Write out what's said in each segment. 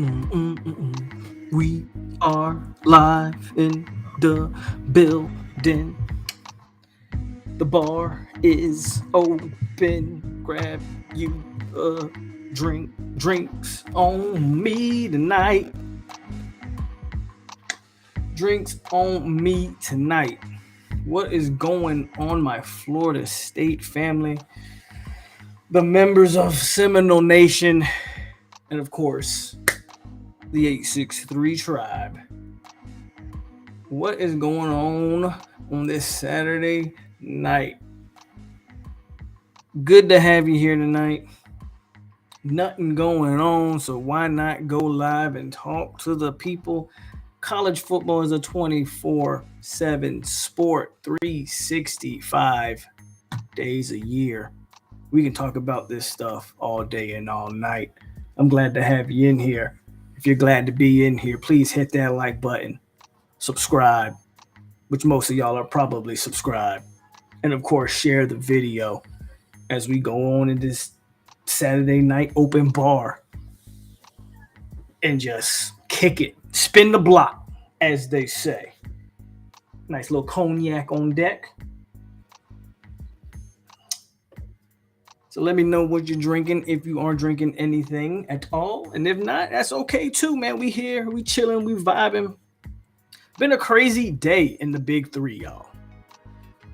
We are live in the building. The bar is open. Grab you a drink. Drinks on me tonight. Drinks on me tonight. What is going on, my Florida State family? The members of Seminole Nation, and of course, the 863 tribe. What is going on this Saturday night? Good to have you here tonight. Nothing going on, so why not go live and talk to the people? College football is a 24/7 sport, 365 days a year. We can talk about this stuff all day and all night. I'm glad to have you in here. If you're glad to be in here, please hit that like button, subscribe, which most of y'all are probably subscribed, and of course, share the video as we go on in this Saturday night open bar and just kick it, spin the block, as they say. Nice little cognac on deck. So let me know what you're drinking if you are drinking anything at all. And if not, that's okay too, man. We here, we chilling, we vibing. Been a crazy day in the big three, y'all.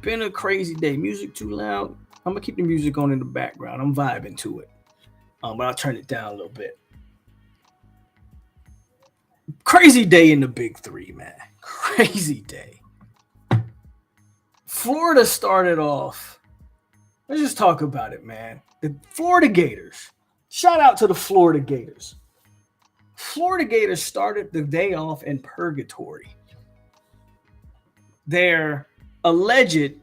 Been a crazy day. Music too loud. I'm going to keep the music on in the background. I'm vibing to it. But I'll turn it down a little bit. Crazy day in the big three, man. Crazy day. Florida started off. Let's just talk about it, man. The Florida Gators. Shout out to the Florida Gators. Florida Gators started the day off in purgatory. Their alleged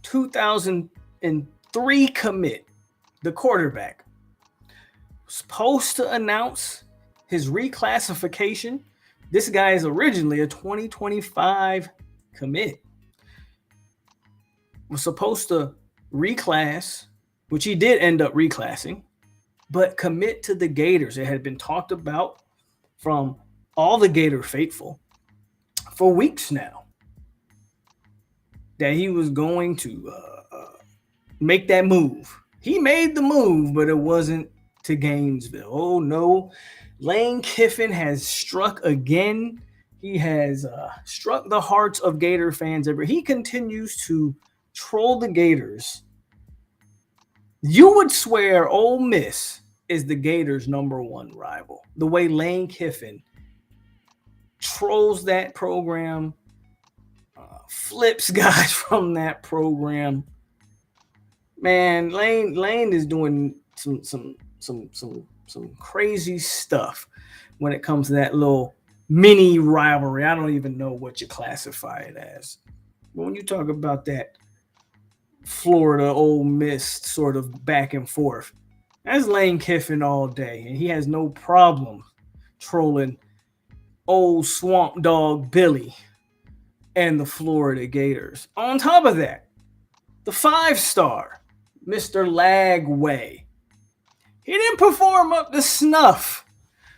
2003 commit, the quarterback, was supposed to announce his reclassification. This guy is originally a 2025 commit. Was supposed to reclass, which he did end up reclassing, but commit to the Gators. It had been talked about from all the Gator faithful for weeks now that he was going to make that move. He made the move, but it wasn't to Gainesville. Oh no, Lane Kiffin has struck again. He has struck the hearts of Gator fans ever. He continues to troll the Gators. You would swear Ole Miss is the Gators' number one rival. The way Lane Kiffin trolls that program, flips guys from that program. Man, Lane is doing some crazy stuff when it comes to that little mini rivalry. I don't even know what you classify it as. But when you talk about that Florida Ole Miss sort of back and forth, that's Lane Kiffin all day, and he has no problem trolling old swamp dog Billy and the Florida Gators. On top of that, the 5-star Mr. Lagway, he didn't perform up to snuff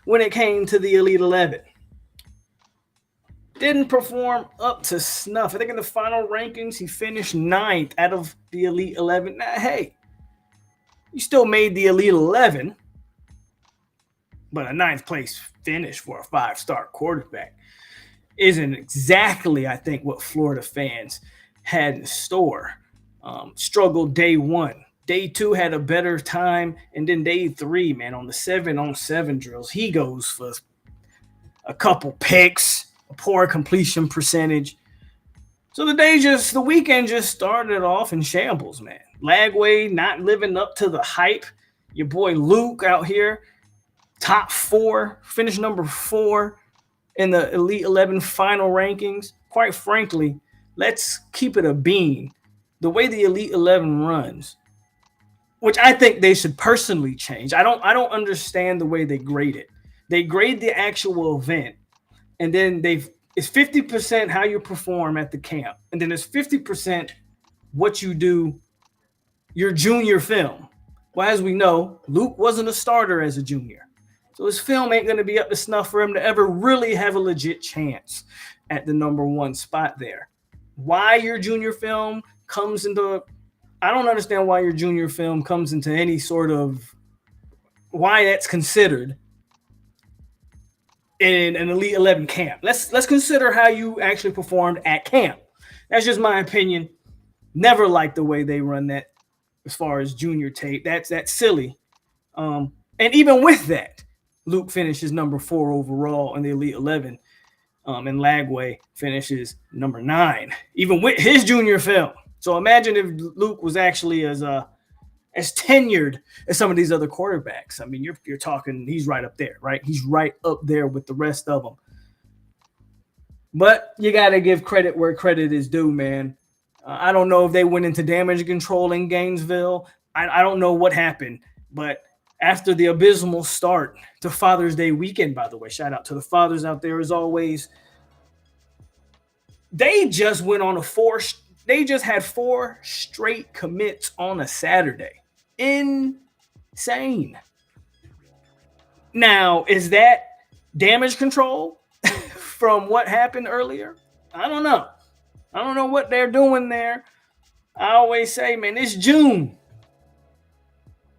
when it came to the Elite 11. Didn't perform up to snuff. I think in the final rankings, he finished 9th out of the Elite 11. Now, hey, you still made the Elite 11, but a 9th place finish for a 5-star quarterback isn't exactly, I think, what Florida fans had in store. Struggled day 1. Day 2 had a better time, and then day 3, man, on the 7-on-7 drills, he goes for a couple picks, a poor completion percentage. So the weekend just started off in shambles, man. Lagway not living up to the hype. Your boy Luke out here, top 4, finished number 4 in the Elite 11 final rankings. Quite frankly, let's keep it a bean. The way the Elite 11 runs, which I think they should personally change. I don't understand the way they grade it. They grade the actual event, and then it's 50% how you perform at the camp, and then it's 50% what you do your junior film. Well, as we know, Luke wasn't a starter as a junior. So his film ain't going to be up to snuff for him to ever really have a legit chance at the number one spot there. Why your junior film comes into, I don't understand why your junior film comes into any sort of, why that's considered in an Elite 11 camp. Let's consider how you actually performed at camp. That's just my opinion. Never liked the way they run that as far as junior tape. That's silly. And even with that, Luke finishes number 4 overall in the Elite 11. And Lagway finishes number 9, even with his junior film. So imagine if Luke was actually as tenured as some of these other quarterbacks. I mean, you're talking, he's right up there, right? He's right up there with the rest of them. But you got to give credit where credit is due, man. I don't know if they went into damage control in Gainesville. I don't know what happened, but after the abysmal start to Father's Day weekend, by the way, shout out to the fathers out there as always. They just went on they just had 4 straight commits on a Saturday. Insane. Now, is that damage control from what happened earlier? I don't know. I don't know what they're doing there. I always say, man, it's June.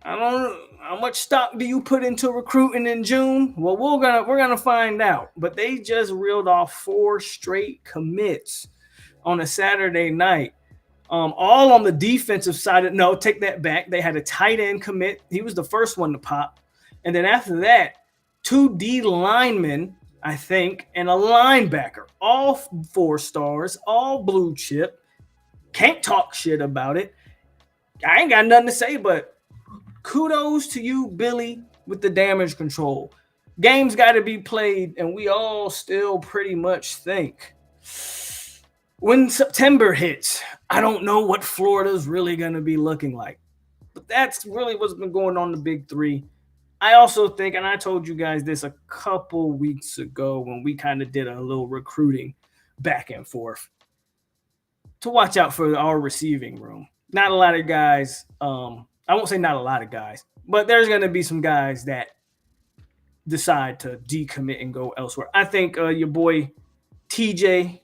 I don't know how much stock do you put into recruiting in June? Well, we're gonna find out. But they just reeled off 4 straight commits on a Saturday night. All on the defensive side. No, take that back. They had a tight end commit. He was the first one to pop. And then after that, 2 D linemen, I think, and a linebacker. All 4 stars, all blue chip. Can't talk shit about it. I ain't got nothing to say, but kudos to you, Billy, with the damage control. Games got to be played, and we all still pretty much think when September hits, I don't know what Florida's really going to be looking like. But that's really what's been going on in the Big 3. I also think, and I told you guys this a couple weeks ago when we kind of did a little recruiting back and forth, to watch out for our receiving room. Not a lot of guys, I won't say not a lot of guys, but there's going to be some guys that decide to decommit and go elsewhere. I think your boy TJ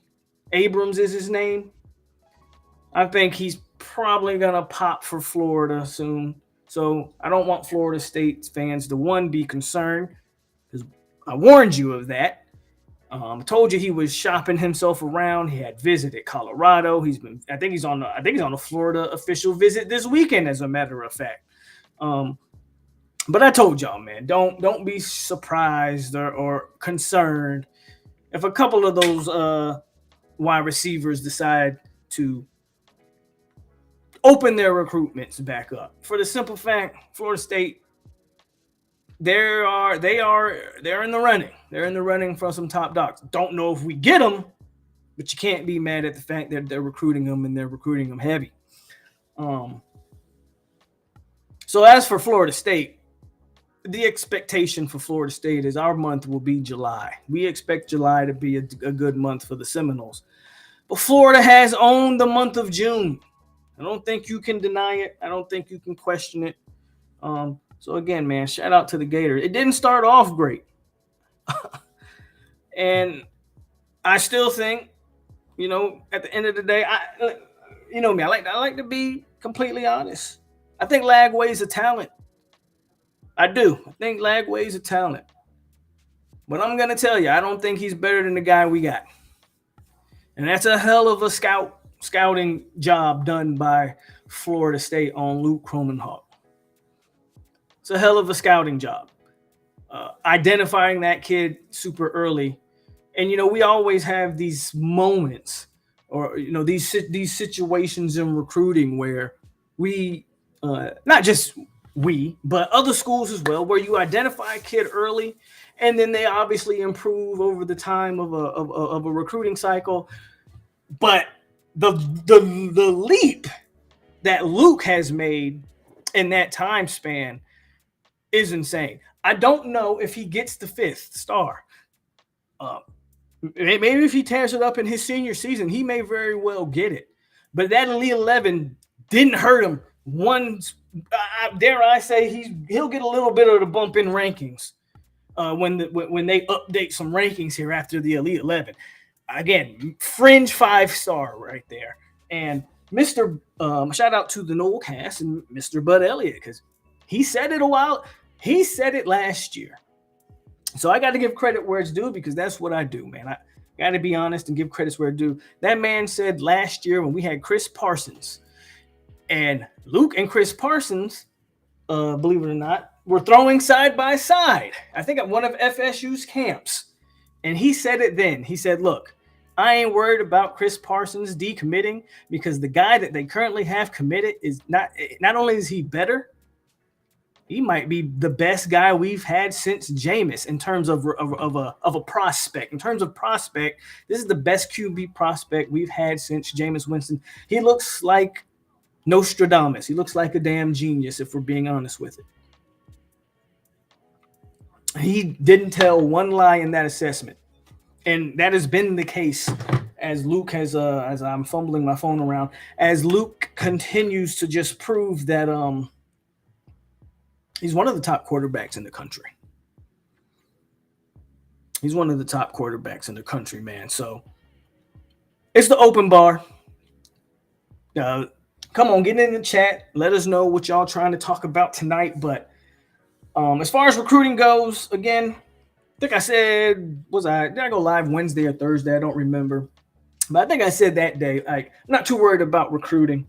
Abrams is his name. I think he's probably going to pop for Florida soon. So I don't want Florida State fans to, one, be concerned, because I warned you of that. Told you he was shopping himself around. He had visited Colorado. I think he's on a Florida official visit this weekend, as a matter of fact. But I told y'all, man, don't be surprised or concerned if a couple of those wide receivers decide to open their recruitments back up. For the simple fact, Florida State, they're in the running. They're in the running for some top dogs. Don't know if we get them, but you can't be mad at the fact that they're recruiting them, and they're recruiting them heavy. So as for Florida State, the expectation for Florida State is our month will be July. We expect July to be a good month for the Seminoles. But Florida has owned the month of June. I don't think you can deny it. I don't think you can question it. So again, man, shout out to the Gator. It didn't start off great. And I still think, at the end of the day, me, I like to be completely honest. I think Lagway's a talent. I do. I think Lagway's a talent. But I'm going to tell you, I don't think he's better than the guy we got. And that's a hell of a scouting job done by Florida State on Luke Kromenhoek. It's a hell of a scouting job. Identifying that kid super early. And, we always have these moments or, these situations in recruiting where we, not just we, but other schools as well, where you identify a kid early and then they obviously improve over the time of a recruiting cycle. But the leap that Luke has made in that time span is insane. I don't know if he gets the 5th star. Maybe if he tears it up in his senior season, he may very well get it. But that Elite 11 didn't hurt him. Dare I say, he'll get a little bit of the bump in rankings when they update some rankings here after the Elite 11. Again, fringe 5-star right there. And Mr. Shout out to the Noel Cast and Mr. Bud Elliott, because he said it a while. He said it last year. So I got to give credit where it's due, because that's what I do, man. I got to be honest and give credits where it's due. That man said last year when we had Chris Parsons, and Luke and Chris Parsons, believe it or not, were throwing side by side, I think at one of FSU's camps. And he said it then. He said, look, I ain't worried about Chris Parsons decommitting, because the guy that they currently have committed is not only is he better, he might be the best guy we've had since Jameis in terms of a prospect. In terms of prospect, this is the best QB prospect we've had since Jameis Winston. He looks like Nostradamus. He looks like a damn genius, if we're being honest with it. He didn't tell one lie in that assessment. And that has been the case as Luke has, as I'm fumbling my phone around, as Luke continues to just prove that he's one of the top quarterbacks in the country. He's one of the top quarterbacks in the country, man. So it's the open bar. Come on, get in the chat. Let us know what y'all trying to talk about tonight. But as far as recruiting goes, again, I think I said, did I go live Wednesday or Thursday? I don't remember. But I think I said that day, like, I'm not too worried about recruiting.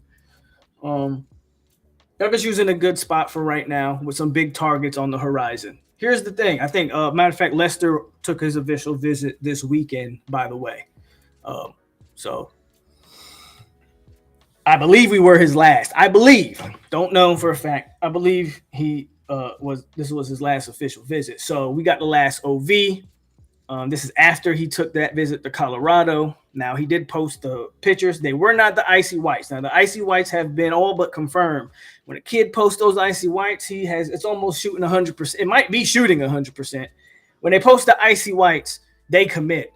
FSU's in a good spot for right now with some big targets on the horizon. Here's the thing. I think, matter of fact, Lester took his official visit this weekend, by the way. So I believe we were his last. I believe. Don't know for a fact. I believe this was his last official visit. So we got the last OV. This is after he took that visit to Colorado. Now, he did post the pictures. They were not the icy whites. Now, the icy whites have been all but confirmed. When a kid posts those icy whites, it's almost shooting 100%. It might be shooting 100%. When they post the icy whites, they commit.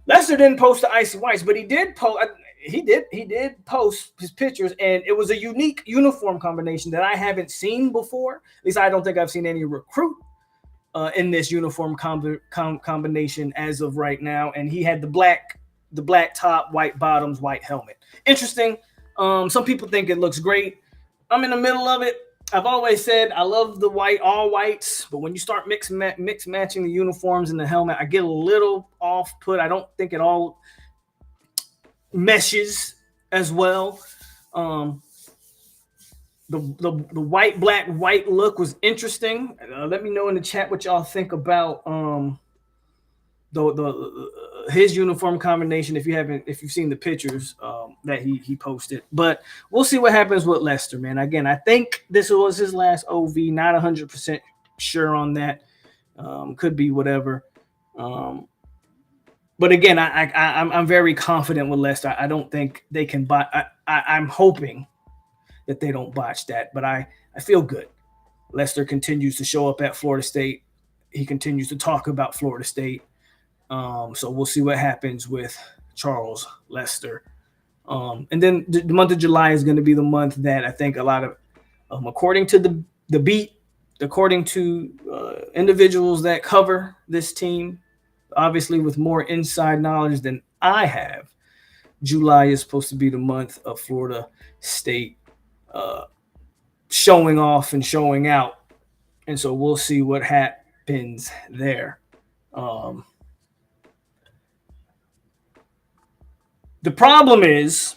Lester didn't post the icy whites, but he did post. He did post his pictures, and it was a unique uniform combination that I haven't seen before. At least I don't think I've seen any recruit in this uniform combination as of right now. And he had the black top, white bottoms, white helmet. Interesting. Some people think it looks great. I'm in the middle of it. I've always said I love the white, all whites, but when you start mix matching the uniforms and the helmet, I get a little off put. I don't think it all meshes as well. The white, black, white look was interesting. Let me know in the chat what y'all think about his uniform combination if you've seen the pictures that he posted. But we'll see what happens with Lester, man. Again, I think this was his last OV. Not 100% sure on that. Could be whatever. But again, I'm very confident with Lester. I don't think they can botch. I'm hoping that they don't botch that, but I feel good. Lester continues to show up at Florida State. He continues to talk about Florida State. So we'll see what happens with Charles Lester. And then the month of July is going to be the month that I think a lot of, according to the beat, according to individuals that cover this team, obviously with more inside knowledge than I have, July is supposed to be the month of Florida State showing off and showing out. And so we'll see what happens there. The problem is,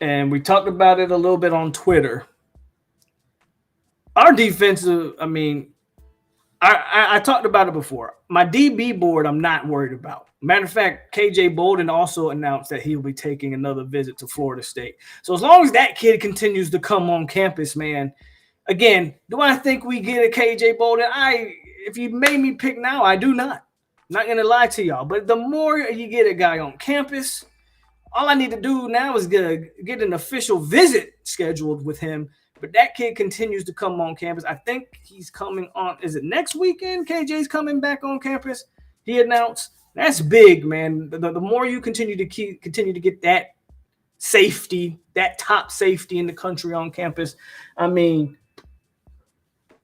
and we talked about it a little bit on Twitter, our defensive, I talked about it before. My DB board, I'm not worried about. Matter of fact, KJ Bolden also announced that he'll be taking another visit to Florida State. So as long as that kid continues to come on campus, man, again, do I think we get a KJ Bolden? If you made me pick now, I do not. I'm not going to lie to y'all. But the more you get a guy on campus, all I need to do now is get an official visit scheduled with him. But that kid continues to come on campus. I think he's coming on. Is it next weekend? KJ's coming back on campus. He announced. That's big, man. The more you continue to get that safety, that top safety in the country on campus,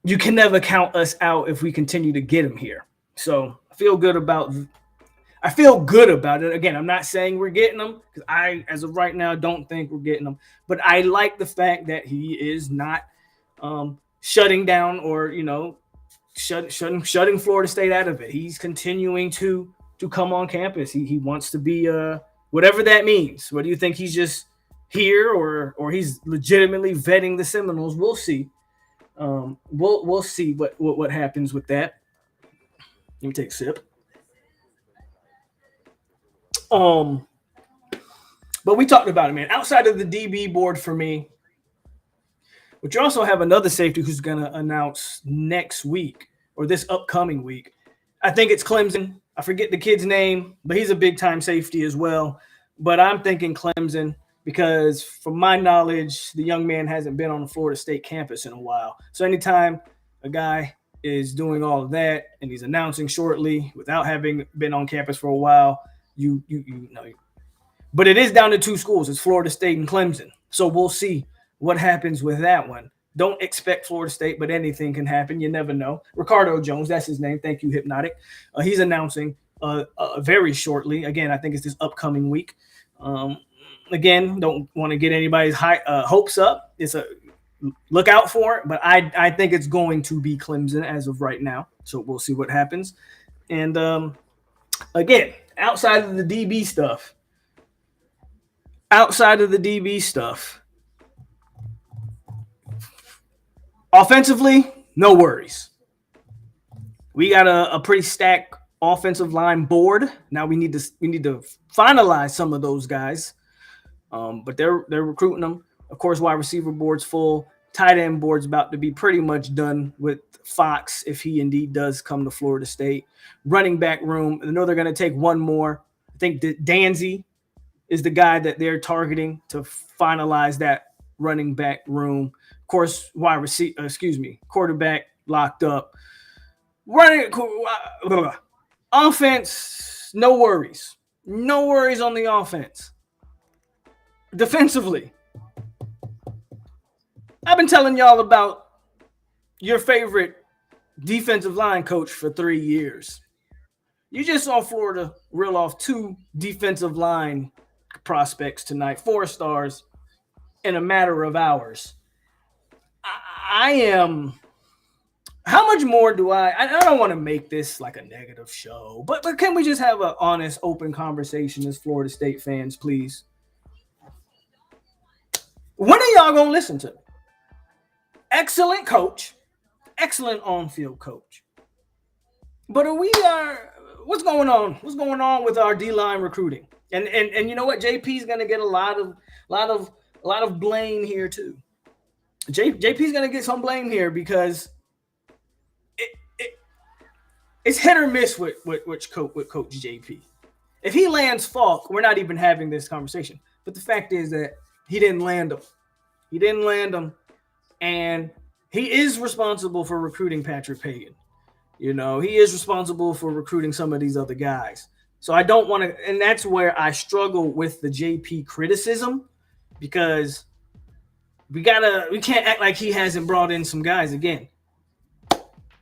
you can never count us out if we continue to get him here. So I feel good about it. Again, I'm not saying we're getting them because I, as of right now, don't think we're getting them. But I like the fact that he is not shutting down or shutting Florida State out of it. He's continuing to come on campus. He wants to be whatever that means. What do you think? He's just here or he's legitimately vetting the Seminoles? We'll see. We'll see what happens with that. Let me take a sip. Um, but we talked about it, man. Outside of the DB board for me, but you also have another safety who's going to announce next week or this upcoming week. I think it's Clemson. I forget the kid's name, but he's a big time safety as well. But I'm thinking Clemson because, from my knowledge, the young man hasn't been on the Florida State campus in a while. So anytime a guy is doing all of that and he's announcing shortly without having been on campus for a while, you know. But it is down to two schools. It's Florida State and Clemson. So we'll see what happens with that one. Don't expect Florida State, but anything can happen. You never know. Ricardo Jones, that's his name. Thank you, Hypnotic. He's announcing very shortly. Again, I think it's this upcoming week. Again, don't want to get anybody's hopes up. It's a look out for it, but I think it's going to be Clemson as of right now. So we'll see what happens. And again, outside of the DB stuff, offensively, no worries. We got a pretty stacked offensive line board. Now we need to finalize some of those guys, but they're recruiting them. Of course, wide receiver board's full. Tight end board's about to be pretty much done with Fox if he indeed does come to Florida State. Running back room, I know they're going to take one more. I think Danzy is the guy that they're targeting to finalize that running back room. Of course, quarterback locked up. Offense, no worries. No worries on the offense. Defensively, I've been telling y'all about your favorite defensive line coach for 3 years. You just saw Florida reel off 2 defensive line prospects tonight, 4 stars in a matter of hours. I am. How much more do I don't want to make this like a negative show, but can we just have an honest, open conversation as Florida State fans, please? When are y'all gonna listen to me? Excellent coach, excellent on-field coach. But what's going on? What's going on with our D-line recruiting? And you know what? JP's gonna get a lot of blame here too. JP's gonna get some blame here because it's hit or miss with Coach JP. If he lands Falk, we're not even having this conversation. But the fact is that he didn't land him. And he is responsible for recruiting Patrick Pagan. You know, he is responsible for recruiting some of these other guys. So I don't want to, and that's where I struggle with the JP criticism, because we can't act like he hasn't brought in some guys again.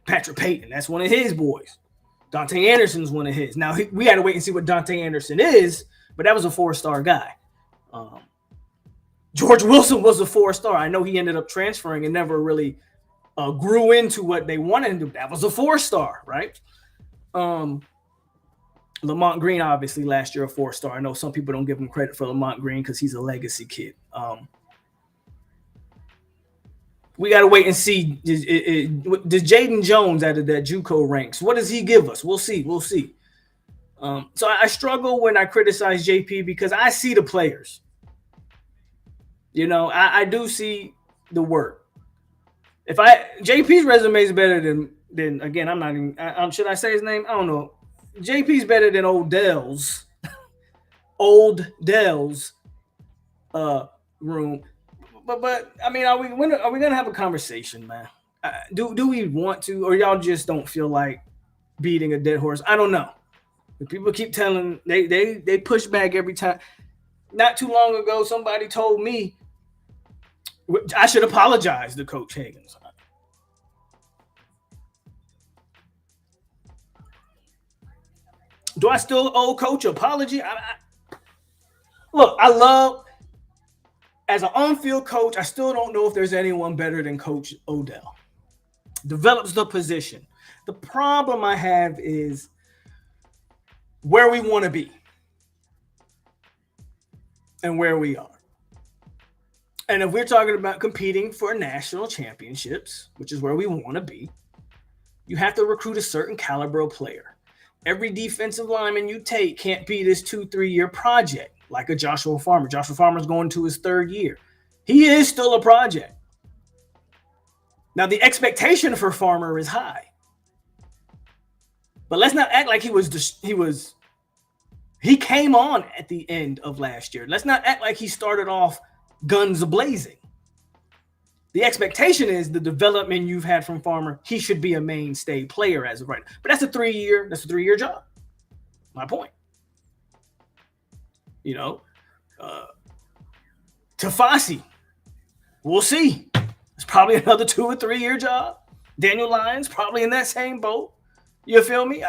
Patrick Payton, that's one of his boys. Dante Anderson's one of his. Now, we got to wait and see what Dante Anderson is, but that was a 4-star guy. George Wilson was a 4-star. I know he ended up transferring and never really grew into what they wanted him to do. That was a 4-star, right? Lamont Green, obviously, last year a 4-star. I know some people don't give him credit for Lamont Green because he's a legacy kid. We got to wait and see. Does Jaden Jones out of that JUCO ranks? What does he give us? We'll see. So I struggle when I criticize JP because I see the players. You know, I do see the work. JP's resume is better than again, I'm not even, should I say his name? I don't know. JP's better than Odell's room. But I mean, are we gonna have a conversation, man? Do we want to, or y'all just don't feel like beating a dead horse? I don't know. People keep telling they push back every time. Not too long ago, somebody told me I should apologize to Coach Higgins. Do I still owe Coach an apology? Look, I love, as an on-field coach, I still don't know if there's anyone better than Coach Odell. Develops the position. The problem I have is where we want to be and where we are. And if we're talking about competing for national championships, which is where we want to be, you have to recruit a certain caliber of player. Every defensive lineman you take can't be this 2-3 year project like a Joshua Farmer. Joshua Farmer's going to his third year. He is still a project. Now, the expectation for Farmer is high. But let's not act like he came on at the end of last year. Let's not act like he started off guns a-blazing. The expectation is the development you've had from Farmer, he should be a mainstay player as of right now. But that's a three-year job. My point. You know, Tafasi, we'll see. It's probably another 2 or 3 year job. Daniel Lyons probably in that same boat. You feel me?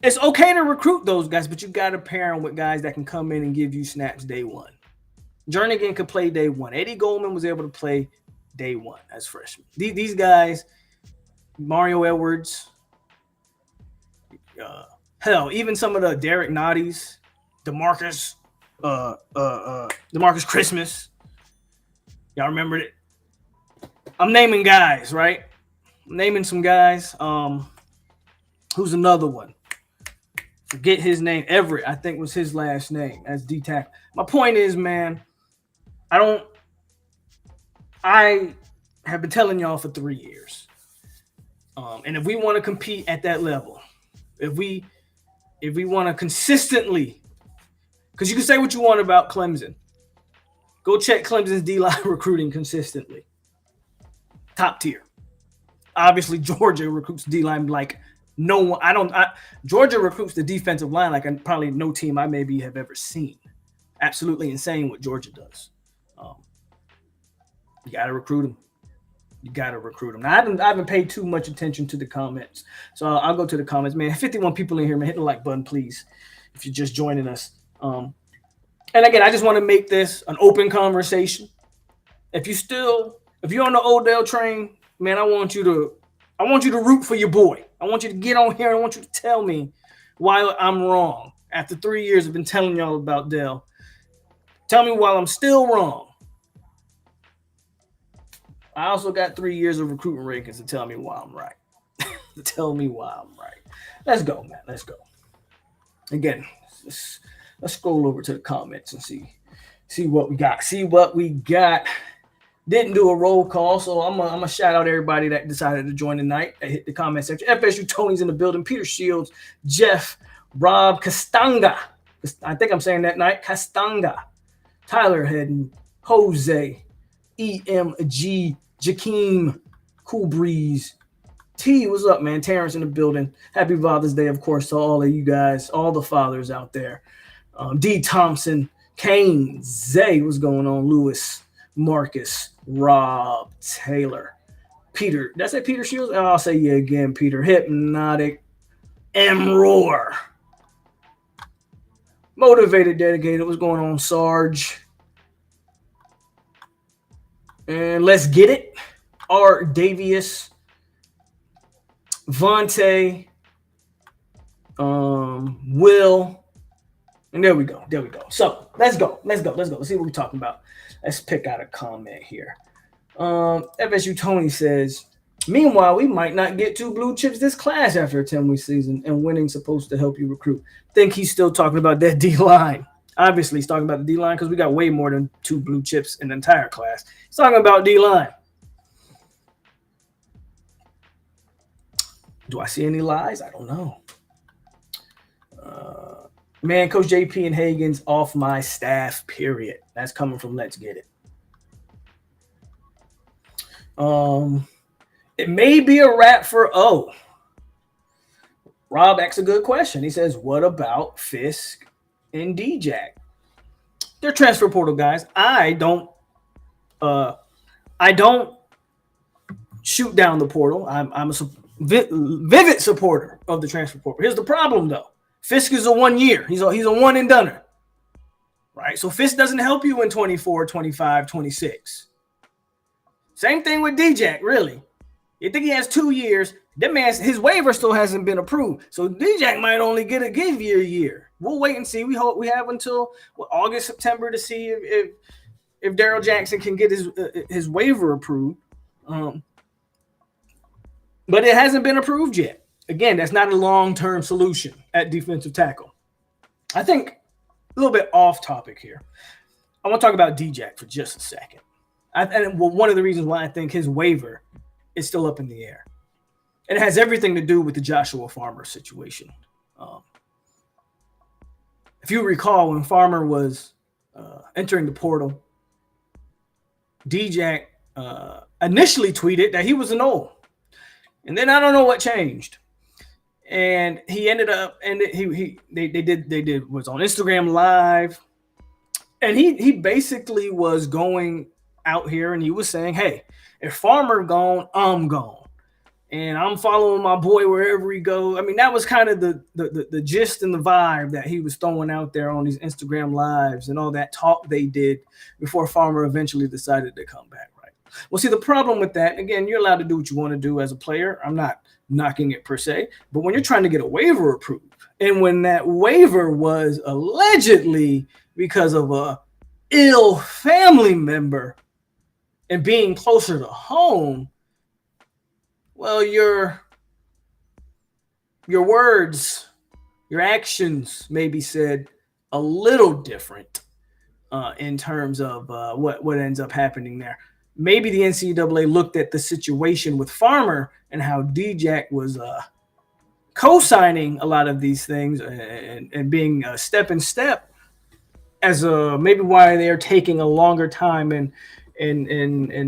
It's okay to recruit those guys, but you got to pair them with guys that can come in and give you snaps day one. Jernigan could play day one. Eddie Goldman was able to play day one as freshman. These guys, Mario Edwards, hell, even some of the Derek Notties, DeMarcus Christmas. Y'all remember it? I'm naming guys, right? I'm naming some guys. Who's another one? Forget his name. Everett, I think, was his last name as D-tackle. My point is, man, I have been telling y'all for 3 years. And if we want to compete at that level, if we want to consistently, because you can say what you want about Clemson. Go check Clemson's D-line recruiting consistently. Top tier. Obviously, Georgia recruits D-line like no one. Georgia recruits the defensive line like probably no team I maybe have ever seen. Absolutely insane what Georgia does. You got to recruit them. You got to recruit them. Now, I haven't paid too much attention to the comments. So I'll go to the comments. Man, 51 people in here, man. Hit the like button, please, if you're just joining us. And again, I just want to make this an open conversation. If you're on the Odell train, man, I want you to root for your boy. I want you to get on here. I want you to tell me why I'm wrong. After 3 years, I've been telling y'all about Dell. Tell me why I'm still wrong. I also got 3 years of recruiting rankings to tell me why I'm right. To tell me why I'm right. Let's go, man. Let's go. Again, let's scroll over to the comments and see what we got. See what we got. Didn't do a roll call, so I'm gonna shout out everybody that decided to join tonight. I hit the comment section. FSU Tony's in the building. Peter Shields, Jeff, Rob Castanga. I think I'm saying that night. Castanga. Tyler Hedden, Jose, EMG, Jakeem, Cool Breeze. T, what's up, man? Terrence in the building. Happy Father's Day, of course, to all of you guys, all the fathers out there. D. Thompson, Kane, Zay, what's going on? Lewis, Marcus, Rob, Taylor, Peter. Did I say Peter Shields? Oh, I'll say you again, Peter. Hypnotic, M. Roar. Motivated, dedicated. What's going on, Sarge? And let's get it. R. Davius, Vontae, Will, and there we go. So let's go. Let's see what we're talking about. Let's pick out a comment here. FSU Tony says, meanwhile, we might not get 2 blue chips this class after a 10-week season, and winning's supposed to help you recruit. Think he's still talking about that D-line. Obviously, he's talking about the D-line because we got way more than 2 blue chips in the entire class. He's talking about D-line. Do I see any lies? I don't know. Man, Coach JP and Hagen's off my staff, period. That's coming from Let's Get It. It may be a wrap for O. Rob asks a good question. He says, what about Fisk and D-Jack? They're transfer portal guys. I don't shoot down the portal. vivid supporter of the transfer portal. Here's the problem, though. Fisk is a 1 year. He's a one and doneer. Right? So Fisk doesn't help you in 24, 25, 26. Same thing with DJ, really. You think he has 2 years. That man's his waiver still hasn't been approved. So DJ might only give you a year. We'll wait and see. We hope we have until August, September to see if Daryl Jackson can get his waiver approved. But it hasn't been approved yet. Again, that's not a long-term solution at defensive tackle. I think a little bit off topic here. I want to talk about DJ for just a second. One of the reasons why I think his waiver is still up in the air. And it has everything to do with the Joshua Farmer situation. If you recall, when Farmer was entering the portal, DJ initially tweeted that he was an old. And then I don't know what changed. And he ended up, and they did was on Instagram Live. And he basically was going out here and he was saying, hey, if Farmer gone, I'm gone. And I'm following my boy wherever he goes. I mean, that was kind of the gist and the vibe that he was throwing out there on these Instagram Lives and all that talk they did before Farmer eventually decided to come back, right? Well, see, the problem with that, again, you're allowed to do what you want to do as a player. I'm not knocking it per se. But when you're trying to get a waiver approved, and when that waiver was allegedly because of a ill family member and being closer to home, well, your words, your actions may be said a little different in terms of what ends up happening there. Maybe the NCAA looked at the situation with Farmer and how DJ was co-signing a lot of these things and being step in step as maybe why they are taking a longer time in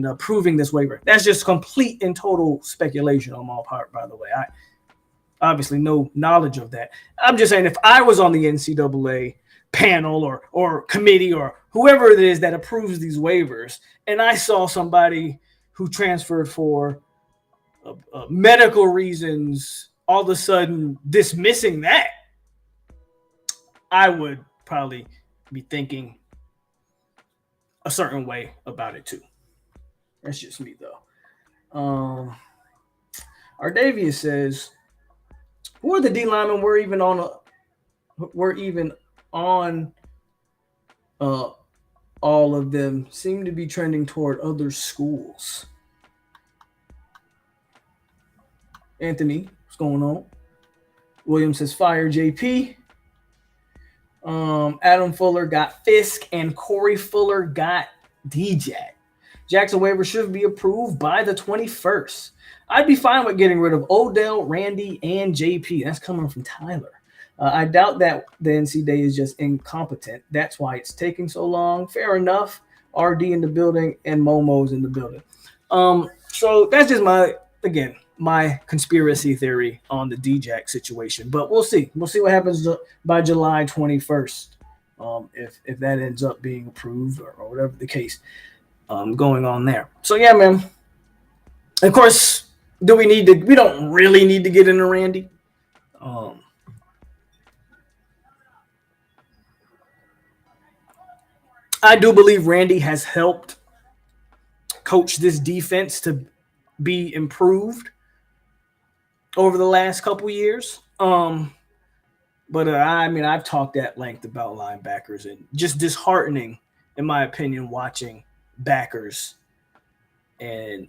approving this waiver. That's just complete and total speculation on my part, by the way. I obviously no knowledge of that. I'm just saying if I was on the NCAA panel or committee or whoever it is that approves these waivers, and I saw somebody who transferred for medical reasons all of a sudden dismissing that, I would probably be thinking a certain way about it too. That's just me though. Ardavius says, who are the D linemen we're even on all of them seem to be trending toward other schools. Anthony, what's going on? William says fire JP. Adam Fuller got Fisk and Corey Fuller got DJ. Jackson waiver should be approved by the 21st. I'd be fine with getting rid of Odell, Randy, and JP. That's coming from Tyler. I doubt that the NCAA is just incompetent. That's why it's taking so long. Fair enough. RD in the building and Momo's in the building. So that's just my conspiracy theory on the DJ situation. But we'll see. We'll see what happens by July 21st. If that ends up being approved or whatever the case going on there. So yeah, man. Of course, we don't really need to get into Randy. I do believe Randy has helped coach this defense to be improved over the last couple years. But I've talked at length about linebackers and just disheartening, in my opinion, watching backers and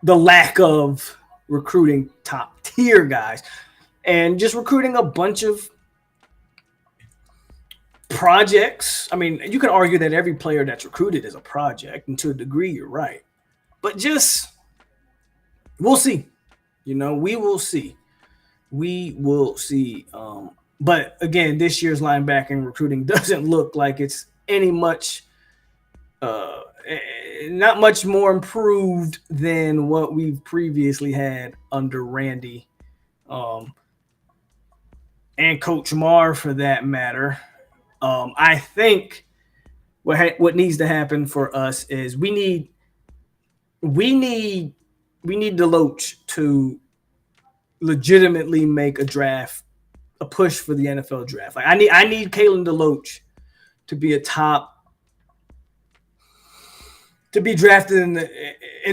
the lack of recruiting top tier guys and just recruiting a bunch of projects. I mean, you can argue that every player that's recruited is a project, and to a degree, you're right. But we'll see. We will see. We will see. But again, this year's linebacking recruiting doesn't look like it's not much more improved than what we've previously had under Randy, and Coach Marr, for that matter. I think what needs to happen for us is we need we need Deloach to legitimately make a push for the NFL draft. Like I need Kalen Deloach to be to be drafted in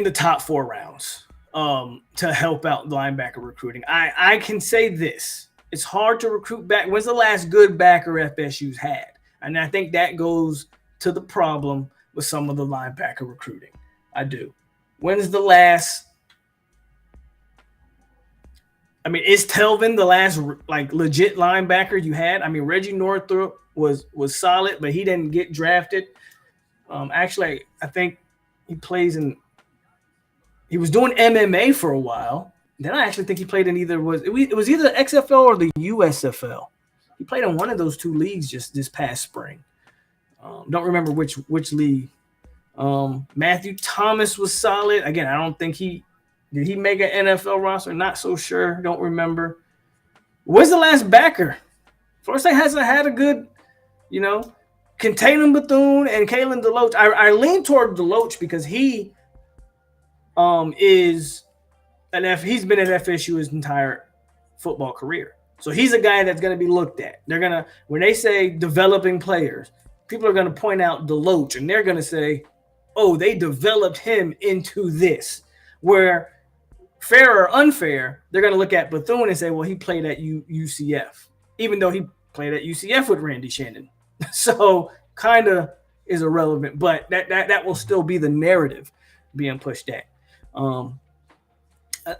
the top 4 rounds to help out linebacker recruiting. I can say this: it's hard to recruit back. When's the last good backer FSU's had? And I think that goes to the problem with some of the linebacker recruiting. I do. When's the last? I mean, is Telvin the last like legit linebacker you had? I mean, Reggie Northrup was solid, but he didn't get drafted. Actually, I think he was doing MMA for a while. Then I actually think he played in it was either the XFL or the USFL. He played in one of those 2 leagues just this past spring. Don't remember which league. Matthew Thomas was solid. Again, I don't think did he make an NFL roster? Not so sure. Don't remember. Where's the last backer? Florida State hasn't had a good, Containum Bethune and Kalen Deloach. I lean toward Deloach because he he's been at FSU his entire football career. So he's a guy that's going to be looked at. When they say developing players, people are going to point out Deloach and they're going to say, oh, they developed him into this. Where fair or unfair, they're going to look at Bethune and say, well, he played at UCF, even though he played at UCF with Randy Shannon. So kind of is irrelevant, but that will still be the narrative being pushed at.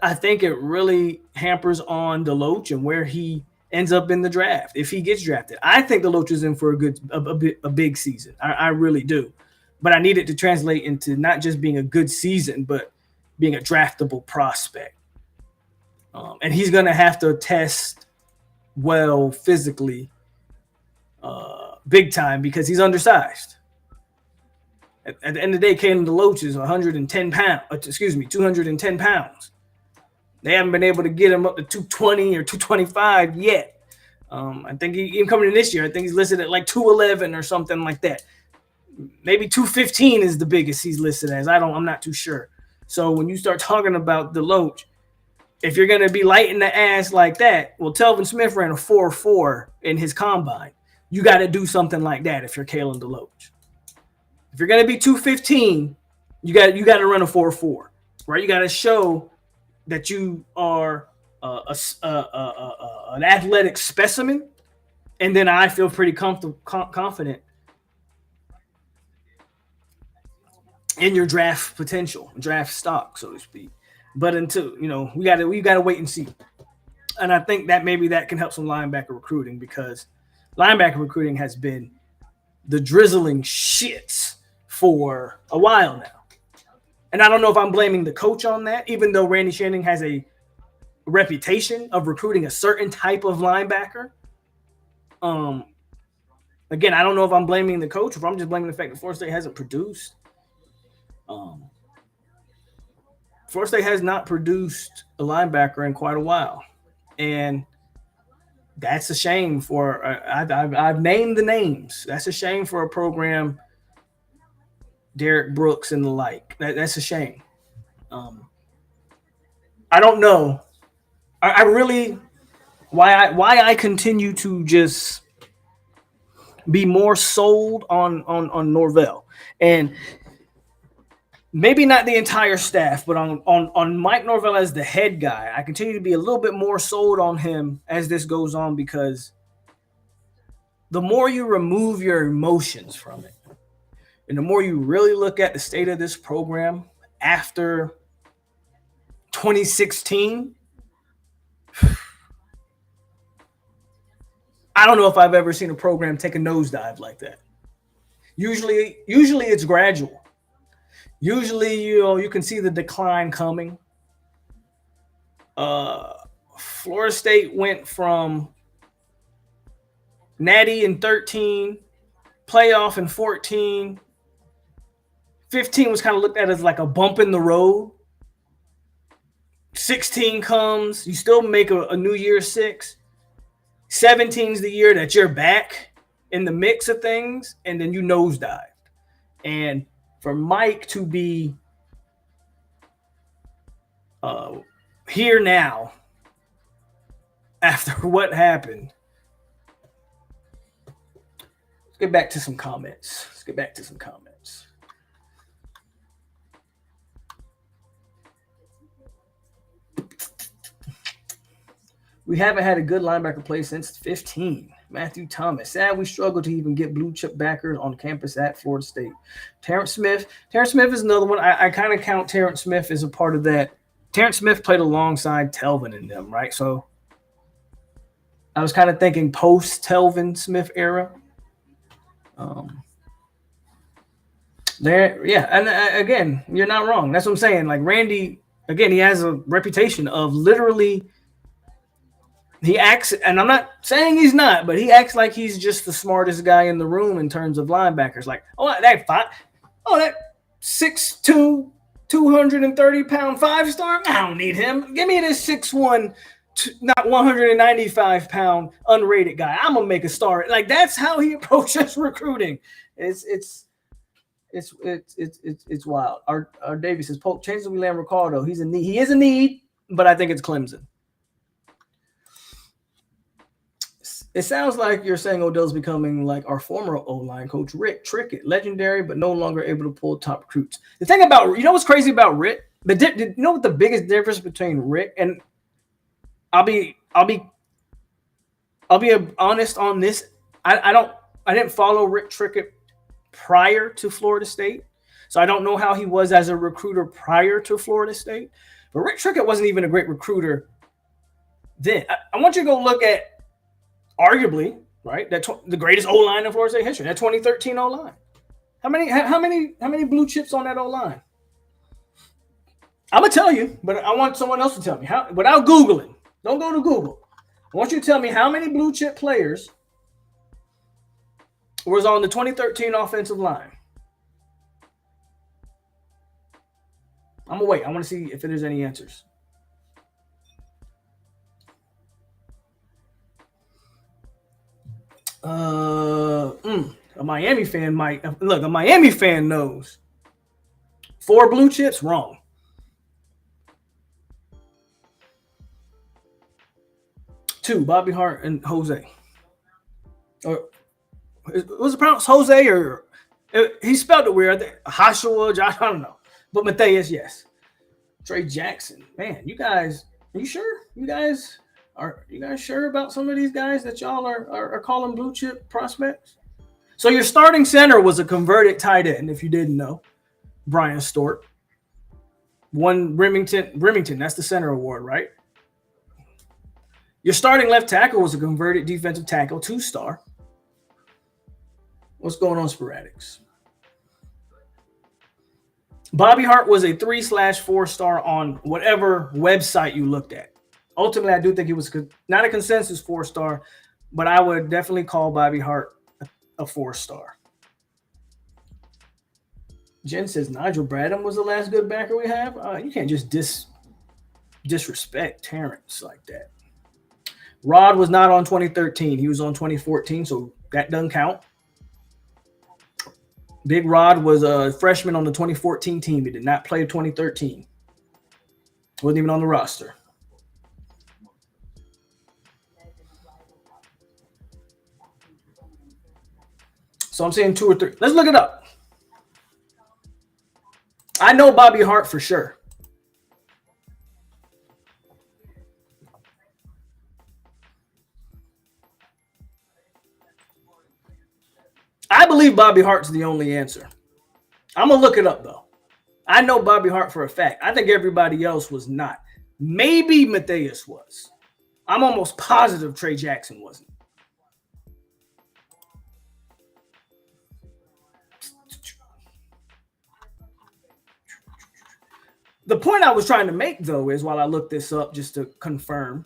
I think it really hampers on Deloach and where he ends up in the draft if he gets drafted. I think Deloach is in for a big season. I really do, but I need it to translate into not just being a good season, but being a draftable prospect. And he's going to have to test well physically big time because he's undersized. At the end of the day, Kalen Deloach is 210 pounds. They haven't been able to get him up to 220 or 225 yet. I think even coming in this year, I think he's listed at like 211 or something like that. Maybe 215 is the biggest he's listed as. I'm not too sure. So when you start talking about Deloach, if you're going to be light in the ass like that, well, Telvin Smith ran a 4.4 in his combine. You got to do something like that if you're Kalen Deloach. If you're going to be 215, you got to run a 4.4, right? You got to show that you are an athletic specimen, and then I feel pretty confident in your draft potential, draft stock, so to speak. But until we got to wait and see. And I think that maybe that can help some linebacker recruiting because linebacker recruiting has been the drizzling shits for a while now. And I don't know if I'm blaming the coach on that, even though Randy Shannon has a reputation of recruiting a certain type of linebacker. Again, I don't know if I'm blaming the coach or if I'm just blaming the fact that Florida State hasn't produced. Florida State has not produced a linebacker in quite a while. And that's a shame for I've named the names. That's a shame for a program, Derek Brooks and the like. That's a shame. I don't know. I really why I continue to just be more sold on Norvell. And maybe not the entire staff, but on Mike Norvell as the head guy, I continue to be a little bit more sold on him as this goes on because the more you remove your emotions from it and the more you really look at the state of this program after 2016, I don't know if I've ever seen a program take a nosedive like that. Usually it's gradual. Usually, you can see the decline coming. Florida State went from natty in 13, playoff in 14. 15 was kind of looked at as like a bump in the road. 16 comes, you still make a New Year's 6. 17's the year that you're back in the mix of things, and then you nosedive. And for Mike to be here now, after what happened. Let's get back to some comments. We haven't had a good linebacker play since 15. Matthew Thomas. Sad we struggle to even get blue chip backers on campus at Florida State. Terrence Smith. Terrence Smith is another one. I kind of count Terrence Smith as a part of that. Terrence Smith played alongside Telvin and them, right? So I was kind of thinking post Telvin Smith era. There, yeah, and again, you're not wrong. That's what I'm saying. Like Randy, again, he has a reputation of literally. He acts, and I'm not saying he's not, but he acts like he's just the smartest guy in the room in terms of linebackers. Like, that 6'2", 230-pound 5-star. I don't need him. Give me this 6'1", not 195-pound unrated guy. I'm gonna make a star. Like that's how he approaches recruiting. It's wild. Our Davey says, "Polk, change the Wheelan Ricardo. He's a need. He is a need, but I think it's Clemson." It sounds like you're saying Odell's becoming like our former O-line coach, Rick Trickett, legendary, but no longer able to pull top recruits. The thing about, what's crazy about Rick? You know what the biggest difference between Rick and I'll be honest on this. I didn't follow Rick Trickett prior to Florida State, so I don't know how he was as a recruiter prior to Florida State. But Rick Trickett wasn't even a great recruiter then. I want you to go look at arguably, right, the greatest O-line in Florida State history, that 2013 O-line. How many blue chips on that O-line? I'm gonna tell you, but I want someone else to tell me how without Googling. Don't go to Google. I want you to tell me how many blue chip players was on the 2013 offensive line. I'm gonna wait. I want to see if there's any answers. A Miami fan might look. A Miami fan knows. 4 blue chips, wrong. 2, Bobby Hart and Jose. Or was it pronounced Jose or he spelled it weird? Joshua, Josh, I don't know. But Matthias, yes. Trey Jackson, man, you guys, are you sure? Are you guys sure about some of these guys that y'all are calling blue chip prospects? So your starting center was a converted tight end, if you didn't know. Brian Stort. Won Remington, that's the center award, right? Your starting left tackle was a converted defensive tackle, 2-star. What's going on, Sporadics? Bobby Hart was a 3/4-star on whatever website you looked at. Ultimately, I do think he was not a consensus 4-star, but I would definitely call Bobby Hart a 4-star. Jen says Nigel Bradham was the last good backer we have. You can't just disrespect Terrence like that. Rod was not on 2013. He was on 2014, so that doesn't count. Big Rod was a freshman on the 2014 team. He did not play 2013. Wasn't even on the roster. So I'm saying 2 or 3. Let's look it up. I know Bobby Hart for sure. I believe Bobby Hart's the only answer. I'm going to look it up, though. I know Bobby Hart for a fact. I think everybody else was not. Maybe Matthias was. I'm almost positive Trey Jackson wasn't. The point I was trying to make, though, is while I look this up just to confirm,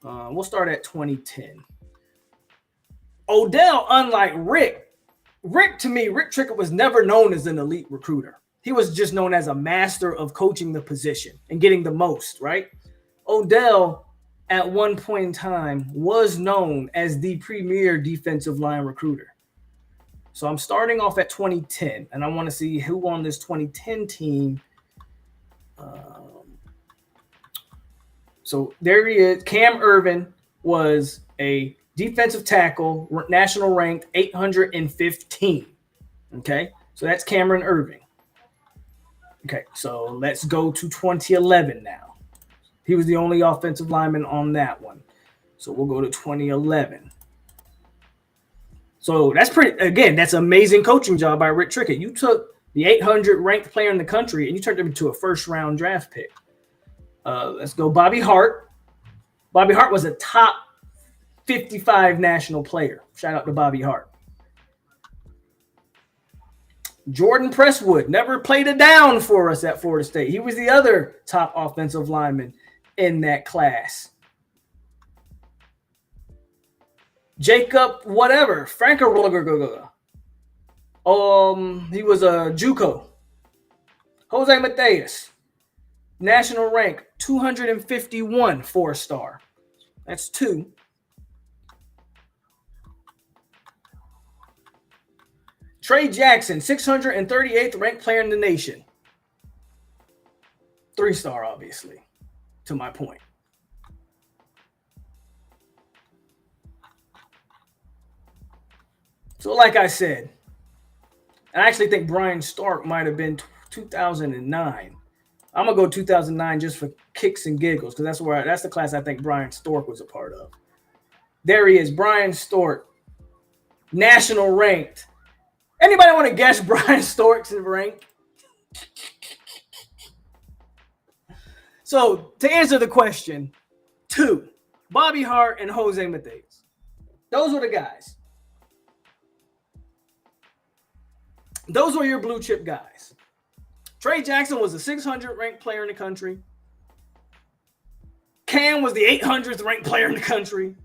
we'll start at 2010. Odell, unlike Rick Trickett was never known as an elite recruiter. He was just known as a master of coaching the position and getting the most, right? Odell, at one point in time, was known as the premier defensive line recruiter. So I'm starting off at 2010, and I want to see who on this 2010 team So there he is. Cam Erving was a defensive tackle, national ranked 815. Okay, so that's Cameron Erving. Okay, so let's go to 2011 now. He was the only offensive lineman on that one. So we'll go to 2011. So that's that's amazing coaching job by Rick Trickett. You took the 800 ranked player in the country and you turned him into a first round draft pick. Let's go Bobby Hart. Bobby Hart was a top 55 national player. Shout out to Bobby Hart. Jordan Presswood never played a down for us at Florida State. He was the other top offensive lineman in that class. Jacob whatever, Franco. He was a JUCO. Jose Mateus, national rank 251, 4-star. That's 2. Trey Jackson, 638th ranked player in the nation. 3-star, obviously, to my point. So like I said, I actually think Brian Stark might have been 2009. I'm going to go 2009 just for kicks and giggles because that's the class I think Brian Stork was a part of. There he is, Brian Stork, national ranked. Anybody want to guess Brian Stork's rank? So to answer the question, 2, Bobby Hart and Jose Mateus. Those were the guys. Those were your blue chip guys. Trey Jackson was the 600th ranked player in the country. Cam was the 800th ranked player in the country.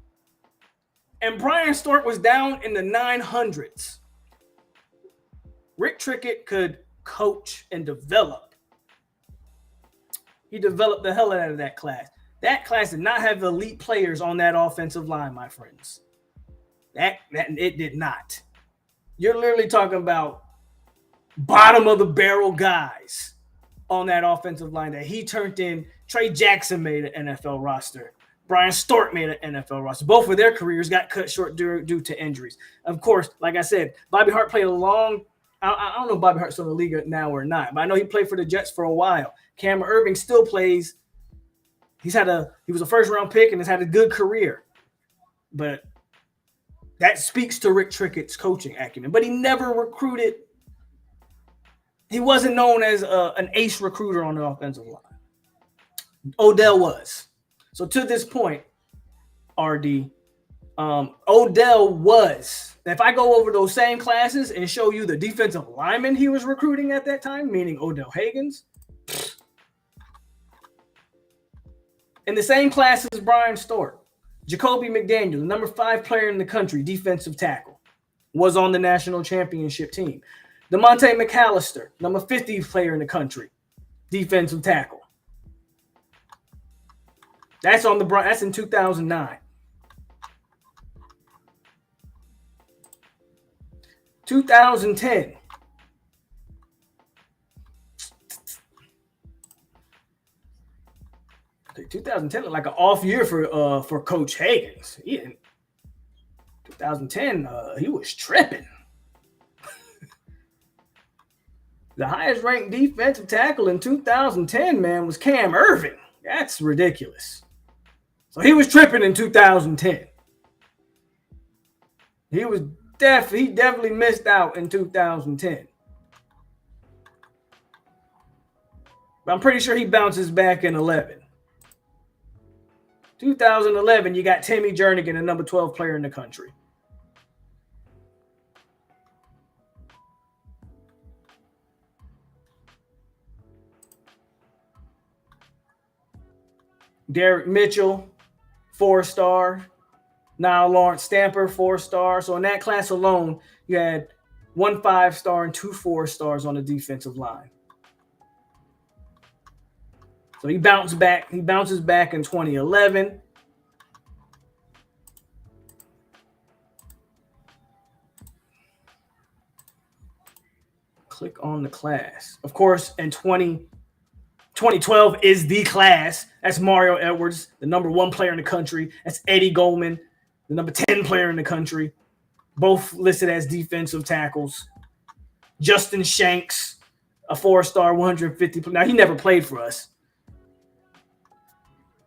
And Brian Stork was down in the 900s. Rick Trickett could coach and develop. He developed the hell out of that class. That class did not have elite players on that offensive line, my friends. It did not. You're literally talking about bottom of the barrel guys on that offensive line that he turned in. Trey Jackson made an NFL roster. Brian Stork made an NFL roster. Both of their careers got cut short due to injuries. Of course, like I said, Bobby Hart played a long – I don't know if Bobby Hart's in the league now or not, but I know he played for the Jets for a while. Cam Erving still plays. He was a first-round pick and has had a good career. But that speaks to Rick Trickett's coaching acumen. But he never recruited – he wasn't known as an ace recruiter on the offensive line. Odell was. So to this point, RD, Odell was. If I go over those same classes and show you the defensive lineman he was recruiting at that time, meaning Odell Higgins, in the same class as Brian Stork, Jacoby McDaniel, the number 5 player in the country, defensive tackle, was on the national championship team. DeMonte McAllister, number 50 player in the country, defensive tackle. That's in 2009. 2010. Okay, 2010 looked like an off year for Coach Higgins. 2010, he was tripping. The highest ranked defensive tackle in 2010, man, was Cam Erving. That's ridiculous. So he was tripping in 2010. He definitely missed out in 2010. But I'm pretty sure he bounces back in 11. 2011, you got Timmy Jernigan, the number 12 player in the country. Derek Mitchell, 4-star. Now Lawrence Stamper, 4-star. So in that class alone, you had 1 5-star and 2 4-stars on the defensive line. So he bounced back. He bounces back in 2011. Click on the class. Of course, in 2012, 2012 is the class. That's Mario Edwards, the number 1 player in the country. That's Eddie Goldman, the number 10 player in the country. Both listed as defensive tackles. Justin Shanks, a 4-star, 150. Now, he never played for us.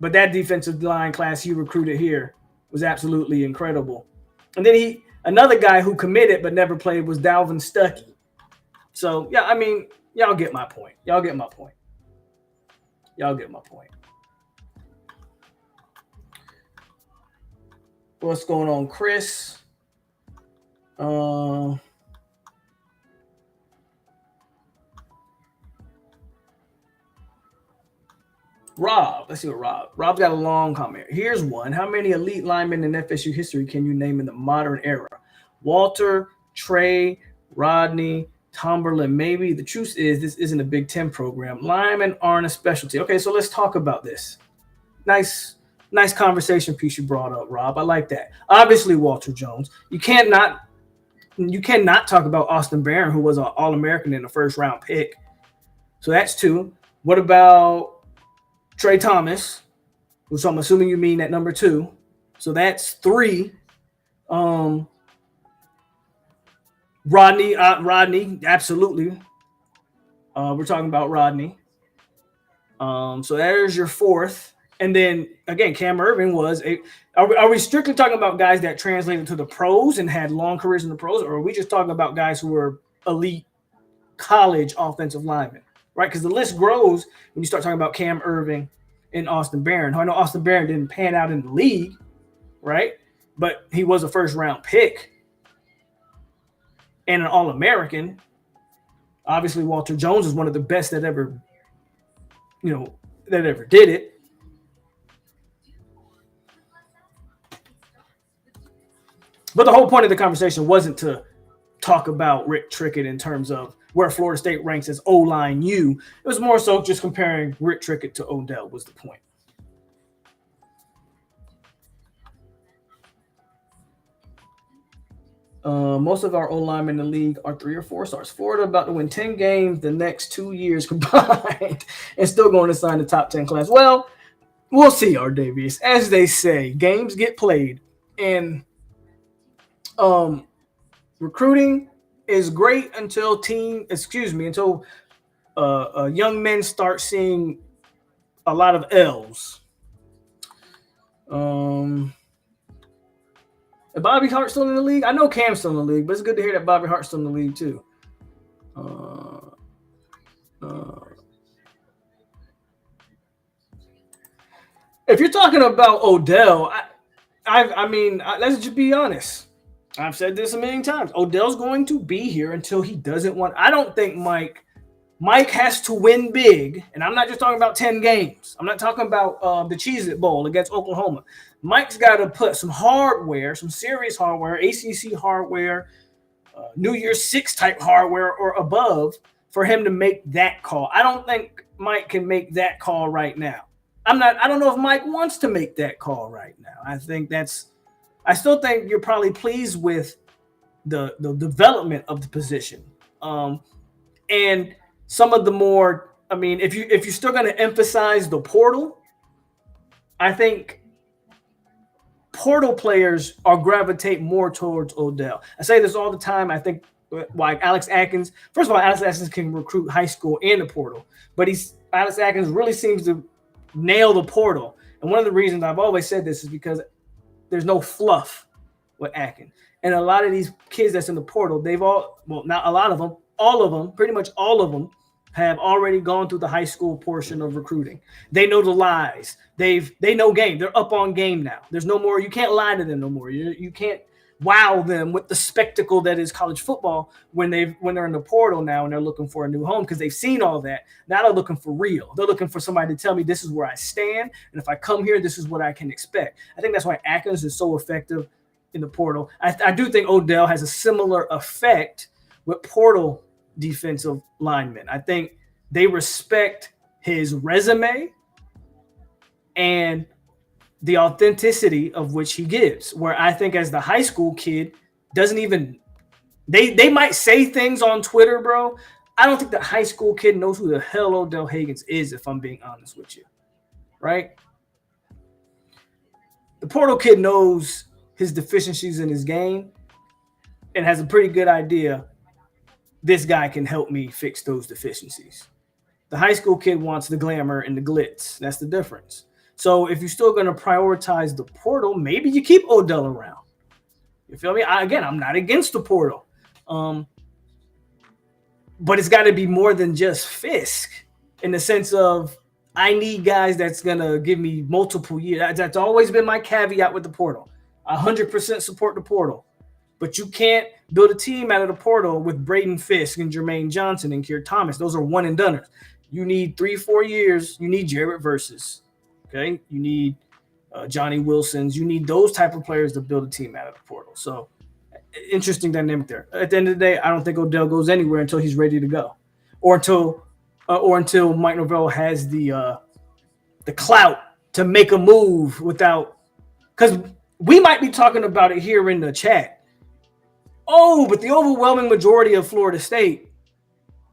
But that defensive line class he recruited here was absolutely incredible. And then another guy who committed but never played was Dalvin Stuckey. So, yeah, I mean, y'all get my point. What's going on, Chris? Rob, let's see what Rob's got a long comment. Here's one. How many elite linemen in FSU history can you name in the modern era? Walter, Trey, Rodney, Tomberlin, maybe. The truth is this isn't a Big Ten program. Linemen aren't a specialty. Okay, so let's talk about this. Nice conversation piece you brought up, Rob. I like that. Obviously, Walter Jones. You cannot talk about Austin Barron, who was an All-American in the first-round pick. So that's 2. What about Trey Thomas, which I'm assuming you mean at number 2. So that's 3. Rodney, absolutely. We're talking about Rodney. So there's your 4th. And then, again, Cam Irving was are we strictly talking about guys that translated to the pros and had long careers in the pros, or are we just talking about guys who were elite college offensive linemen, right? Because the list grows when you start talking about Cam Irving and Austin Barron. I know Austin Barron didn't pan out in the league, right? But he was a first-round pick and an All-American. Obviously, Walter Jones is one of the best that ever did it. But the whole point of the conversation wasn't to talk about Rick Trickett in terms of where Florida State ranks as O-line U. It was more so just comparing Rick Trickett to Odell was the point. Most of our O-linemen in the league are 3 or 4 stars. Florida about to win 10 games the next 2 years combined and still going to sign the top 10 class. Well, we'll see, Ardavius. As they say, games get played. And recruiting is great until young men start seeing a lot of L's. Is Bobby Hart still in the league? I know Cam's still in the league, but it's good to hear that Bobby Hart's still in the league too. If you're talking about Odell, I mean, let's just be honest. I've said this a million times. Odell's going to be here until he doesn't want. I don't think Mike has to win big, and I'm not just talking about 10 games. I'm not talking about the Cheez-It Bowl against Oklahoma. Mike's got to put some hardware, some serious hardware, ACC hardware, New Year's 6 type hardware or above for him to make that call. I don't think Mike can make that call right now. I don't know if Mike wants to make that call right now. I still think you're probably pleased with the development of the position. And some of the more, I mean, if you're still going to emphasize the portal, I think portal players are gravitate more towards Odell. I say this all the time. I think like Alex Atkins, first of all, Alex Atkins can recruit high school and the portal, but Alex Atkins really seems to nail the portal. And one of the reasons I've always said this is because there's no fluff with Atkins. And a lot of these kids that's in the portal, not a lot of them, all of them, pretty much all of them have already gone through the high school portion of recruiting. They know the lies. They know game. They're up on game now. There's no more. You can't lie to them no more. You can't wow them with the spectacle that is college football when they're in the portal now and they're looking for a new home because they've seen all that. Now they're looking for real. They're looking for somebody to tell me this is where I stand, and if I come here, this is what I can expect. I think that's why Atkins is so effective in the portal. I do think Odell has a similar effect with portal defensive linemen. I think they respect his resume and the authenticity of which he gives, where I think as the high school kid doesn't even, they might say things on Twitter, bro. I don't think the high school kid knows who the hell Odell Higgins is, if I'm being honest with you. Right? The portal kid knows his deficiencies in his game and has a pretty good idea this guy can help me fix those deficiencies. The high school kid wants the glamour and the glitz. That's the difference. So if you're still going to prioritize the portal, maybe you keep Odell around. You feel me? Again, I'm not against the portal. But it's got to be more than just Fisk in the sense of I need guys that's going to give me multiple years. That's always been my caveat with the portal. 100% support the portal. But you can't build a team out of the portal with Braden Fisk and Jermaine Johnson and Keir Thomas. Those are one and doneers. You need 3-4 years. You need Jarrett Versus. Okay? You need Johnny Wilsons. You need those type of players to build a team out of the portal. So interesting dynamic there. At the end of the day, I don't think Odell goes anywhere until he's ready to go, or until Mike Norvell has the clout to make a move without. Because we might be talking about it here in the chat. Oh, but the overwhelming majority of Florida State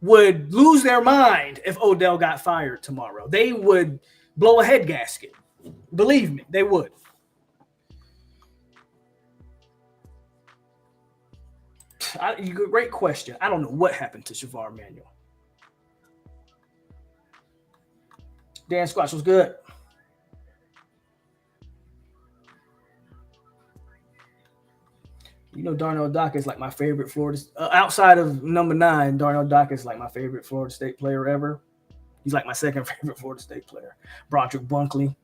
would lose their mind if Odell got fired tomorrow. They would blow a head gasket. Believe me, they would. Great question. I don't know what happened to Shavar Manuel. Dan Squatch was good. You know, Darnell Dock is like my favorite Florida. Outside of number 9, Darnell Dock is like my favorite Florida State player ever. He's like my second favorite Florida State player. Broderick Bunkley.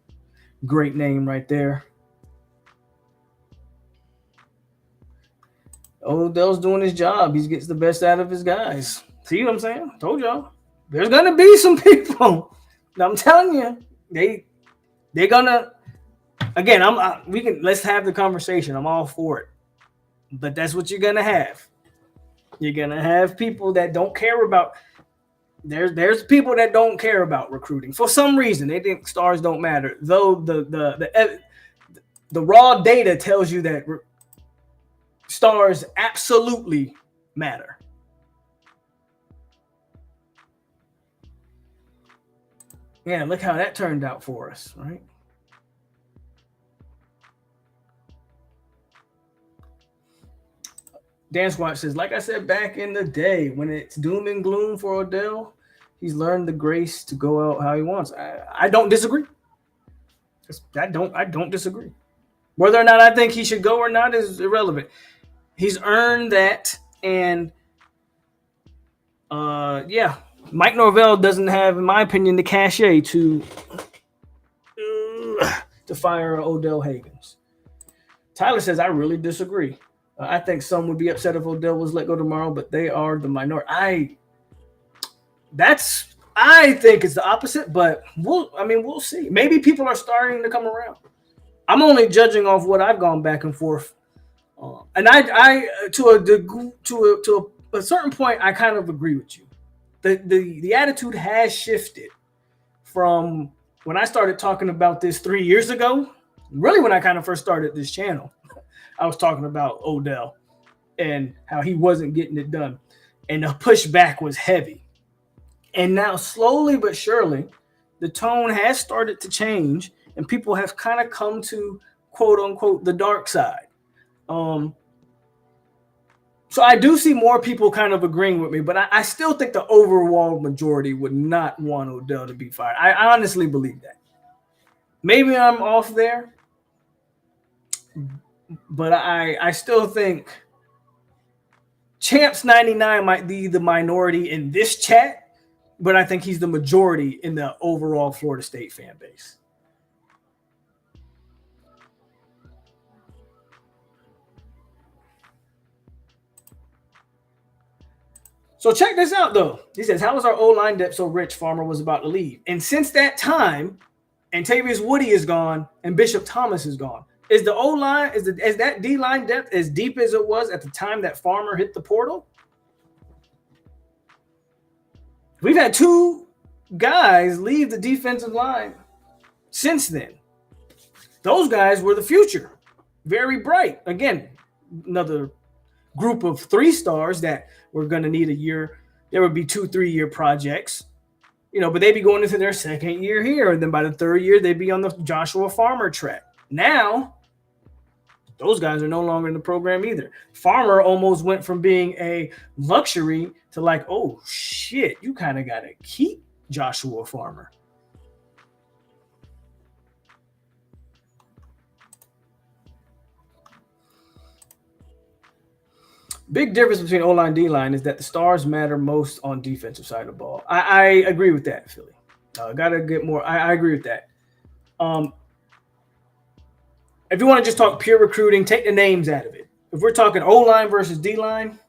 Great name right there. Odell's doing his job. He gets the best out of his guys. See what I'm saying? Told y'all. There's gonna be some people. I'm telling you, they're gonna. Again, let's have the conversation. I'm all for it, but that's what you're gonna have. You're gonna have people that don't care about. There's people that don't care about recruiting for some reason. They think stars don't matter, though the raw data tells you that. Stars absolutely matter. Yeah, look how that turned out for us, right? Dan Squatch says, like I said back in the day, when it's doom and gloom for Odell, he's learned the grace to go out how he wants. I don't disagree. I don't disagree. Whether or not I think he should go or not is irrelevant. He's earned that, and Mike Norvell doesn't have, in my opinion, the cachet to fire Odell Higgins. Tyler says, I really disagree. I think some would be upset if Odell was let go tomorrow, but they are the minority. I think it's the opposite, but we'll see. Maybe people are starting to come around. I'm only judging off what I've gone back and forth. And I to a certain point, I kind of agree with you. The attitude has shifted from when I started talking about this 3 years ago. Really, when I kind of first started this channel, I was talking about Odell and how he wasn't getting it done, and the pushback was heavy. And now, slowly but surely, the tone has started to change, and people have kind of come to quote unquote the dark side. So I do see more people kind of agreeing with me, but I still think the overall majority would not want Odell to be fired. I honestly believe that. Maybe I'm off there, but I still think Champs 99 might be the minority in this chat, but I think he's the majority in the overall Florida State fan base. So check this out, though. He says, how is our O-line depth so rich? Farmer was about to leave. And since that time, Antavius Woody is gone and Bishop Thomas is gone. Is the O-line, is that D-line depth as deep as it was at the time that Farmer hit the portal? We've had 2 guys leave the defensive line since then. Those guys were the future. Very bright. Again, another group of 3 stars that we're going to need a year there would be 2-3 year projects, but they'd be going into their second year here. And then by the third year, they'd be on the Joshua Farmer track. Now, those guys are no longer in the program either. Farmer almost went from being a luxury to like, oh shit, you kind of got to keep Joshua Farmer. Big difference between O-line and D-line is that the stars matter most on defensive side of the ball. I agree with that, Philly. Gotta get more. I agree with that. If you want to just talk pure recruiting, take the names out of it. If we're talking O-line versus D-line,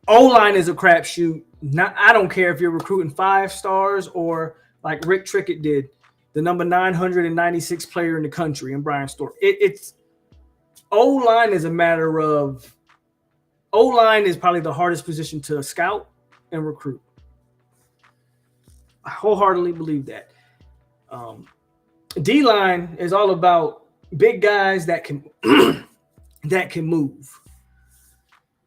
O-line is a crapshoot. I don't care if you're recruiting 5 stars or like Rick Trickett did, the number 996 player in the country in Brian Stork. It's O-line is a matter of O-line is probably the hardest position to scout and recruit. I wholeheartedly believe that. D-line is all about big guys that can that can move.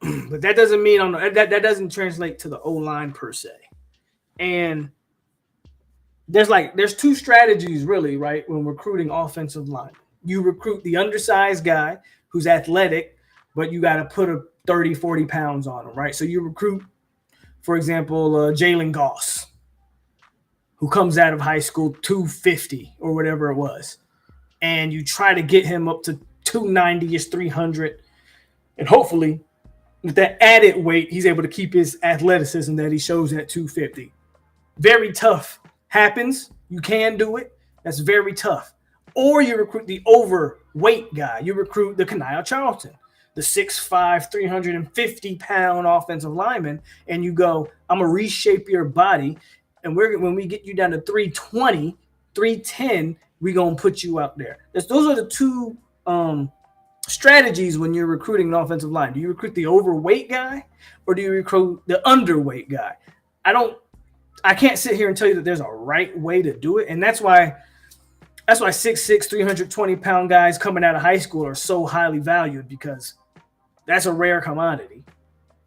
But that doesn't mean that doesn't translate to the O-line per se. And there's 2 strategies really, right, when recruiting offensive line. You recruit the undersized guy who's athletic, but you got to put a 30, 40 pounds on him, right? So you recruit, for example, Jalen Goss, who comes out of high school 250 or whatever it was. And you try to get him up to 290-ish, 300. And hopefully, with that added weight, he's able to keep his athleticism that he shows at 250. Very tough. Happens. You can do it. That's very tough. Or you recruit the overweight guy. You recruit the Kanile Charlton, the 6'5", 350-pound offensive lineman, and you go, I'm going to reshape your body, and when we get you down to 320, 310, we're going to put you out there. Those are the 2 strategies when you're recruiting an offensive line. Do you recruit the overweight guy, or do you recruit the underweight guy? I can't sit here and tell you that there's a right way to do it, and that's why 6'6", 320-pound guys coming out of high school are so highly valued, because that's a rare commodity,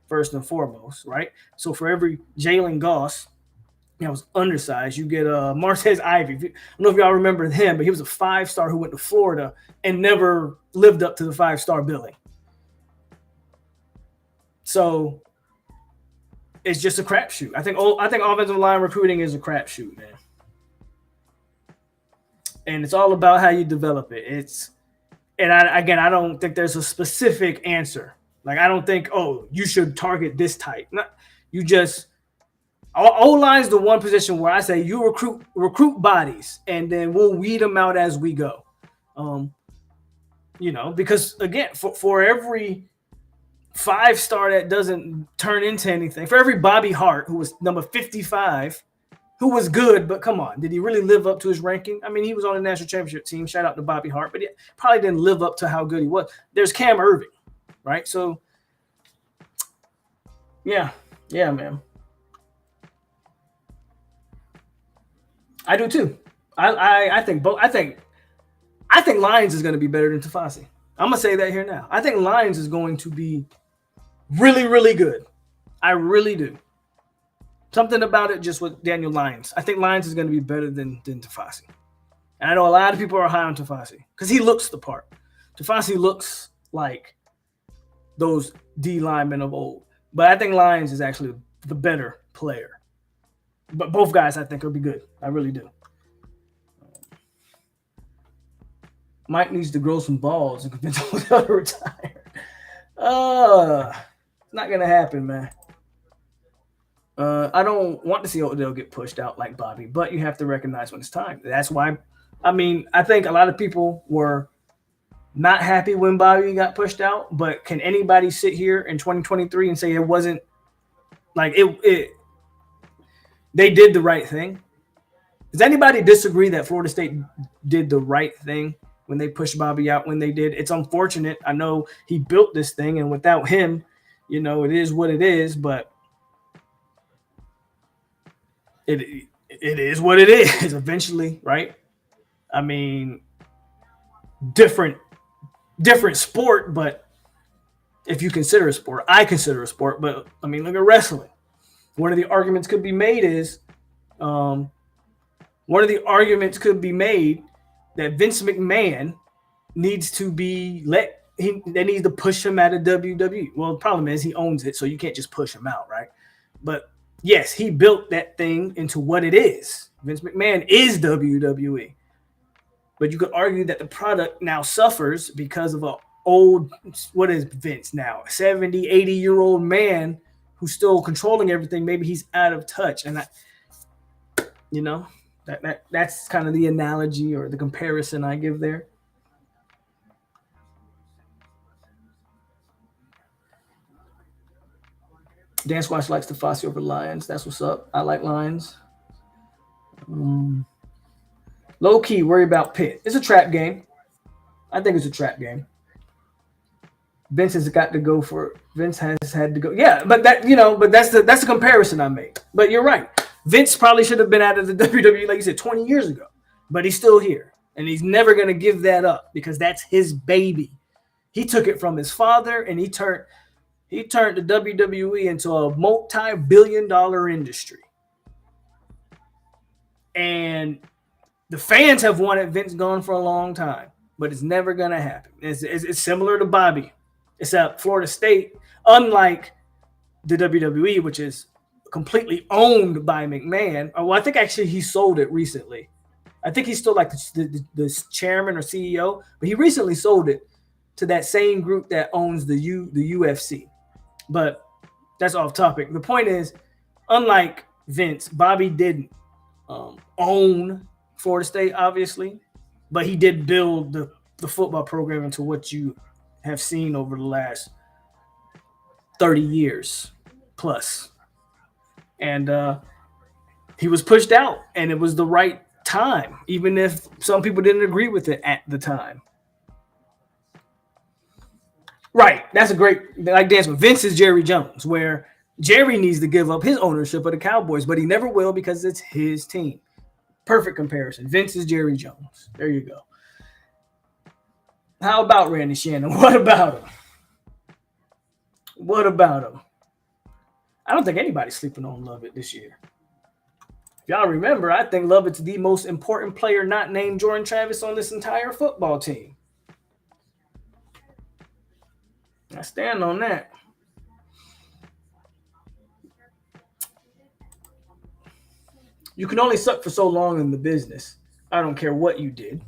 first and foremost, right? So for every Jalen Goss that was undersized, you get Martez Ivy. I don't know if y'all remember him, but he was a 5-star who went to Florida and never lived up to the 5-star billing. So it's just a crapshoot. I think offensive line recruiting is a crapshoot, man. And it's all about how you develop it. I don't think there's a specific answer. Like, I don't think, you should target this type. No, you just O-line is the one position where I say you recruit bodies, and then we'll weed them out as we go. Because again, for every 5-star that doesn't turn into anything, for every Bobby Hart, who was number 55, who was good, but come on, did he really live up to his ranking? I mean, he was on the national championship team. Shout out to Bobby Hart, but he probably didn't live up to how good he was. There's Cam Irving, right? So, yeah, man. I do too. I think both. I think Lions is going to be better than Tafasi. I'm gonna say that here now. I think Lions is going to be really, really good. I really do. Something about it just with Daniel Lyons. I think Lyons is going to be better than Tafasi. And I know a lot of people are high on Tafasi because he looks the part. Tafasi looks like those D linemen of old. But I think Lyons is actually the better player. But both guys, I think, will be good. I really do. Mike needs to grow some balls and convince Odell to retire. It's not going to happen, man. I don't want to see Odell get pushed out like Bobby, but you have to recognize when it's time. That's why, I think a lot of people were not happy when Bobby got pushed out, but can anybody sit here in 2023 and say it wasn't like it they did the right thing? Does anybody disagree that Florida State did the right thing when they pushed Bobby out when they did? It's unfortunate. I know he built this thing, and without him, it is what it is, but it is what it is eventually, right? I mean, different sport, but if you consider a sport, I consider a sport, but I mean, look at wrestling. One of the arguments could be made is um, one of the arguments could be made that Vince McMahon needs to be let. They need to push him out of WWE. Well, the problem is he owns it, so you can't just push him out, right? But yes, he built that thing into what it is. Vince McMahon is WWE. But you could argue that the product now suffers because of a old, what is Vince now? 70, 80-year-old man who's still controlling everything. Maybe he's out of touch. And that's kind of the analogy or the comparison I give there. Dan Squash likes the Fosse over Lions. That's what's up. I like Lions. Low key, worry about Pitt. It's a trap game. I think it's a trap game. Vince has got to go for. Vince has had to go. Yeah, but that's the comparison I made. But you're right. Vince probably should have been out of the WWE, like you said, 20 years ago. But he's still here, and he's never going to give that up because that's his baby. He took it from his father, and he turned the WWE into a multi-billion-dollar industry. And the fans have wanted Vince gone for a long time, but it's never going to happen. It's similar to Bobby, except Florida State, unlike the WWE, which is completely owned by McMahon. Oh, I think actually he sold it recently. I think he's still like the chairman or CEO, but he recently sold it to that same group that owns the UFC. But that's off topic. The point is, unlike Vince, Bobby didn't own Florida State, obviously, but he did build the football program into what you have seen over the last 30 years plus. And he was pushed out, and it was the right time, even if some people didn't agree with it at the time. Right. That's a great, like dance with Vince is Jerry Jones, where Jerry needs to give up his ownership of the Cowboys, but he never will because it's his team. Perfect comparison. Vince is Jerry Jones. There you go. How about Randy Shannon? What about him? What about him? I don't think anybody's sleeping on Lovett this year. If y'all remember, I think Lovett's the most important player not named Jordan Travis on this entire football team. I stand on that. You can only suck for so long in the business. I don't care what you did.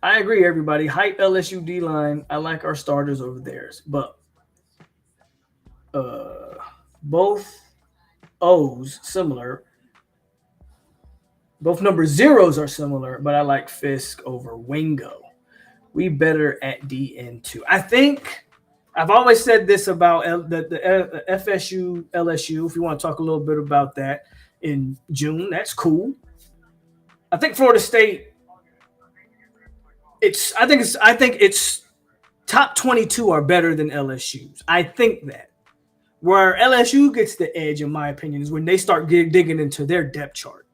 I agree, everybody. Hype LSU D-line. I like our starters over theirs. But both O's similar. Both number zeros are similar, but I like Fisk over Wingo. We better at DN2. I think I've always said this about the FSU LSU. If you want to talk a little bit about that in June, that's cool. I think Florida State. I think it's top 22 are better than LSU's. I think that. Where LSU gets the edge, in my opinion, is when they start digging into their depth chart.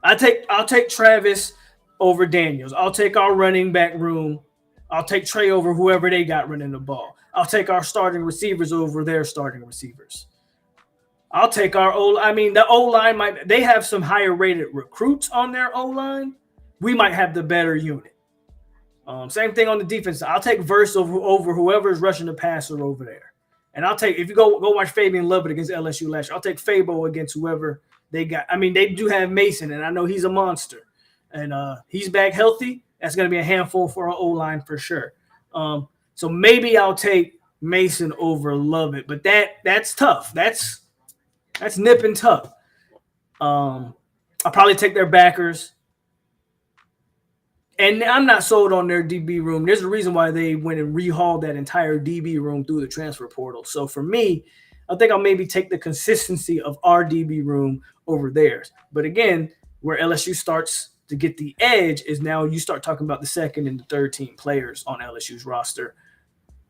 I'll take Travis over Daniels. I'll take our running back room. I'll take Trey over whoever they got running the ball. I'll take our starting receivers over their starting receivers. I'll take our the O-line they have some higher rated recruits on their O-line. We might have the better unit. Same thing on the defense. I'll take Verse over whoever's rushing the passer over there. And I'll take, if you go watch Fabian Lovett against LSU last year, I'll take Fabo against whoever they got. I mean, they do have Mason, and I know he's a monster. And he's back healthy. That's going to be a handful for our O-line for sure. So maybe I'll take Mason over Lovett, but that's tough. That's nip and tuck. I'll probably take their backers. And I'm not sold on their DB room. There's a reason why they went and rehauled that entire DB room through the transfer portal. So for me, I think I'll maybe take the consistency of our DB room over theirs. But again, where LSU starts to get the edge is now you start talking about the second and the third team players on LSU's roster,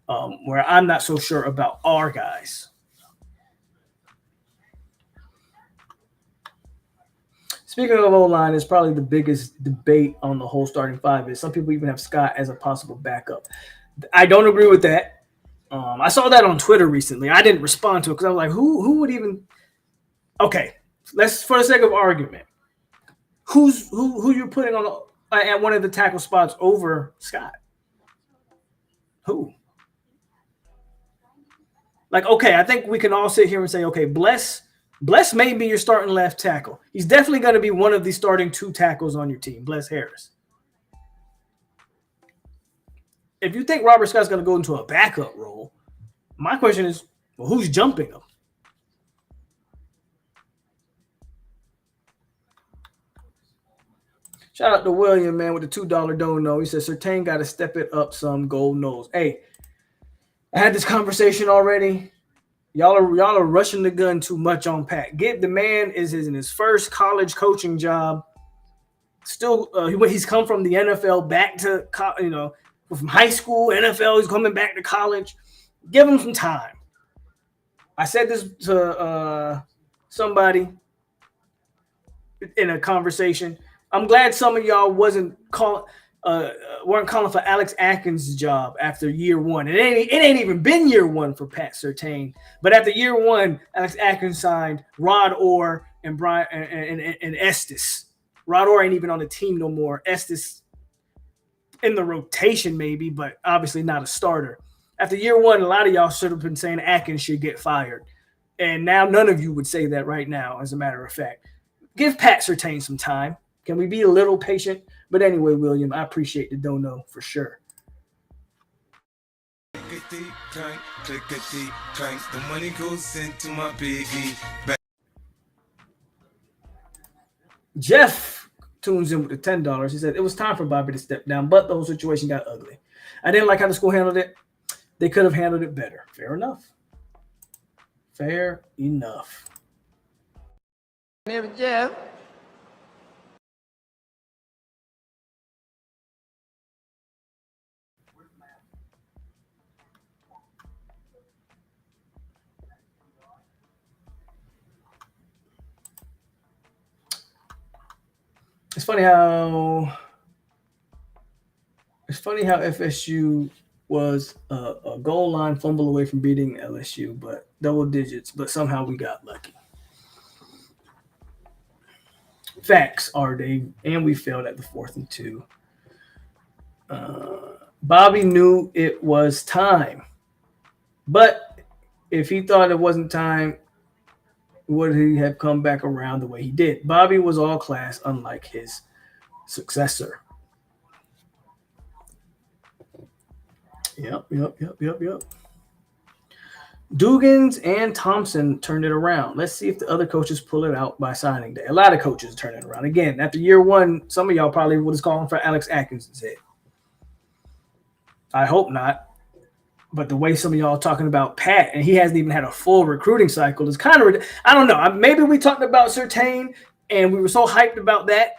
where I'm not so sure about our guys. Speaking of O-line, it's probably the biggest debate on the whole starting five is some people even have Scott as a possible backup. I don't agree with that. I saw that on Twitter recently. I didn't respond to it because I was like, who would even? Okay, let's for the sake of argument, who you're putting on at one of the tackle spots over Scott? Who? Like, okay, I think we can all sit here and say, okay, Bless may be your starting left tackle. He's definitely going to be one of the starting 2 tackles on your team, Bless Harris. If you think Robert Scott's going to go into a backup role, my question is, well, who's jumping him? Shout out to William, man, with the $2 dono. He says, Surtain got to step it up some, gold nose. Hey, I had this conversation already. Y'all are rushing the gun too much on Pat. The man is in his first college coaching job. Still, he's come from the NFL back to from high school, NFL. He's coming back to college. Give him some time. I said this to somebody in a conversation. I'm glad some of y'all weren't calling for Alex Atkins' job after year 1. It ain't even been year 1 for Pat Surtain. But after year 1, Alex Atkins signed Rod Orr and Brian and Estes. Rod Orr ain't even on the team no more. Estes in the rotation maybe, but obviously not a starter. After year 1, a lot of y'all should have been saying Atkins should get fired. And now none of you would say that right now, as a matter of fact. Give Pat Surtain some time. Can we be a little patient? But anyway, William, I appreciate the dono for sure. The money goes into my piggy. Jeff tunes in with the $10. He said it was time for Bobby to step down, but the whole situation got ugly. I didn't like how the school handled it. They could have handled it better. Fair enough. Fair enough. Jeff. It's funny how FSU was a goal line fumble away from beating LSU, but double digits, but somehow we got lucky. Facts are and we failed at the 4th and 2. Bobby knew it was time, but if he thought it wasn't time, would he have come back around the way he did? Bobby was all class, unlike his successor. Yep. Dugans and Thompson turned it around. Let's see if the other coaches pull it out by signing day. A lot of coaches turn it around. Again, after year 1, some of y'all probably was calling for Alex Atkins instead. I hope not. But the way some of y'all are talking about Pat, and he hasn't even had a full recruiting cycle, is kind of, I don't know. Maybe we talked about Surtain, and we were so hyped about that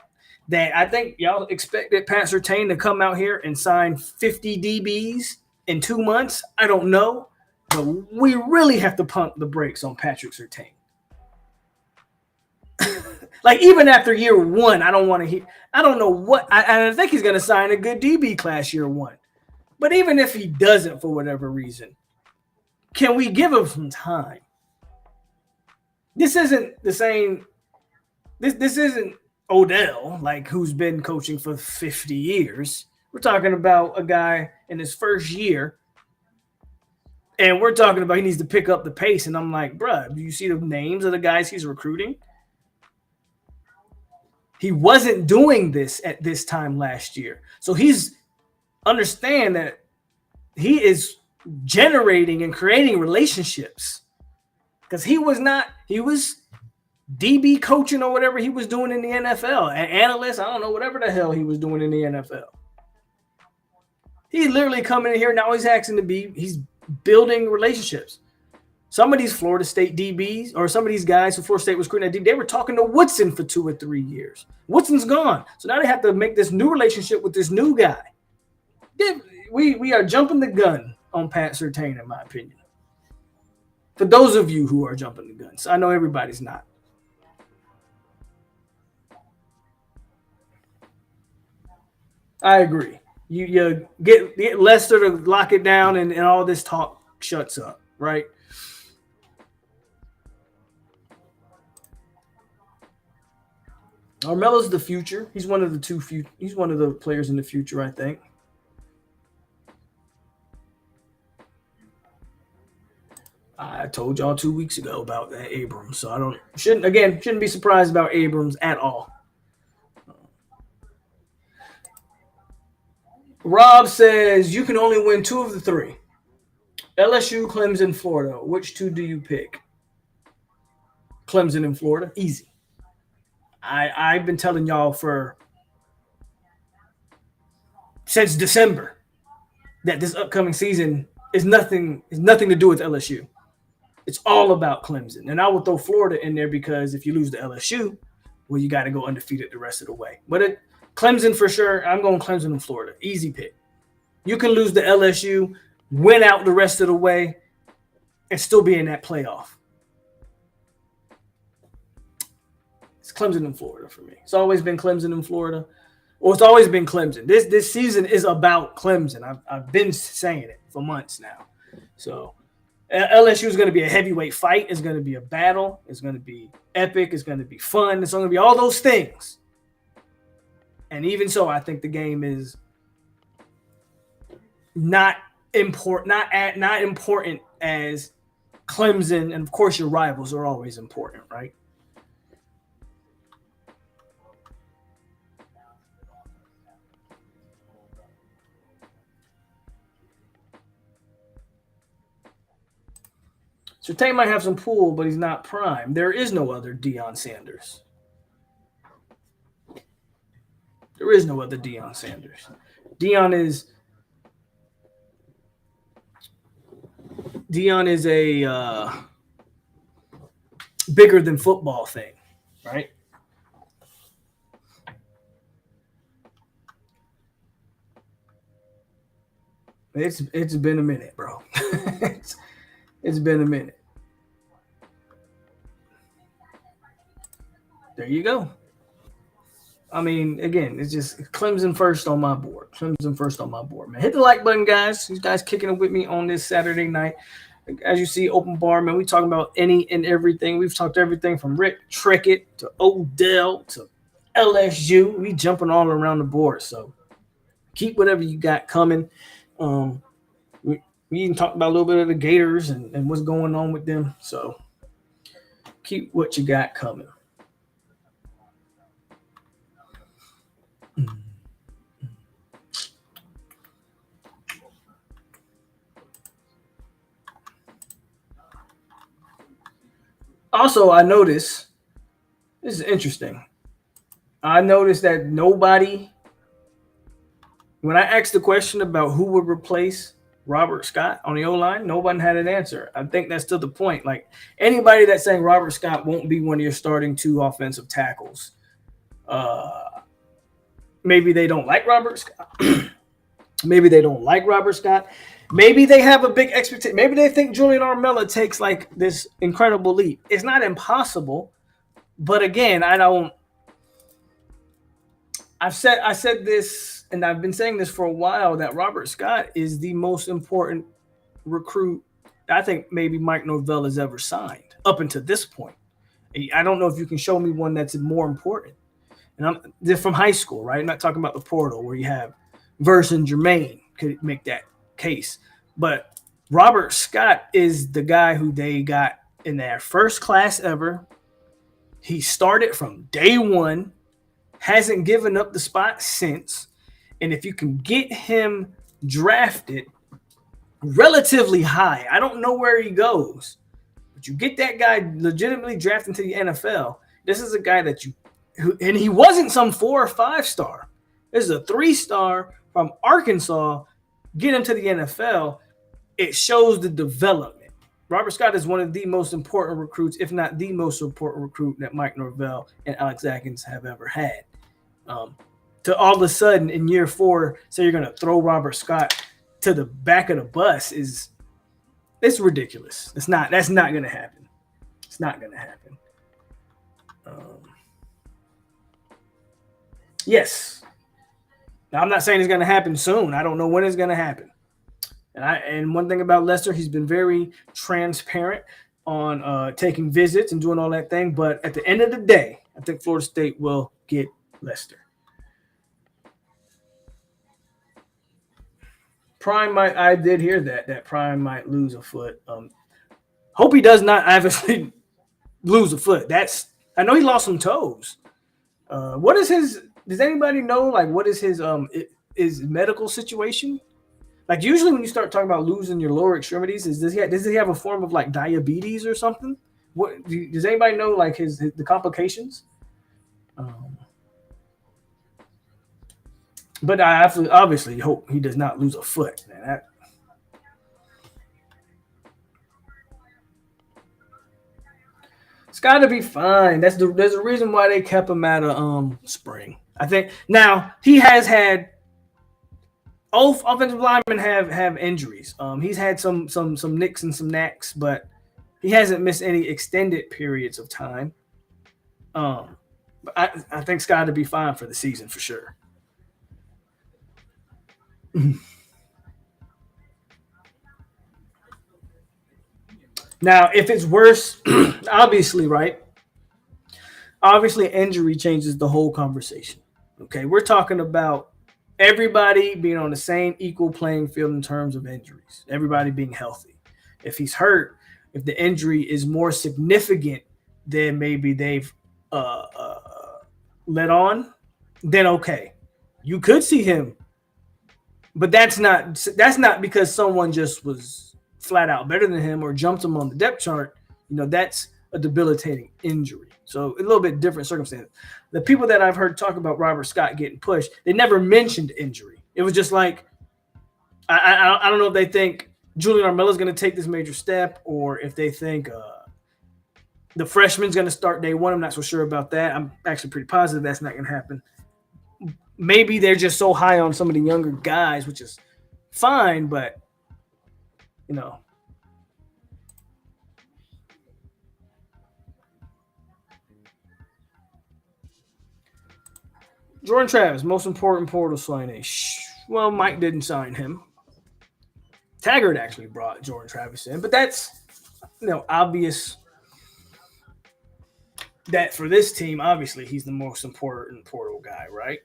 I think y'all expected Pat Surtain to come out here and sign 50 DBs in 2 months. I don't know. But we really have to pump the brakes on Patrick Surtain. Like, even after year 1, I don't want to hear. I don't know what. I think he's going to sign a good DB class year 1. But even if he doesn't, for whatever reason, can we give him some time? This isn't the same. This isn't Odell, like, who's been coaching for 50 years. We're talking about a guy in his first year. And we're talking about he needs to pick up the pace. And I'm like, bruh, do you see the names of the guys he's recruiting? He wasn't doing this at this time last year. So he's understand that he is generating and creating relationships. Because he was DB coaching or whatever he was doing in the NFL. An analyst, I don't know, whatever the hell he was doing in the NFL. He literally coming in here, now he's asking to be, he's building relationships. Some of these Florida State DBs or some of these guys who Florida State was recruiting at DB, they were talking to Woodson for 2 or 3 years. Woodson's gone. So now they have to make this new relationship with this new guy. We are jumping the gun on Pat Surtain, in my opinion. For those of you who are jumping the guns. I know everybody's not. I agree. You get Lester to lock it down and all this talk. shuts up, right? Armelo's the future. He's one of the he's one of the players in the future, I think. I told y'all 2 weeks ago about that Abrams, so I shouldn't be surprised about Abrams at all. Rob says you can only win 2 of the 3. LSU, Clemson, Florida. Which 2 do you pick? Clemson and Florida, easy. I've been telling y'all since December that this upcoming season is nothing to do with LSU. It's all about Clemson. And I will throw Florida in there because if you lose to LSU, well, you got to go undefeated the rest of the way. But Clemson for sure. I'm going Clemson and Florida. Easy pick. You can lose to LSU, win out the rest of the way, and still be in that playoff. It's Clemson and Florida for me. It's always been Clemson and Florida. Or it's always been Clemson. This season is about Clemson. I've been saying it for months now. So LSU is going to be a heavyweight fight. It's going to be a battle. It's going to be epic. It's going to be fun. It's going to be all those things. And even so, I think the game is not important as Clemson. And of course, your rivals are always important, right? So Tay might have some pool, but he's not prime. There is no other Deion Sanders. There is no other Deion Sanders. Deion is a bigger than football thing, right? It's been a minute, bro. It's been a minute. There you go. I mean, again, it's just Clemson first on my board. Clemson first on my board, man. Hit the like button, guys. These guys kicking it with me on this Saturday night. As you see, open bar, man. We talking about any and everything. We've talked everything from Rick Trickett to Odell to LSU. We jumping all around the board. So keep whatever you got coming. We even talked about a little bit of the Gators and what's going on with them. So keep what you got coming. Also, I noticed, this is interesting. I noticed that when I asked the question about who would replace Robert Scott on the O-line, nobody had an answer. I think that's to the point. Like anybody that's saying Robert Scott won't be one of your starting 2 offensive tackles, maybe they don't like Robert Scott. Maybe they don't like Robert Scott. Maybe they have a big expectation. Maybe they think Julian Armella takes like this incredible leap. It's not impossible, but again, I said this, and I've been saying this for a while, that Robert Scott is the most important recruit I think maybe Mike Norvell has ever signed up until this point. I don't know if you can show me one that's more important. And they're from high school, right? I'm not talking about the portal where you have Verse and Jermaine could make that case. But Robert Scott is the guy who they got in their first class ever. He started from day one, hasn't given up the spot since. And if you can get him drafted relatively high, I don't know where he goes, but you get that guy legitimately drafted into the NFL. This is a guy and he wasn't some 4 or 5 star. This is a 3-star from Arkansas. Get him to the NFL. It shows the development. Robert Scott is one of the most important recruits, if not the most important recruit that Mike Norvell and Alex Atkins have ever had. To all of a sudden in year 4 say you're going to throw Robert Scott to the back of the bus it's ridiculous. That's not going to happen. It's not going to happen. Yes. Now, I'm not saying it's going to happen soon. I don't know when it's going to happen. And one thing about Lester, he's been very transparent on taking visits and doing all that thing. But at the end of the day, I think Florida State will get Lester. Prime might. I did hear that Prime might lose a foot. Hope he does not obviously lose a foot. I know he lost some toes. What is his? Does anybody know like what is his medical situation? Like usually when you start talking about losing your lower extremities, does he have a form of like diabetes or something? What does anybody know like the complications? Um, but I obviously hope he does not lose a foot. Man. It's got to be fine. There's a reason why they kept him at a spring. I think now he has had both offensive linemen have injuries. He's had some nicks and some knacks, but he hasn't missed any extended periods of time. But I think it's got to be fine for the season for sure. Now, if it's worse, obviously, right? Obviously, injury changes the whole conversation. Okay, we're talking about everybody being on the same equal playing field in terms of injuries, everybody being healthy. If he's hurt, if the injury is more significant than maybe they've let on, then okay, you could see him, but that's not because someone just was flat out better than him or jumped him on the depth chart. That's a debilitating injury. So a little bit different circumstance. The people that I've heard talk about Robert Scott getting pushed, they never mentioned injury. It was just like I don't know if they think Julian Armella is going to take this major step or if they think the freshman's going to start day one. I'm not so sure about that. I'm actually pretty positive that's not going to happen. Maybe they're just so high on some of the younger guys, which is fine, but you know. Jordan Travis, most important portal signing. Well, Mike didn't sign him. Taggart actually brought Jordan Travis in, but that's obvious that for this team, obviously he's the most important portal guy, right?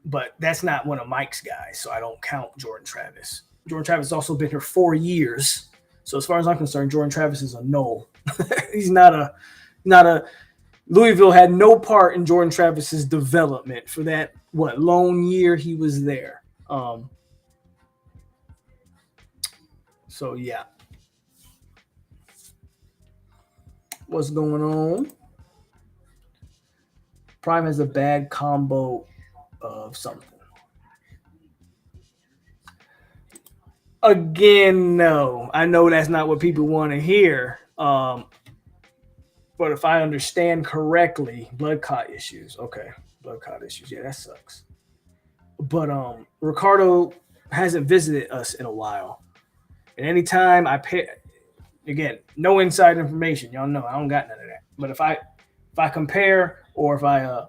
But that's not one of Mike's guys, so I don't count Jordan Travis. Jordan Travis has also been here 4 years, so as far as I'm concerned, Jordan Travis is a no. He's not a. Louisville had no part in Jordan Travis's development for that lone year he was there. So yeah, what's going on? Prime has a bad combo of something. Again, no. I know that's not what people want to hear. But if I understand correctly, blood clot issues. Okay, blood clot issues. Yeah, that sucks. But Ricardo hasn't visited us in a while. And anytime I pay, again, no inside information. Y'all know I don't got none of that. But if I compare or if I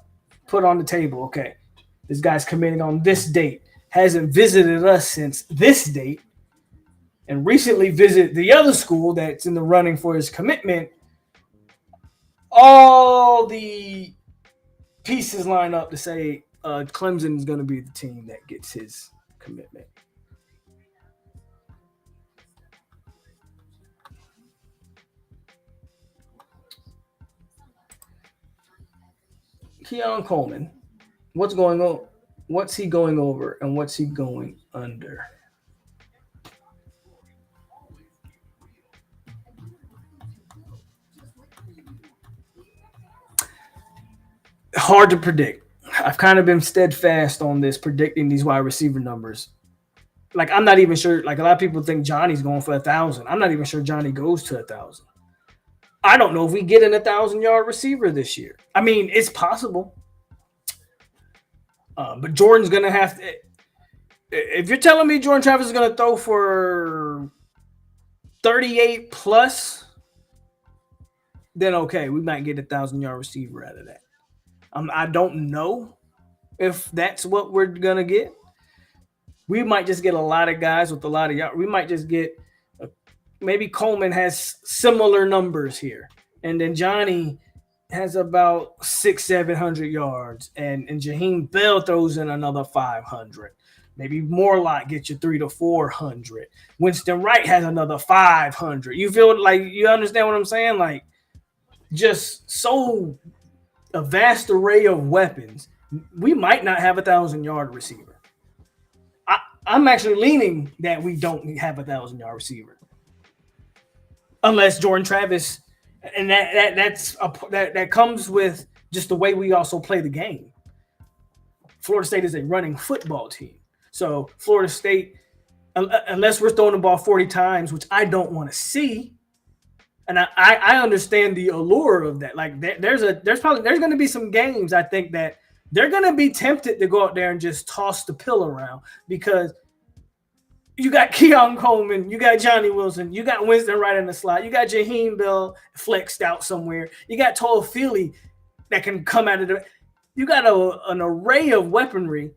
put on the table, okay, this guy's committing on this date, hasn't visited us since this date, and recently visited the other school that's in the running for his commitment, all the pieces line up to say Clemson is going to be the team that gets his commitment. Keon Coleman, what's going on? What's he going over and what's he going under? Hard to predict. I've kind of been steadfast on this, predicting these wide receiver numbers. Like I'm not even sure. Like a lot of people think Johnny's going for 1,000. I'm not even sure Johnny goes to 1,000. I don't know if we get an 1,000-yard receiver this year. I mean, it's possible, but Jordan's gonna have to. If you're telling me Jordan Travis is gonna throw for 38 plus, then okay, we might get 1,000-yard receiver out of that. I don't know if that's what we're gonna get. we might just get a lot of guys with a lot of yards. We might just get maybe Coleman has similar numbers here, and then Johnny has about 600-700 yards, and Jaheim Bell throws in another 500. Maybe Morlock gets you 300 to 400. Winston Wright has another 500. You feel like you understand what I'm saying? Like, just so a vast array of weapons. We might not have 1,000-yard receiver. I'm actually leaning that we don't have 1,000-yard receiver, unless Jordan Travis, and that comes with just the way we also play the game. Florida State is a running football team. So Florida State, unless we're throwing the ball 40 times, which I don't want to see, and I understand the allure of that. Like there's going to be some games I think that they're going to be tempted to go out there and just toss the pill around, because you got Keon Coleman, you got Johnny Wilson, you got Winston right in the slot, you got Jaheim Bell flexed out somewhere, you got Toll Philly that can come out of the. You got an array of weaponry.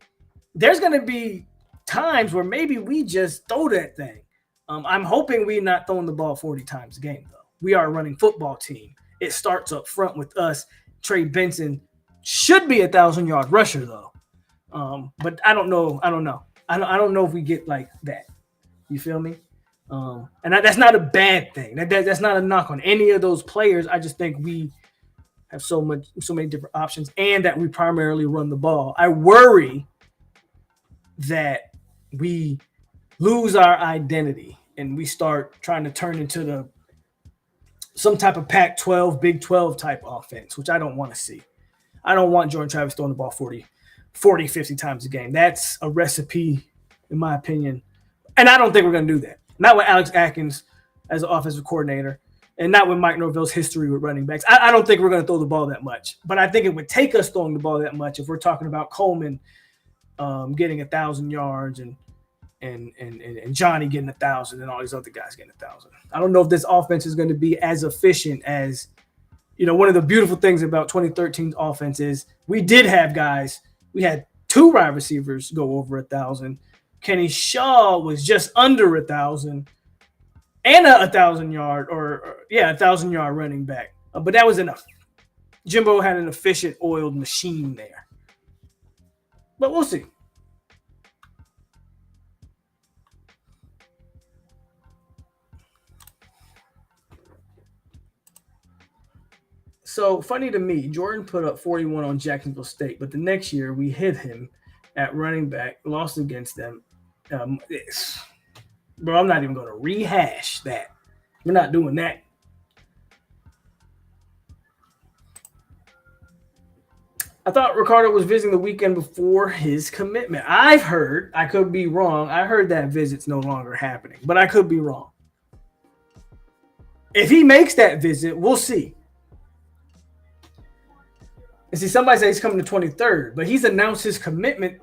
There's going to be times where maybe we just throw that thing. I'm hoping we're not throwing the ball 40 times a game, though. We are a running football team. It starts up front with us. Trey Benson should be 1,000-yard rusher, though. But I don't know. I don't know if we get like that. You feel me? And that's not a bad thing. That's not a knock on any of those players. I just think we have so many different options, and that we primarily run the ball. I worry that we lose our identity and we start trying to turn into some type of Pac-12, Big 12 type offense, which I don't want to see. I don't want Jordan Travis throwing the ball 40, 50 times a game. That's a recipe, in my opinion. And I don't think we're going to do that. Not with Alex Atkins as an offensive coordinator, and not with Mike Norvell's history with running backs. I don't think we're going to throw the ball that much. But I think it would take us throwing the ball that much if we're talking about Coleman getting 1,000 yards and Johnny getting 1,000 and all these other guys getting 1,000. I don't know if this offense is going to be as efficient as, one of the beautiful things about 2013's offense is we did have guys. We had 2 wide receivers go over 1,000. Kenny Shaw was just under 1,000 and a 1,000-yard or 1,000-yard running back. But that was enough. Jimbo had an efficient oiled machine there. But we'll see. So funny to me, Jordan put up 41 on Jacksonville State, but the next year we hit him at running back, lost against them. Bro, I'm not even going to rehash that. We're not doing that. I thought Ricardo was visiting the weekend before his commitment. I've heard, I could be wrong, I heard that visit's no longer happening, but I could be wrong. If he makes that visit, we'll see. And see, somebody says he's coming the 23rd, but he's announced his commitment.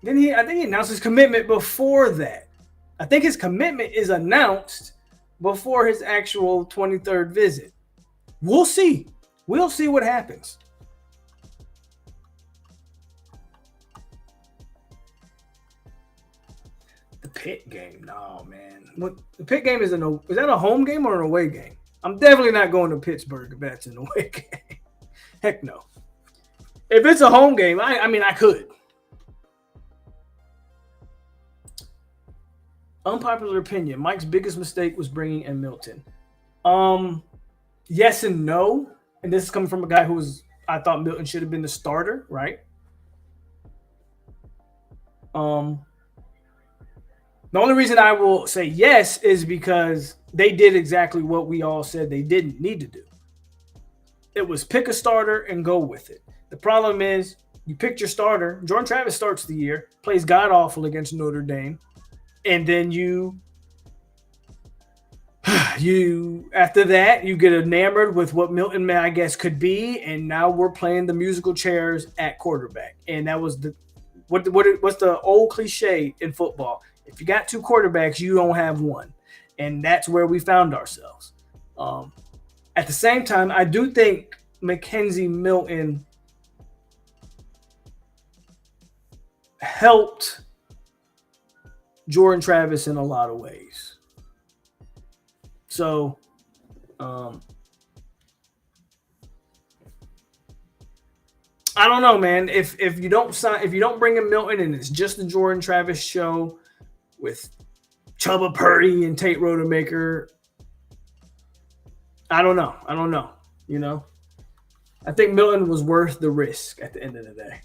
I think he announced his commitment before that. I think his commitment is announced before his actual 23rd visit. We'll see. We'll see what happens. The Pitt game, no, man. What the Pitt game is that a home game or an away game? I'm definitely not going to Pittsburgh if that's an away game. Heck no. If it's a home game, I mean, I could. Unpopular opinion. Mike's biggest mistake was bringing in Milton. Yes and no. And this is coming from a guy I thought Milton should have been the starter, right? The only reason I will say yes is because they did exactly what we all said they didn't need to do. It was pick a starter and go with it. The problem is you picked your starter. Jordan Travis starts the year, plays god-awful against Notre Dame. And then you after that, you get enamored with what Milton, I guess, could be. And now we're playing the musical chairs at quarterback. And that was what's the old cliche in football? If you got 2 quarterbacks, you don't have one. And that's where we found ourselves. At the same time, I do think Mackenzie Milton helped Jordan Travis in a lot of ways. So, I don't know, man. If you don't bring in Milton and it's just the Jordan Travis show with Chubba Purdy and Tate Rodemaker, I don't know. You know, I think Milton was worth the risk at the end of the day.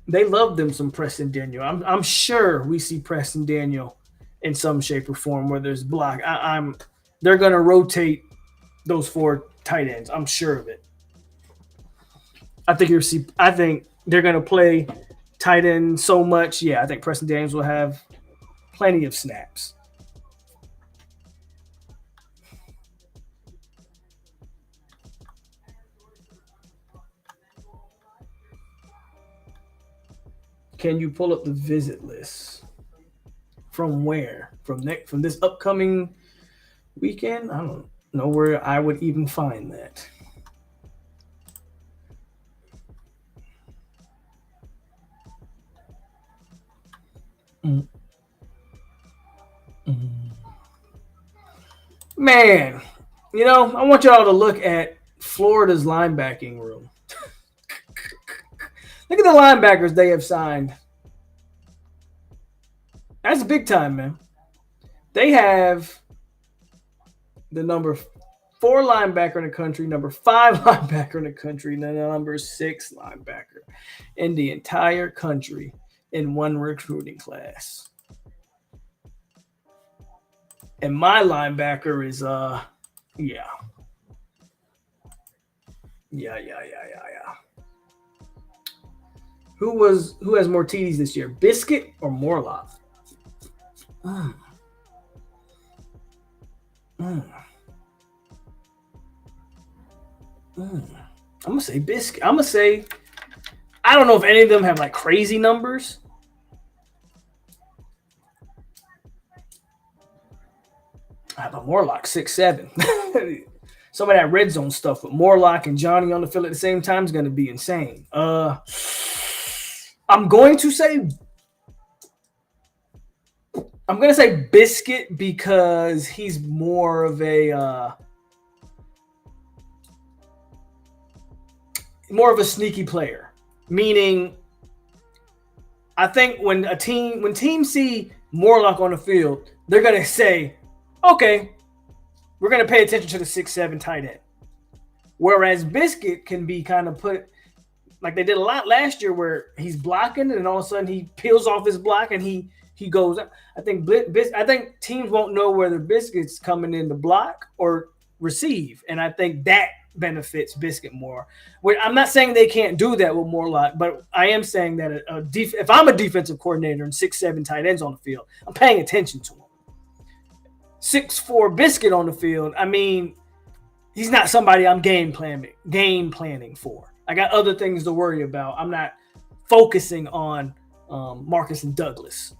They love them some Preston Daniel. I'm sure we see Preston Daniel in some shape or form, whether it's block. They're gonna rotate those 4 tight ends. I'm sure of it. I think they're gonna play tight end so much. Yeah, I think Preston Daniels will have plenty of snaps. Can you pull up the visit list? From where? From this upcoming weekend? I don't know where I would even find that. Mm. Man, you know, I want y'all to look at Florida's linebacking room. Look at the linebackers they have signed. That's big time, man. They have the number 4 linebacker in the country, number 5 linebacker in the country, and the number 6 linebacker in the entire country in one recruiting class. And my linebacker is yeah. Who has more TDs this year, Biscuit or Morlock? I'm gonna say Biscuit. I'm gonna say I don't know if any of them have like crazy numbers. But Morlock 6'7". Some of that red zone stuff with Morlock and Johnny on the field at the same time is going to be insane. I'm going to say Biscuit because he's more of a sneaky player. Meaning, I think when teams see Morlock on the field, they're going to say, okay, we're going to pay attention to the 6'7" tight end. Whereas Biscuit can be kind of put like they did a lot last year where he's blocking and all of a sudden he peels off his block and he goes up. I think teams won't know whether Biscuit's coming in to block or receive. And I think that benefits Biscuit more. I'm not saying they can't do that with Morlock, but I am saying that if I'm a defensive coordinator and 6'7" tight ends on the field, I'm paying attention to him. 6'4" Biscuit on the field, I mean, he's not somebody I'm game planning for. I got other things to worry about. I'm not focusing on Marcus and Douglas.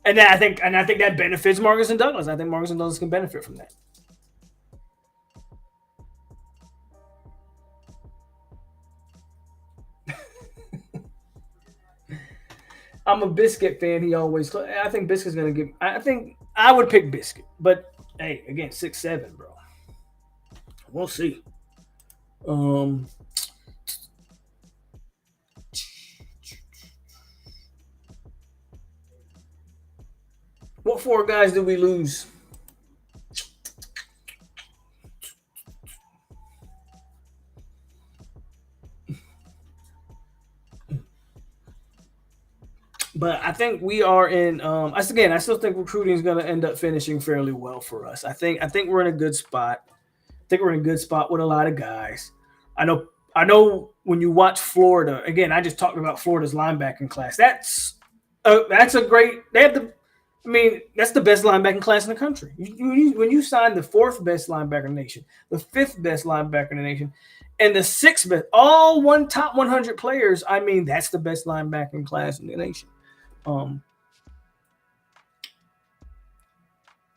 And I think that benefits Marcus and Douglas. I think Marcus and Douglas can benefit from that. I'm a Biscuit fan. I think Biscuit's going to get. I think I would pick Biscuit, but hey, again, 6'7", bro. We'll see. What 4 guys did we lose? But I think we are in. I still think recruiting is going to end up finishing fairly well for us. I think we're in a good spot. I think we're in a good spot with a lot of guys. I know when you watch Florida, again, I just talked about Florida's linebacking class. That's a great. That's the best linebacking class in the country. When you sign the 4th best linebacker in the nation, the 5th best linebacker in the nation, and the 6th best, all top 100 players, I mean, that's the best linebacking class in the nation.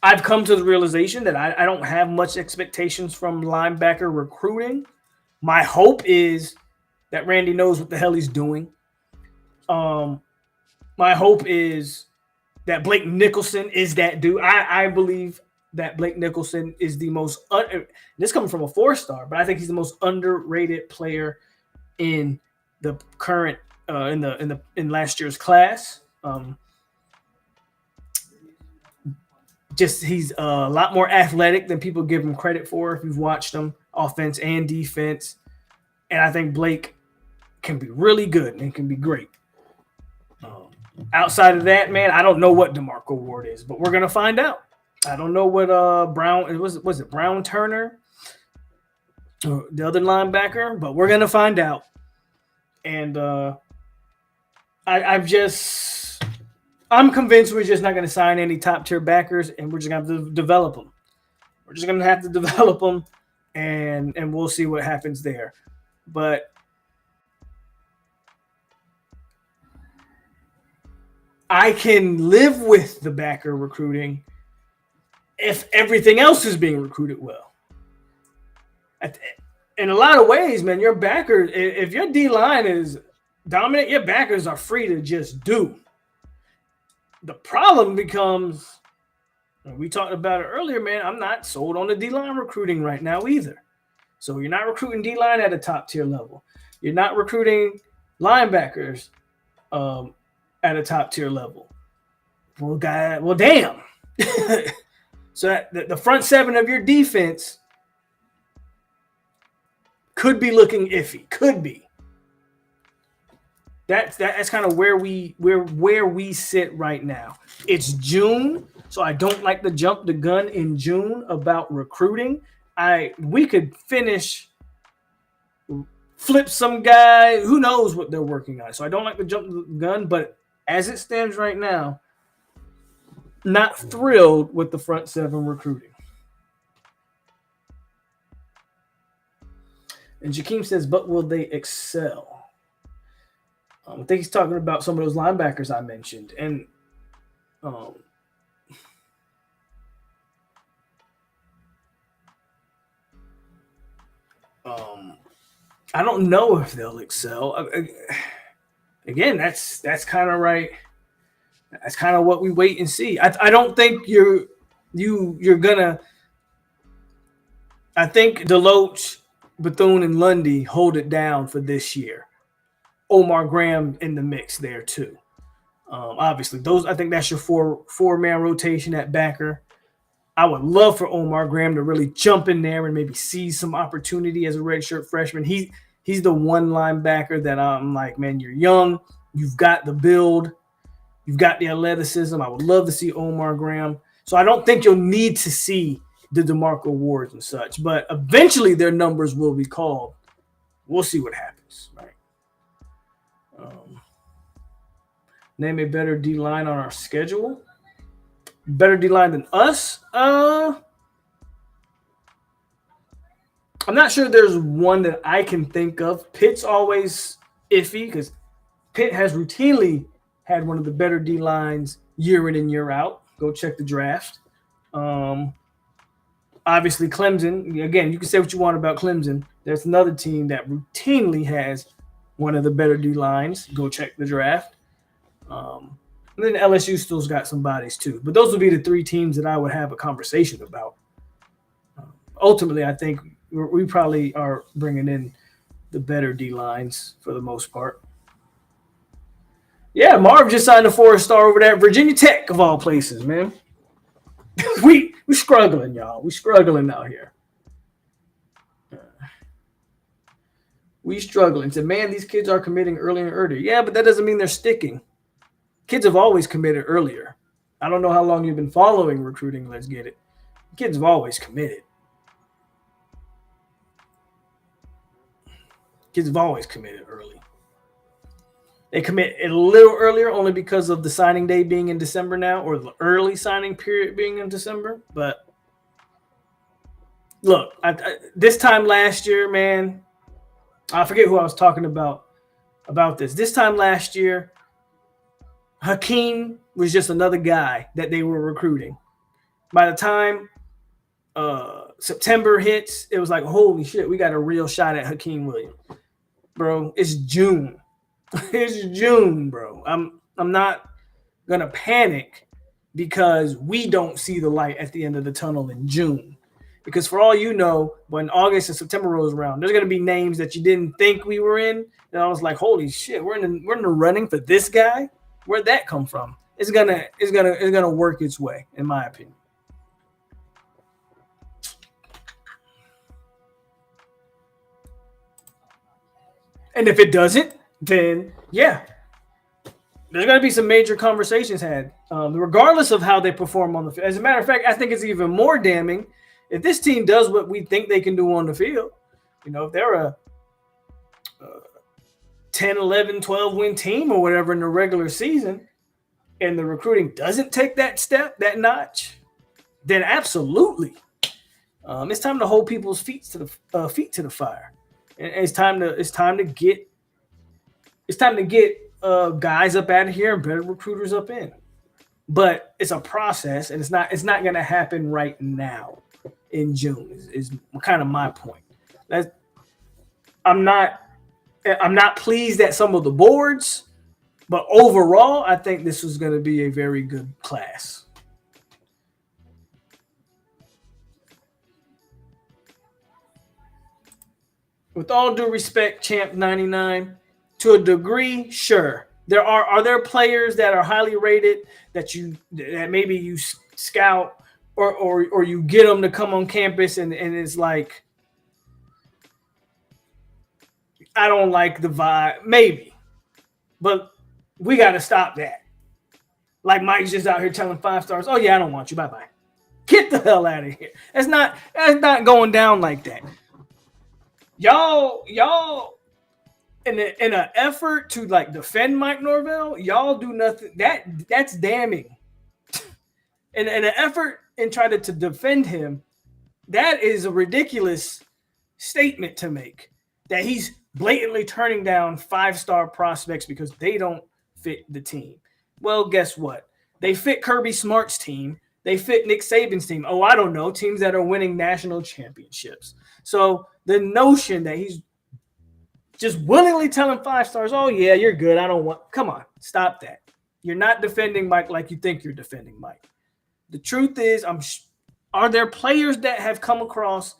I've come to the realization that I don't have much expectations from linebacker recruiting. My hope is that Randy knows what the hell he's doing. My hope is that Blake Nicholson is that dude. I believe that Blake Nicholson is the most. This coming from a 4-star, but I think he's the most underrated player in the current in last year's class. Just he's a lot more athletic than people give him credit for. If you've watched him, offense and defense, and I think Blake can be really good and can be great. Outside of that, man, I don't know what DeMarco Ward is, but we're gonna find out. I don't know what Brown was it Brown Turner, the other linebacker, but we're gonna find out. And I'm convinced we're just not gonna sign any top tier backers, and we're just gonna have to develop them. We're just gonna have to develop them, and we'll see what happens there. But I can live with the backer recruiting if everything else is being recruited well. In a lot of ways, man, your backer, if your D-line is dominant, your backers are free to just do. The problem becomes, we talked about it earlier, man, I'm not sold on the D-line recruiting right now either. So you're not recruiting D-line at a top-tier level. You're not recruiting linebackers at a top-tier level. Well, damn. So the front seven of your defense could be looking iffy. Could be. That's kind of where we sit right now. It's June, so I don't like to jump the gun in June about recruiting. We could flip some guy. Who knows what they're working on? So I don't like to jump the gun, but as it stands right now, not thrilled with the front seven recruiting. And Jakeem says, but will they excel? I think he's talking about some of those linebackers I mentioned. And I don't know if they'll excel. Again, that's kind of right. That's kind of what we wait and see. I don't think you're gonna. I think Deloach, Bethune, and Lundy hold it down for this year. Omar Graham in the mix there too. Obviously, I think that's your four-man rotation at backer. I would love for Omar Graham to really jump in there and maybe see some opportunity as a redshirt freshman. He's the one linebacker that I'm like, man, you're young, you've got the build, you've got the athleticism. I would love to see Omar Graham. So I don't think you'll need to see the DeMarco Wards and such, but eventually their numbers will be called. We'll see what happens, right? Name a better D-line on our schedule. Better D-line than us? I'm not sure there's one that I can think of. Pitt's always iffy because Pitt has routinely had one of the better D-lines year in and year out. Go check the draft. Obviously, Clemson. Again, you can say what you want about Clemson. There's another team that routinely has one of the better D-lines. Go check the draft. And then LSU still's got some bodies too. But those would be the three teams that I would have a conversation about. Ultimately, I think we probably are bringing in the better D-lines for the most part. Yeah, Marv just signed a 4-star over there at Virginia Tech, of all places, man. we struggling, y'all. We struggling out here. We struggling. So, man, these kids are committing earlier and earlier. Yeah, but that doesn't mean they're sticking. Kids have always committed earlier. I don't know how long you've been following recruiting. Let's get it. Kids have always committed. Kids have always committed early. They commit a little earlier only because of the signing day being in December now, or the early signing period being in December. But look, this time last year, man, I forget who I was talking about this. This time last year, Hakeem was just another guy that they were recruiting. By the time September hits, it was like, holy shit, we got a real shot at Hakeem Williams. Bro, it's June. It's June, bro. I'm not gonna panic because we don't see the light at the end of the tunnel in June. Because for all you know, when August and September rolls around, there's gonna be names that you didn't think we were in. And I was like, holy shit, we're in the running for this guy. Where'd that come from? It's gonna work its way, in my opinion. And if it doesn't, then yeah, there's going to be some major conversations had, regardless of how they perform on the field. As a matter of fact, I think it's even more damning if this team does what we think they can do on the field. You know, if they're a 10, 11, 12 win team or whatever in the regular season, and the recruiting doesn't take that step, that notch, then absolutely, it's time to hold people's feet to the fire. And it's time to get guys up out of here and better recruiters up in. But it's a process, and it's not going to happen right now in June. Is kind of my point. I'm not pleased at some of the boards, but overall, I think this was going to be a very good class. With all due respect, Champ 99, to a degree, sure. Are there players that are highly rated that maybe you scout or you get them to come on campus and it's like, I don't like the vibe, maybe, but we got to stop that. Like Mike's just out here telling 5 stars, oh yeah, I don't want you, bye-bye. Get the hell out of here. That's not going down like that. Y'all in an effort to like defend Mike Norvell, y'all do nothing. That's damning. In an effort in trying to defend him, that is a ridiculous statement to make. That he's blatantly turning down 5-star prospects because they don't fit the team. Well, guess what? They fit Kirby Smart's team. They fit Nick Saban's team. Oh, I don't know, teams that are winning national championships. So the notion that he's just willingly telling 5 stars, oh, yeah, you're good. I don't want – come on, stop that. You're not defending Mike like you think you're defending Mike. The truth is, are there players that have come across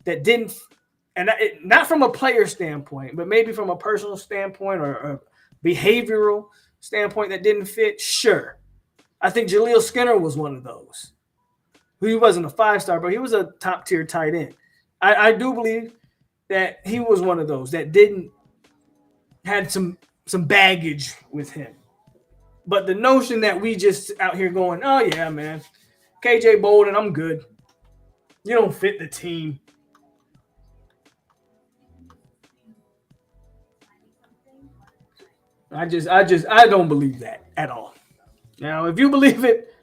that didn't – and not from a player standpoint, but maybe from a personal standpoint or a behavioral standpoint that didn't fit? Sure. I think Jaleel Skinner was one of those. He wasn't a 5-star, but he was a top-tier tight end. I do believe that he was one of those that had some baggage with him. But the notion that we just out here going, oh, yeah, man, KJ Bolden, I'm good. You don't fit the team. I don't believe that at all. Now, if you believe it,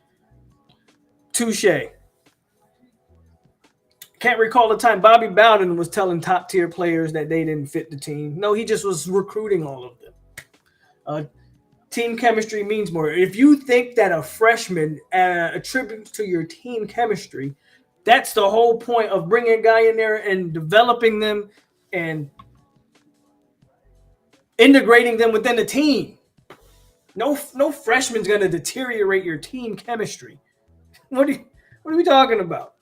touche. Can't recall the time Bobby Bowden was telling top-tier players that they didn't fit the team. No, he just was recruiting all of them. Team chemistry means more. If you think that a freshman attributes to your team chemistry, that's the whole point of bringing a guy in there and developing them and integrating them within the team. No freshman's going to deteriorate your team chemistry. What are we talking about?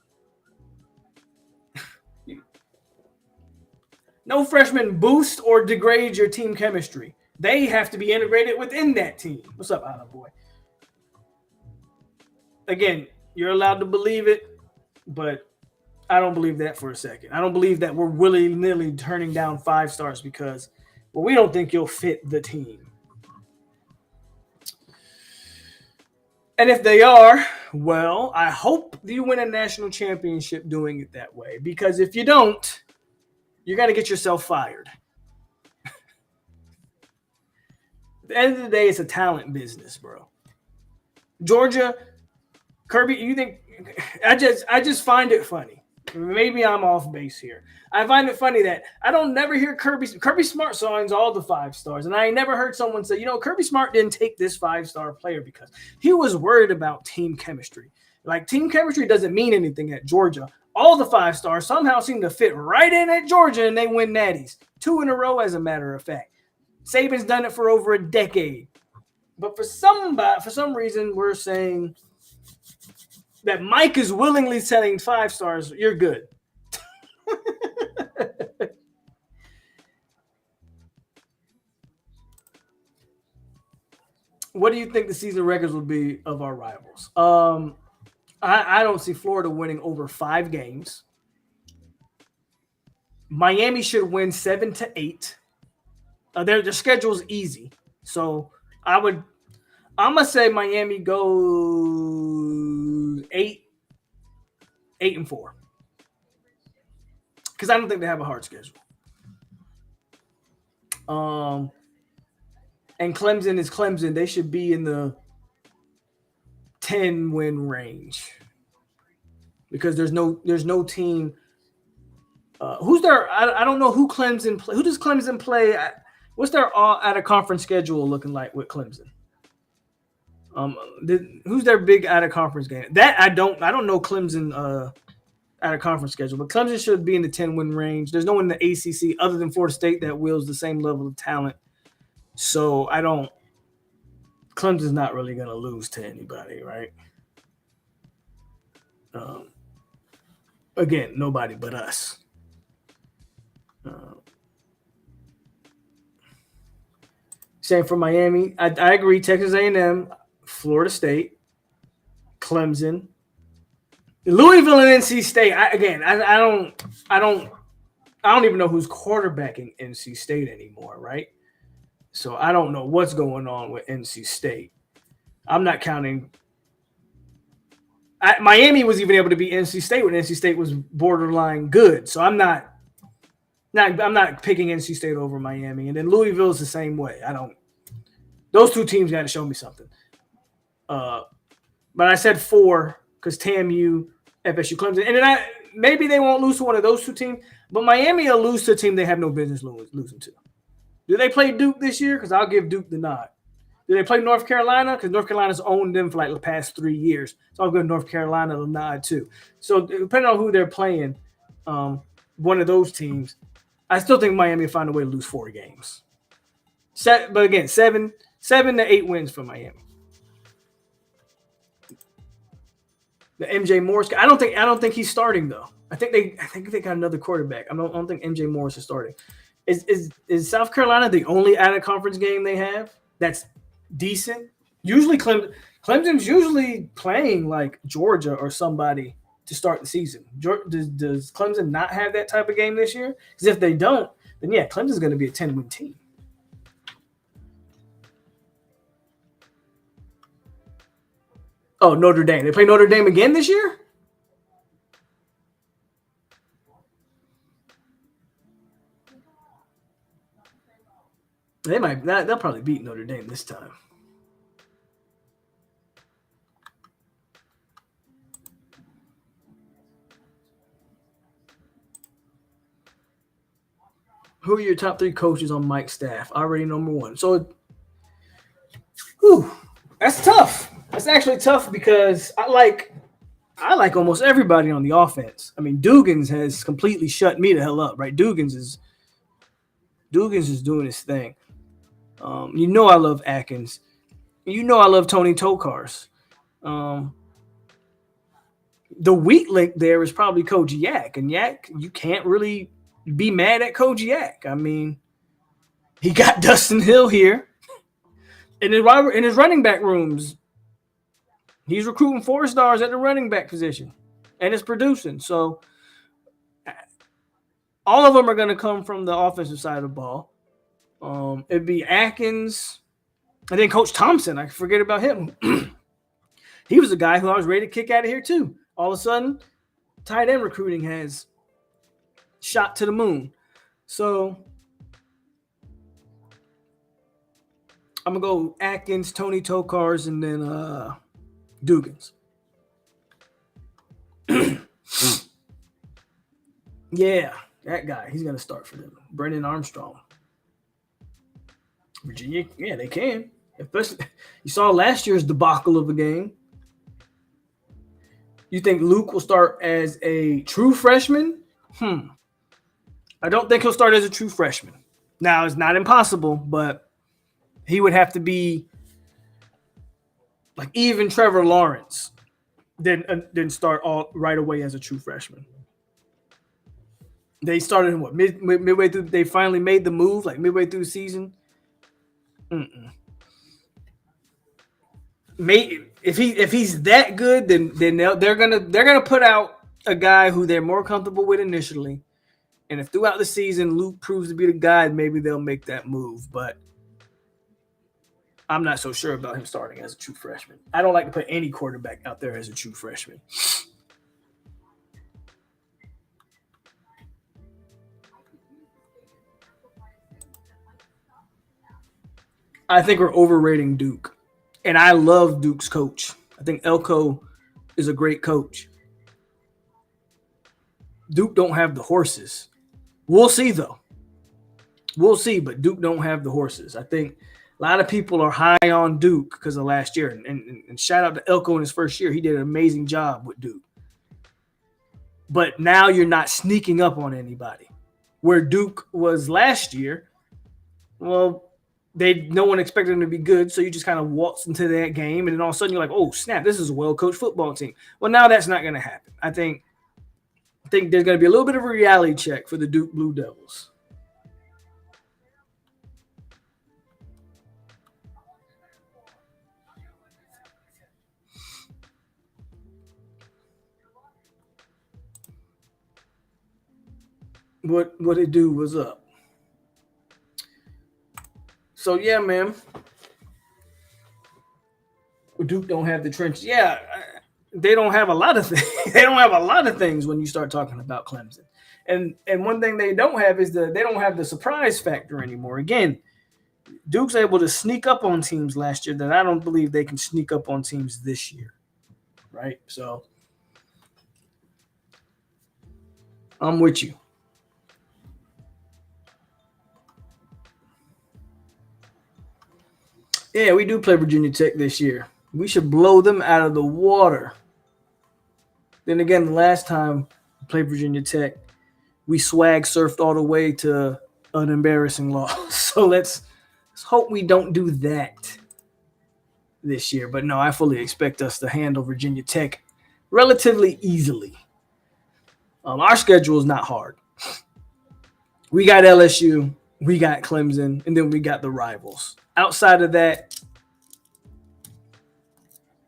No freshman boost or degrades your team chemistry. They have to be integrated within that team. What's up, Island Boy? Again, you're allowed to believe it, but I don't believe that for a second. I don't believe that we're willy-nilly turning down 5 stars because, well, we don't think you'll fit the team. And if they are, well, I hope you win a national championship doing it that way. Because if you don't, you're going to get yourself fired. At the end of the day, it's a talent business, bro. Georgia, Kirby, you think – I just find it funny. Maybe I'm off base here. I find it funny that I don't never hear Kirby Smart signs all the 5 stars. And I never heard someone say, Kirby Smart didn't take this 5-star player because he was worried about team chemistry. Like, team chemistry doesn't mean anything at Georgia. all the 5 stars somehow seem to fit right in at Georgia, and they win natties 2 in a row. As a matter of fact, Saban's done it for over a decade. But for some reason, we're saying that Mike is willingly selling 5 stars. You're good. What do you think the season records will be of our rivals? I don't see Florida winning over 5 games. Miami should win 7 to 8. Their schedule is easy, so I'm gonna say Miami goes 8-4, because I don't think they have a hard schedule. And Clemson is Clemson. They should be in the 10-win range, because there's no team. Who's their? I don't know who Clemson play. Who does Clemson play? What's their out of conference schedule looking like with Clemson? Who's their big out of conference game? That I don't know Clemson out of conference schedule, but Clemson should be in the 10-win range. There's no one in the ACC other than Florida State that wields the same level of talent. So Clemson's not really going to lose to anybody, right? Again, nobody but us. Same for Miami. I agree. Texas A&M, Florida State, Clemson, Louisville, and NC State. I don't even know who's quarterbacking NC State anymore, right? So I don't know what's going on with NC State. I'm not counting. Miami was even able to beat NC State when NC State was borderline good. So I'm not picking NC State over Miami. And then Louisville is the same way. Those 2 teams got to show me something. But I said 4 because TAMU, FSU, Clemson. And then maybe they won't lose to one of those 2 teams. But Miami will lose to a team they have no business losing to. Do they play Duke this year? Because I'll give Duke the nod. Do they play North Carolina? Because North Carolina's owned them for like the past 3 years. So I'll give North Carolina the nod too. So depending on who they're playing, one of those teams, I still think Miami will find a way to lose 4 games. But again, 7 to 8 wins for Miami. The MJ Morris, I don't think he's starting though. I think they got another quarterback. I don't think MJ Morris is starting. Is South Carolina the only out of conference game they have that's decent? Usually Clemson's usually playing like Georgia or somebody to start the season. Does Clemson not have that type of game this year? Because if they don't, then yeah, Clemson's going to be a 10-win team. Oh, Notre Dame. They play Notre Dame again this year? They'll probably beat Notre Dame this time. Who are your top 3 coaches on Mike's staff? Already number 1. So, that's tough. That's actually tough because I like almost everybody on the offense. I mean, Dugans has completely shut me the hell up, right? Dugans is doing his thing. I love Atkins. I love Tony Tokars. The weak link there is probably Coach Yak. And Yak, you can't really be mad at Coach Yak. I mean, he got Dustin Hill here. And in his running back rooms, he's recruiting 4 stars at the running back position. And it's producing. So all of them are going to come from the offensive side of the ball. It'd be Atkins. And then Coach Thompson, I forget about him. He was a guy who I was ready to kick out of here too. All of a sudden, tight end recruiting has shot to the moon. So I'm going to go Atkins, Tony Tokars, and then Dugans. Yeah, that guy. He's going to start for them. Brendan Armstrong. Virginia, yeah, they can. Especially, you saw last year's debacle of a game. You think Luke will start as a true freshman? I don't think he'll start as a true freshman. Now, it's not impossible, but he would have to be like even Trevor Lawrence didn't start all right away as a true freshman. They started in what midway through. They finally made the move like midway through the season. If he's that good, then they're gonna put out a guy who they're more comfortable with initially, and if throughout the season Luke proves to be the guy, maybe they'll make that move. But I'm not so sure about him starting as a true freshman. I don't like to put any quarterback out there as a true freshman. I think we're overrating Duke. And I love Duke's coach. I think Elko is a great coach. Duke don't have the horses. We'll see, though. We'll see, but Duke don't have the horses. I think a lot of people are high on Duke because of last year. And shout out to Elko in his first year. He did an amazing job with Duke. But now you're not sneaking up on anybody. Where Duke was last year, well, no one expected them to be good, so you just kind of waltz into that game, and then all of a sudden you're like, oh, snap, this is a well-coached football team. Well, now that's not going to happen. I think there's going to be a little bit of a reality check for the Duke Blue Devils. What it do was up. So, yeah, man. Duke don't have the trenches. Yeah, they don't have a lot of things. They don't have a lot of things when you start talking about Clemson. And one thing they don't have is they don't have the surprise factor anymore. Again, Duke's able to sneak up on teams last year that I don't believe they can sneak up on teams this year. Right? So I'm with you. Yeah, we do play Virginia Tech this year. We should blow them out of the water. Then again, the last time we played Virginia Tech, we swag surfed all the way to an embarrassing loss. So let's hope we don't do that this year. But no, I fully expect us to handle Virginia Tech relatively easily. Our schedule is not hard. We got LSU, we got Clemson, and then we got the rivals. Outside of that,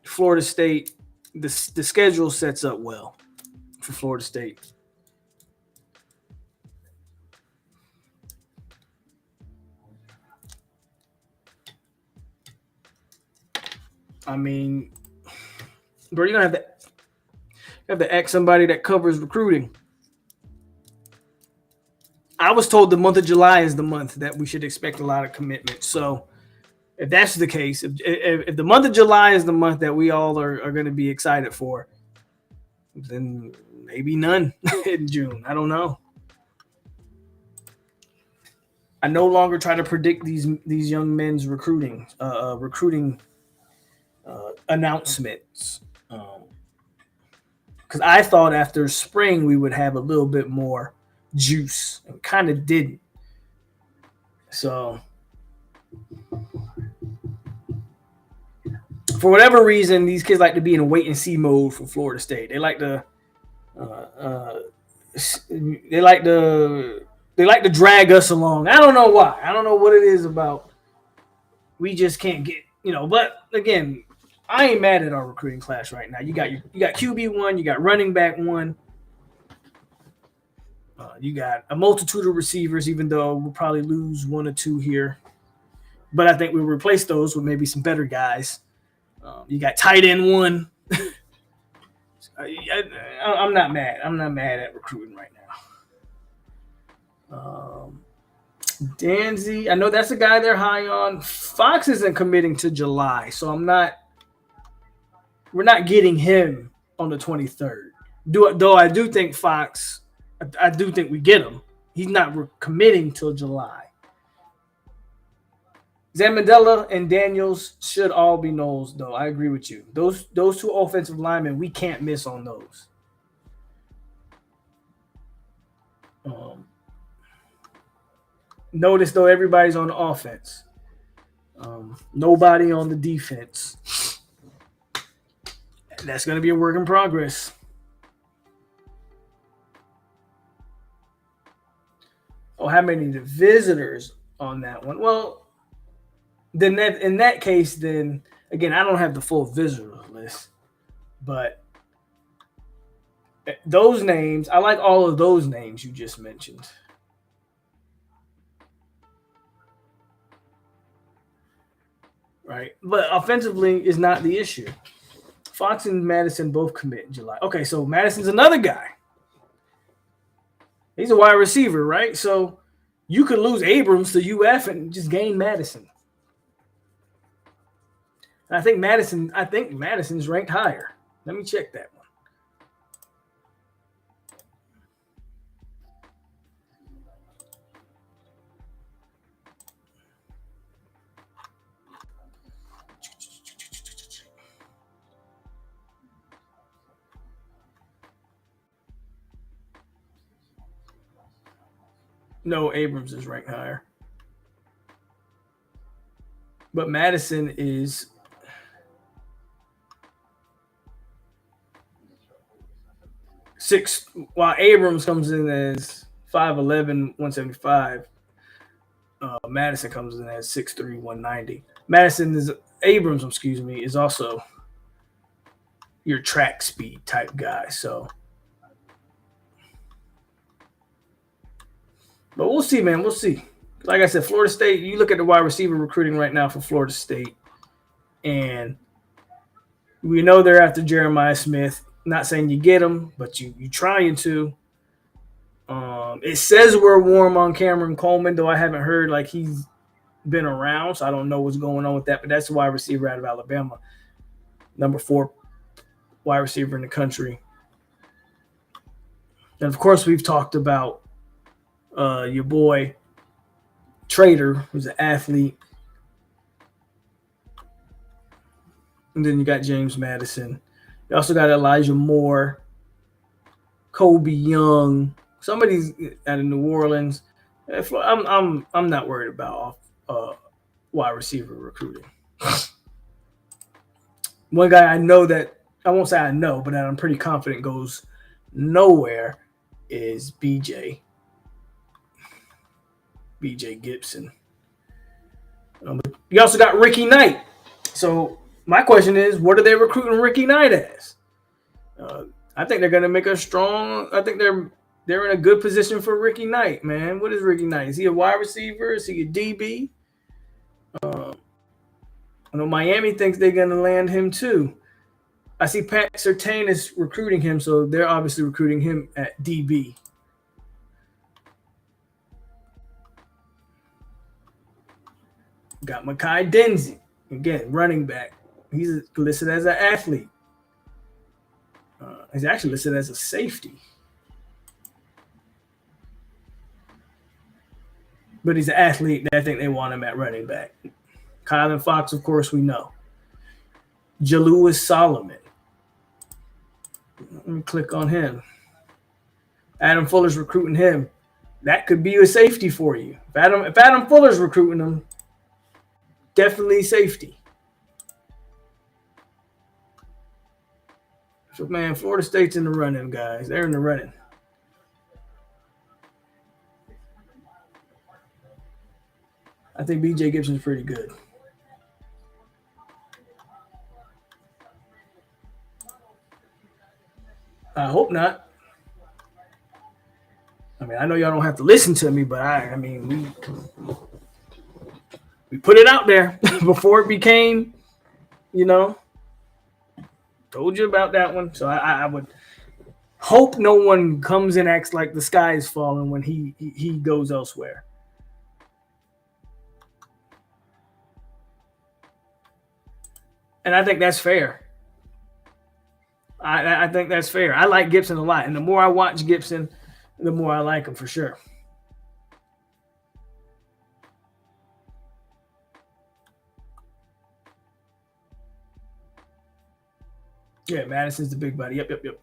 Florida State, the schedule sets up well for Florida State. I mean, bro, you're gonna have to ask somebody that covers recruiting. I was told the month of July is the month that we should expect a lot of commitment. So if that's the case, if the month of July is the month that we all are going to be excited for, then maybe none in June. I don't know. I no longer try to predict these young men's recruiting announcements because I thought after spring we would have a little bit more juice, and kind of didn't. So for whatever reason, these kids like to be in a wait and see mode for Florida State. They like to drag us along. I don't know why. I don't know what it is about. We just can't get, But again, I ain't mad at our recruiting class right now. You got QB1, you got running back 1. You got a multitude of receivers, even though we'll probably lose 1 or 2 here. But I think we'll replace those with maybe some better guys. You got tight end 1. I'm not mad. I'm not mad at recruiting right now. Danzy, I know that's a guy they're high on. Fox isn't committing to July, so we're not getting him on the 23rd. Though I do think Fox, I do think we get him. He's not committing till July. Zamandela and Daniels should all be nulls, though. I agree with you. Those two offensive linemen, we can't miss on those. Notice, though, everybody's on the offense. Nobody on the defense. That's going to be a work in progress. Oh, how many of the visitors on that one? Well, then in that case, then again, I don't have the full visitor list, but those names, I like all of those names you just mentioned. Right, but offensively is not the issue. Fox and Madison both commit in July. Okay, so Madison's another guy. He's a wide receiver, right? So you could lose Abrams to UF and just gain Madison. And I think Madison's ranked higher. Let me check that one. No, Abrams is ranked higher. But Madison is six, while Abrams comes in as 5'11", 175. Madison comes in as 6'3", 190. Abrams, is also your track speed type guy. So, but we'll see, man. We'll see. Like I said, Florida State, you look at the wide receiver recruiting right now for Florida State, and we know they're after Jeremiah Smith. Not saying you get him, but you trying to. It says we're warm on Cameron Coleman, though I haven't heard like he's been around, so I don't know what's going on with that. But that's the wide receiver out of Alabama, number 4 wide receiver in the country. And of course, we've talked about your boy Trader, who's an athlete. And then you got James Madison. You also got Elijah Moore, Kobe Young. Somebody's out of New Orleans. I'm not worried about wide receiver recruiting. One guy I know that I won't say I know, but that I'm pretty confident goes nowhere is BJ Gibson. You also got Ricky Knight. So my question is, what are they recruiting Ricky Knight as? I think they're going to make a strong. I think they're in a good position for Ricky Knight, man. What is Ricky Knight? Is he a wide receiver? Is he a DB? I know Miami thinks they're going to land him too. I see Pat Surtain is recruiting him, so they're obviously recruiting him at DB. Got Makai Denzi, again, running back. He's listed as an athlete. He's actually listed as a safety. But he's an athlete. I think they want him at running back. Kylan Fox, of course, we know. Jalewis Solomon. Let me click on him. Adam Fuller's recruiting him. That could be a safety for you. If Adam Fuller's recruiting him, definitely safety. So, man, Florida State's in the running, guys. They're in the running. I think BJ Gibson's pretty good. I hope not. I mean, I know y'all don't have to listen to me, but I mean, we put it out there before it became, told you about that one. So I would hope no one comes and acts like the sky is falling when he goes elsewhere. And I think that's fair. I think that's fair. I like Gibson a lot. And the more I watch Gibson, the more I like him for sure. Yeah, Madison's the big body. Yep.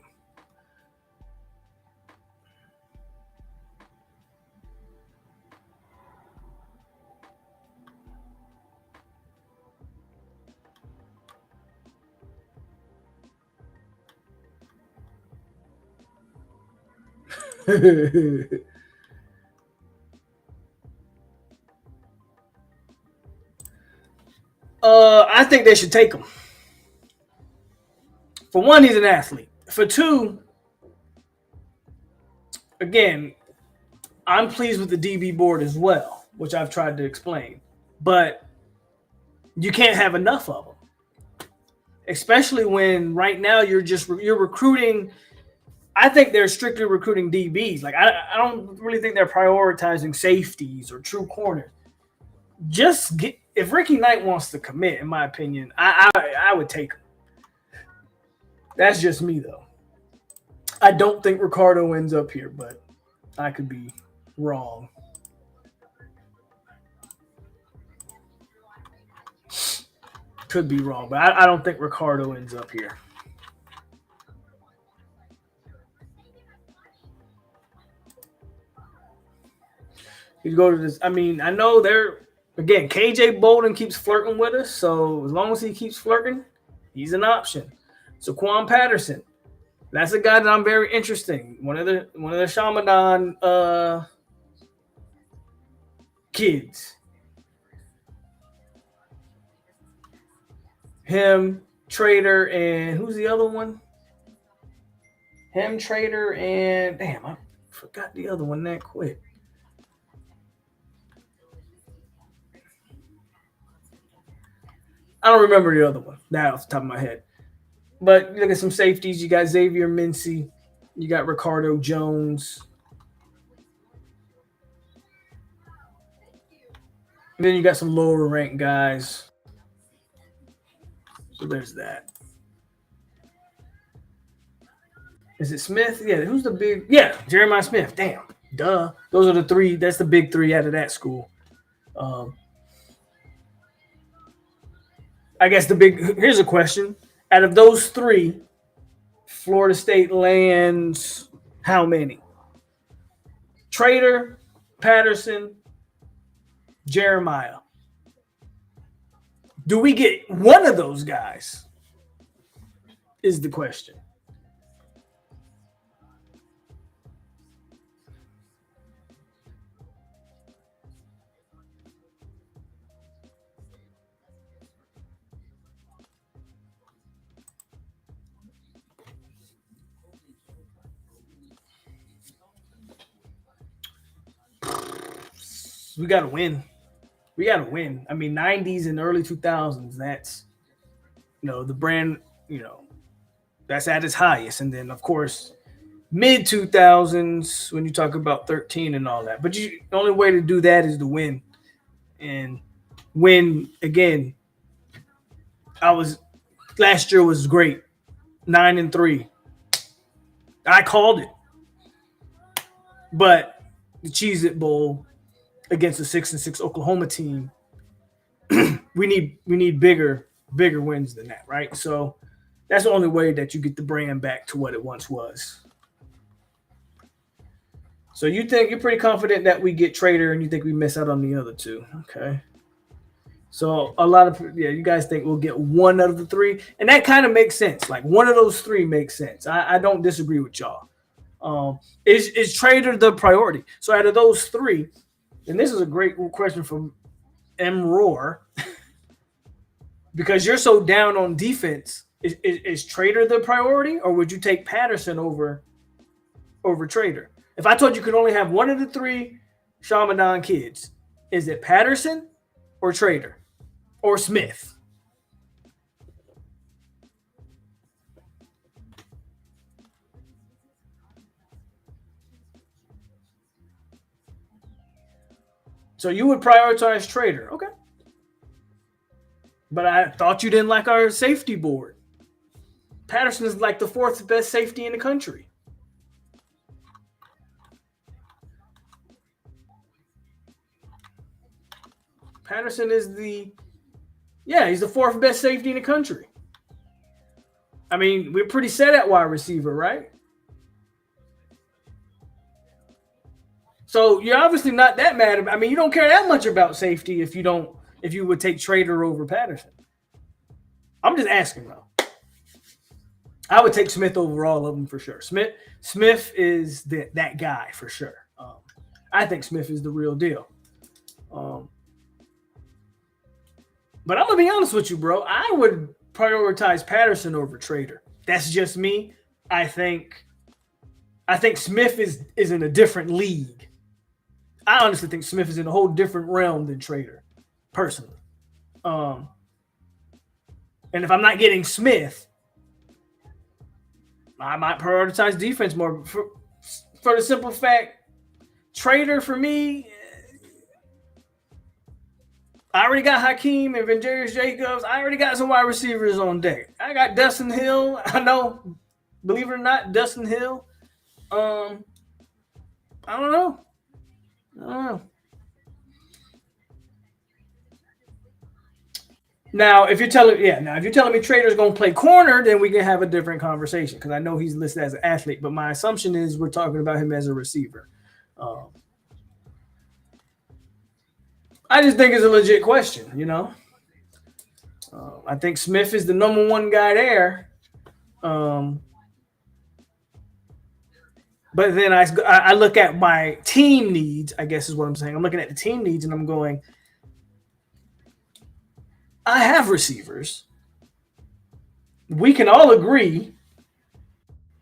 I think they should take him. For one, he's an athlete. For two, again, I'm pleased with the DB board as well, which I've tried to explain. But you can't have enough of them, especially when right now you're recruiting. I think they're strictly recruiting DBs. Like I don't really think they're prioritizing safeties or true corners. Just get if Ricky Knight wants to commit, in my opinion, I would take him. That's just me though. I don't think Ricardo ends up here, but I could be wrong. Could be wrong, but I don't think Ricardo ends up here. You go to this. I mean, I know they're again. KJ Bolden keeps flirting with us, so as long as he keeps flirting, he's an option. So Quan Patterson, that's a guy that I'm very interested. One of the Shamadan kids. Him, Trader, and who's the other one? Him, Trader, and damn, I forgot the other one that quick. I don't remember the other one now off the top of my head. But look at some safeties. You got Xavier Mincy. You got Ricardo Jones. And then you got some lower ranked guys. So there's that. Is it Smith? Yeah, who's the big? Yeah, Jeremiah Smith. Damn. Duh. Those are the three. That's the big three out of that school. Um, I guess the big. Here's a question. Out of those three, Florida State lands how many? Trader, Patterson, Jeremiah. Do we get one of those guys? Is the question. We got to win. We got to win. I mean, 90s and early 2000s, that's, the brand, that's at its highest. And then, of course, mid 2000s when you talk about 13 and all that. But the only way to do that is to win. And win, again, last year was great. 9-3. I called it. But the Cheez It Bowl against the 6-6 Oklahoma team, we need bigger wins than that, right? So that's the only way that you get the brand back to what it once was. So you think you're pretty confident that we get Trader, and you think we miss out on the other two? Okay. So a lot of you guys think we'll get one out of the three, and that kind of makes sense. Like one of those three makes sense. I don't disagree with y'all. Is Trader the priority? So out of those three, and this is a great question from M. Roar, because you're so down on defense. Is Trader the priority, or would you take Patterson over Trader? If I told you could only have one of the three Shamadan kids, is it Patterson or Trader or Smith? So you would prioritize Trader. Okay. But I thought you didn't like our safety board. Patterson is like the fourth best safety in the country. Patterson is he's the fourth best safety in the country. I mean, we're pretty set at wide receiver, right? So you're obviously not that mad. I mean, you don't care that much about safety if you would take Trader over Patterson. I'm just asking though. I would take Smith over all of them for sure. Smith is that guy for sure. I think Smith is the real deal. But I'm gonna be honest with you, bro. I would prioritize Patterson over Trader. That's just me. I think Smith is in a different league. I honestly think Smith is in a whole different realm than Trader, personally. And if I'm not getting Smith, I might prioritize defense more for the simple fact, Trader for me, I already got Hakeem and Venjarius Jacobs. I already got some wide receivers on deck. I got Dustin Hill. I know, believe it or not, Dustin Hill. I don't know. Now, if you're telling me Trader's gonna play corner, then we can have a different conversation because I know he's listed as an athlete. But my assumption is we're talking about him as a receiver. I just think it's a legit question, you know. I think Smith is the number one guy there. But then I look at my team needs, I guess is what I'm saying. I'm looking at the team needs and I'm going, I have receivers. We can all agree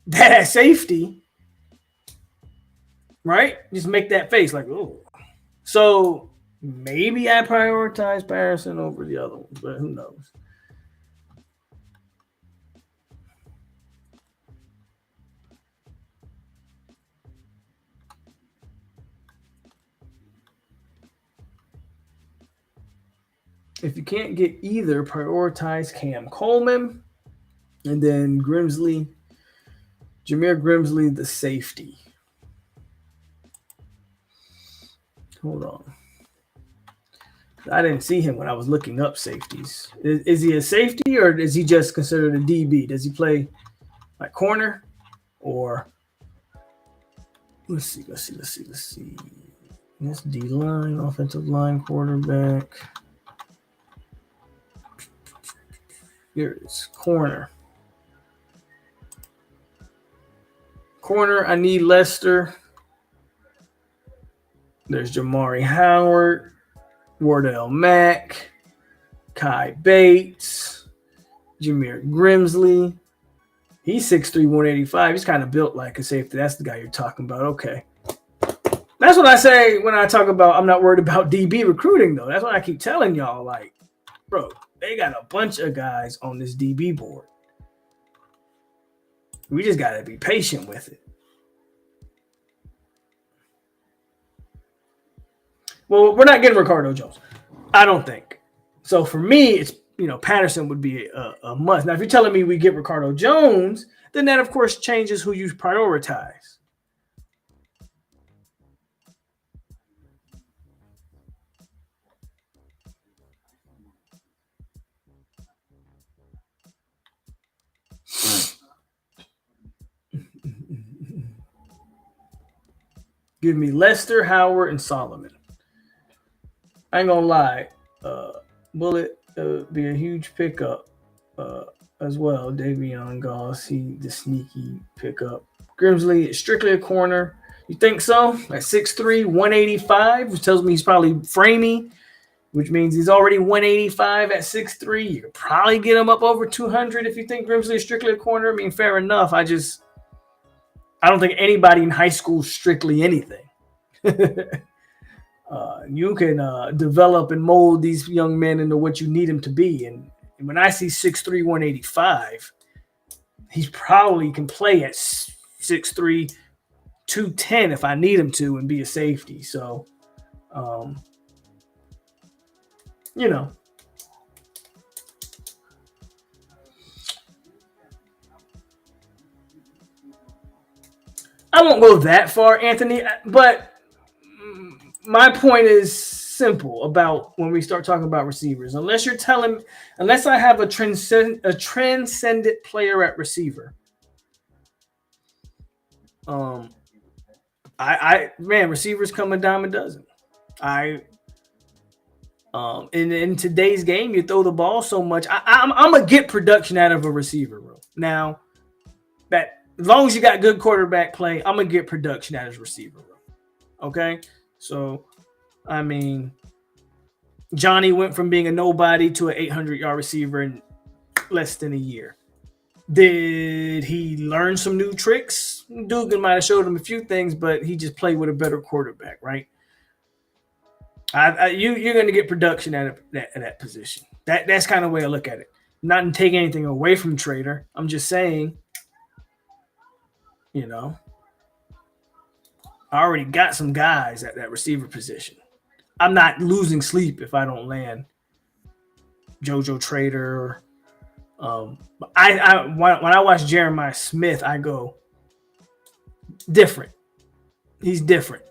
that at safety, right? Just make that face like, oh. So maybe I prioritize Patterson over the other ones, but who knows? If you can't get either, prioritize Cam Coleman and then Jameer Grimsley, the safety. Hold on. I didn't see him when I was looking up safeties. Is he a safety or is he just considered a DB? Does he play like corner or let's see. This D line, offensive line, quarterback. Here it is, corner. Corner, I need Lester. There's Jamari Howard, Wardell Mack, Kai Bates, Jameer Grimsley. He's 6'3", 185. He's kind of built like a safety. That's the guy you're talking about. Okay. That's what I say when I talk about I'm not worried about DB recruiting, though. That's what I keep telling y'all. Like, bro, they got a bunch of guys on this DB board. We just got to be patient with it. Well, we're not getting Ricardo Jones. I don't think. So for me, it's, Patterson would be a must. Now, if you're telling me we get Ricardo Jones, then that, of course, changes who you prioritize. Give me Lester, Howard, and Solomon. I ain't gonna lie. Bullet be a huge pickup as well. Davion Goss, he the sneaky pickup. Grimsley is strictly a corner. You think so? At 6'3", 185, which tells me he's probably framey, which means he's already 185 at 6'3". You could probably get him up over 200 if you think Grimsley is strictly a corner. I mean, fair enough. I don't think anybody in high school is strictly anything. You can develop and mold these young men into what you need them to be. And when I see 6'3", 185, he probably can play at 6'3", 210 if I need him to and be a safety. So, I won't go that far, Anthony, but my point is simple about when we start talking about receivers. Unless I have a transcendent player at receiver. Receivers come a dime a dozen. In today's game, you throw the ball so much. I'm gonna get production out of a receiver room. Now, that as long as you got good quarterback play, I'm gonna get production out of his receiver room. Okay, so I mean, Johnny went from being a nobody to an 800-yard receiver in less than a year. Did he learn some new tricks? Dugan might have showed him a few things, but he just played with a better quarterback, right? You're going to get production at that position. That's kind of the way I look at it. I'm not taking anything away from Trader. I'm just saying, I already got some guys at that receiver position. I'm not losing sleep if I don't land JoJo Trader. When I watch Jeremiah Smith, I go, different. He's different.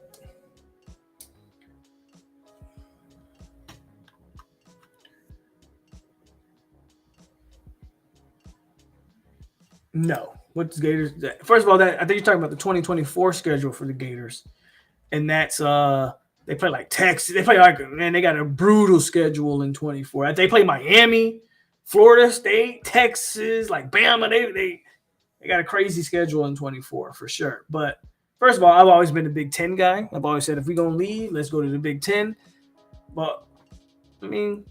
No. What's Gators? First of all, I think you're talking about the 2024 schedule for the Gators, and that's they play like Texas. They got a brutal schedule in 24. They play Miami, Florida State, Texas, like Bama. They got a crazy schedule in 24 for sure. But first of all, I've always been a Big Ten guy. I've always said if we're gonna lead, let's go to the Big Ten. But I mean,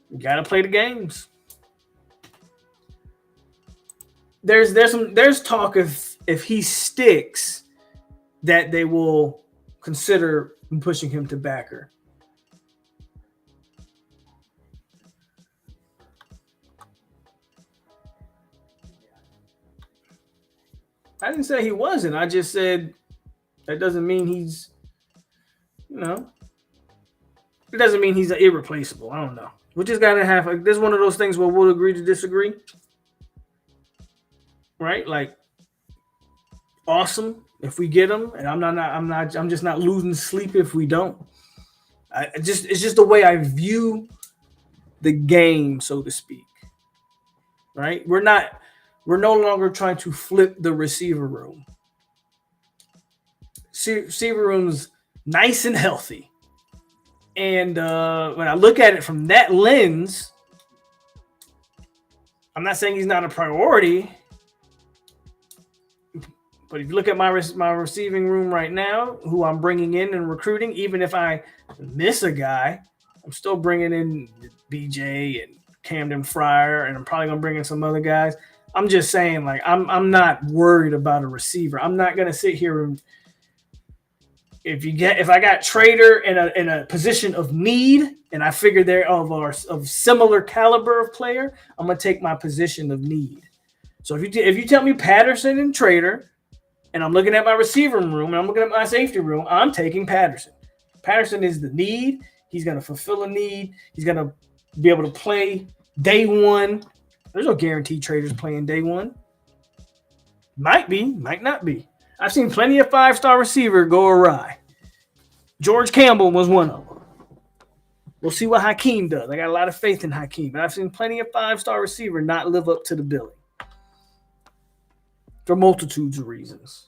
you gotta play the games. There's talk if he sticks that they will consider pushing him to backer. I didn't say he wasn't. I just said that doesn't mean he's, it doesn't mean he's irreplaceable. I don't know. We just gotta have. There's one of those things where we'll agree to disagree. Right, like awesome if we get them, and I'm just not losing sleep if we don't. It's just the way I view the game, so to speak. Right, we're no longer trying to flip the receiver room. Receiver room's nice and healthy, and when I look at it from that lens, I'm not saying he's not a priority. But if you look at my receiving room right now, who I'm bringing in and recruiting, even if I miss a guy, I'm still bringing in BJ and Camden Fryer, and I'm probably going to bring in some other guys. I'm just saying, like, I'm not worried about a receiver. I'm not going to sit here and if I got Trader in a position of need, and I figure they're of similar caliber of player, I'm going to take my position of need. So if you tell me Patterson and Trader, and I'm looking at my receiver room, and I'm looking at my safety room, I'm taking Patterson. Patterson is the need. He's going to fulfill a need. He's going to be able to play day one. There's no guarantee Traders playing day one. Might be, might not be. I've seen plenty of five-star receiver go awry. George Campbell was one of them. We'll see what Hakeem does. I got a lot of faith in Hakeem, but I've seen plenty of five-star receiver not live up to the billing. For multitudes of reasons.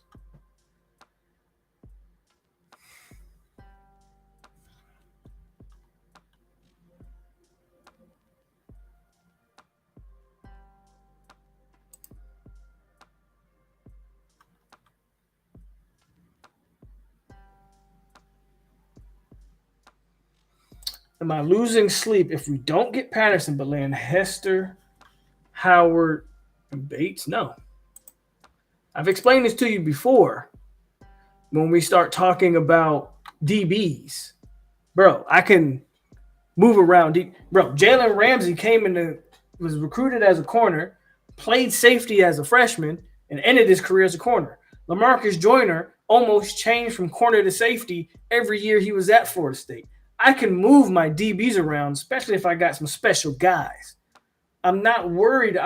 Am I losing sleep if we don't get Patterson but land Hester, Howard, and Bates? No. I've explained this to you before when we start talking about DBs. Bro, I can move around. Jalen Ramsey was recruited as a corner, played safety as a freshman, and ended his career as a corner. LaMarcus Joyner almost changed from corner to safety every year he was at Florida State. I can move my DBs around, especially if I got some special guys. I'm not worried.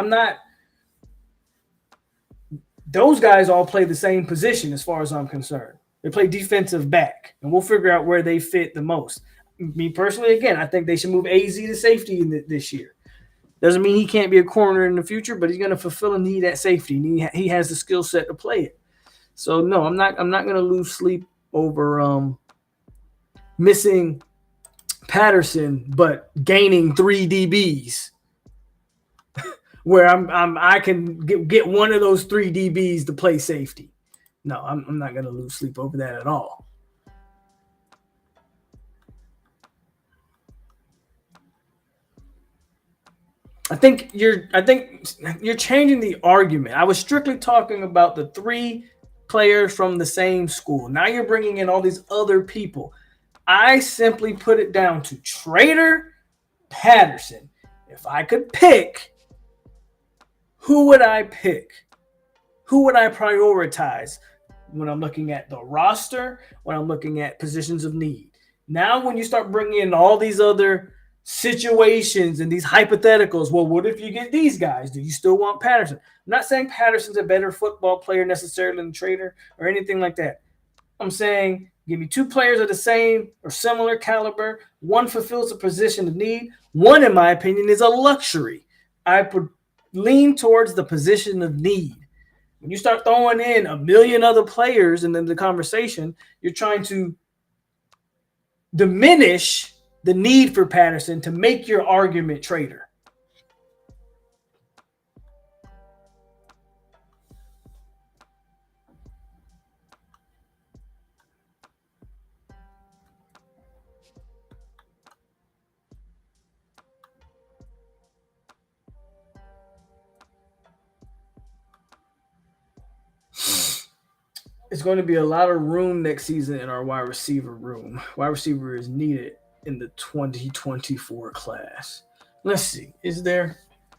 Those guys all play the same position as far as I'm concerned. They play defensive back, and we'll figure out where they fit the most. me personally, again, I think they should move AZ to safety this year. Doesn't mean he can't be a corner in the future, but he's going to fulfill a need at safety. And he has the skill set to play it. So no, I'm not going to lose sleep over missing Patterson, but gaining 3 DBs. Where I can get one of those 3 DBs to play safety. No, I'm not going to lose sleep over that at all. I think you're changing the argument. I was strictly talking about the 3 players from the same school. Now you're bringing in all these other people. I simply put it down to Trader, Patterson. If I could pick, who would I pick? Who would I prioritize when I'm looking at the roster, when I'm looking at positions of need? Now when you start bringing in all these other situations and these hypotheticals, well, what if you get these guys? Do you still want Patterson? I'm not saying Patterson's a better football player necessarily than Trader or anything like that. I'm saying give me 2 players of the same or similar caliber. One fulfills a position of need. One, in my opinion, is a luxury. I lean towards the position of need. When you start throwing in a million other players in the conversation, you're trying to diminish the need for Patterson to make your argument Trader. It's going to be a lot of room next season in our wide receiver room. Wide receiver is needed in the 2024 class. Let's see. Is there?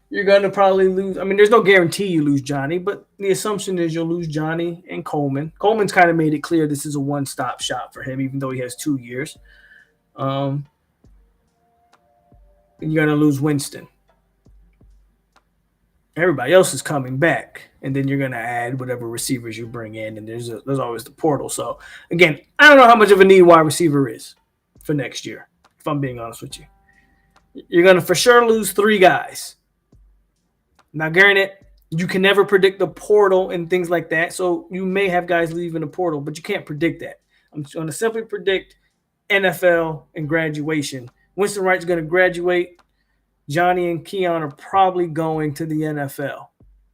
You're going to probably lose. I mean, there's no guarantee you lose Johnny, but the assumption is you'll lose Johnny and Coleman. Coleman's kind of made it clear this is a one-stop shop for him, even though he has 2 years. And you're going to lose Winston. Everybody else is coming back, and then you're going to add whatever receivers you bring in, and there's always the portal. So, again, I don't know how much of a need wide receiver is for next year, if I'm being honest with you. You're going to for sure lose 3 guys. Now, granted, you can never predict the portal and things like that, so you may have guys leaving the portal, but you can't predict that. I'm going to simply predict NFL and graduation. Winston Wright's going to graduate. Johnny and Keon are probably going to the NFL.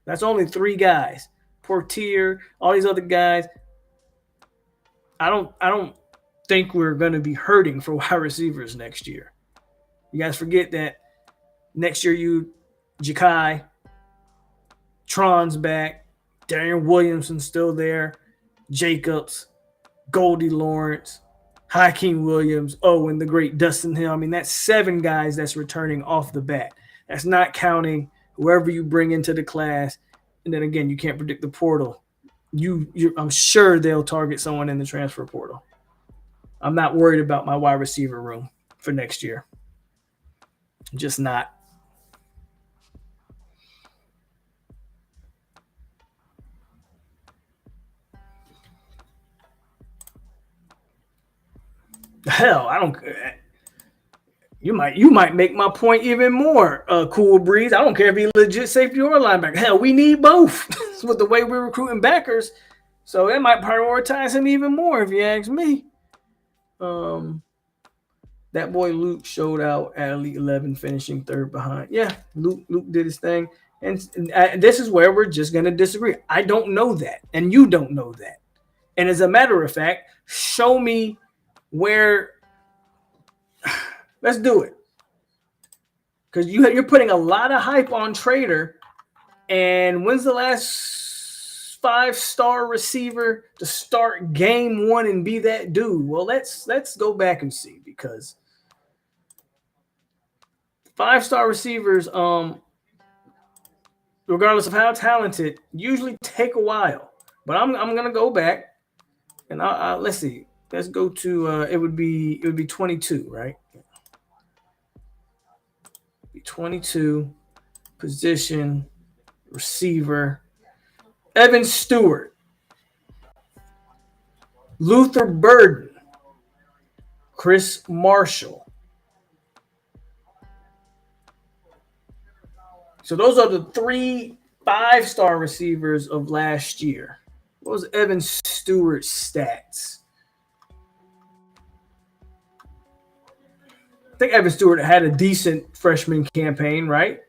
That's only 3 guys. Portier, all these other guys. I don't think we're going to be hurting for wide receivers next year. You guys forget that next year Ja'Kai, Tron's back, Darian Williamson's still there, Jacobs, Goldie Lawrence, Hakeem Williams, and the great Dustin Hill. I mean, that's 7 guys that's returning off the bat. That's not counting whoever you bring into the class. And then again, you can't predict the portal. I'm sure they'll target someone in the transfer portal. I'm not worried about my wide receiver room for next year. Just not. Hell, I don't. You might make my point even more, Cool Breeze. I don't care if he's legit safety or linebacker. Hell, we need both with the way we're recruiting backers. So it might prioritize him even more if you ask me. That boy Luke showed out at Elite 11, finishing 3rd behind. Yeah, Luke did his thing. And this is where we're just going to disagree. I don't know that, and you don't know that. And as a matter of fact, show me where – let's do it. Because you're putting a lot of hype on Trader, and when's the last 5-star receiver to start game 1 and be that dude? Well, let's go back and see, because 5-star receivers, regardless of how talented, usually take a while. But I'm gonna go back, and let's see. Let's go to it would be 22, right? 22 position receiver. Evan Stewart, Luther Burden, Chris Marshall. So those are the 3 5-star receivers of last year. What was Evan Stewart's stats? I think Evan Stewart had a decent freshman campaign, right?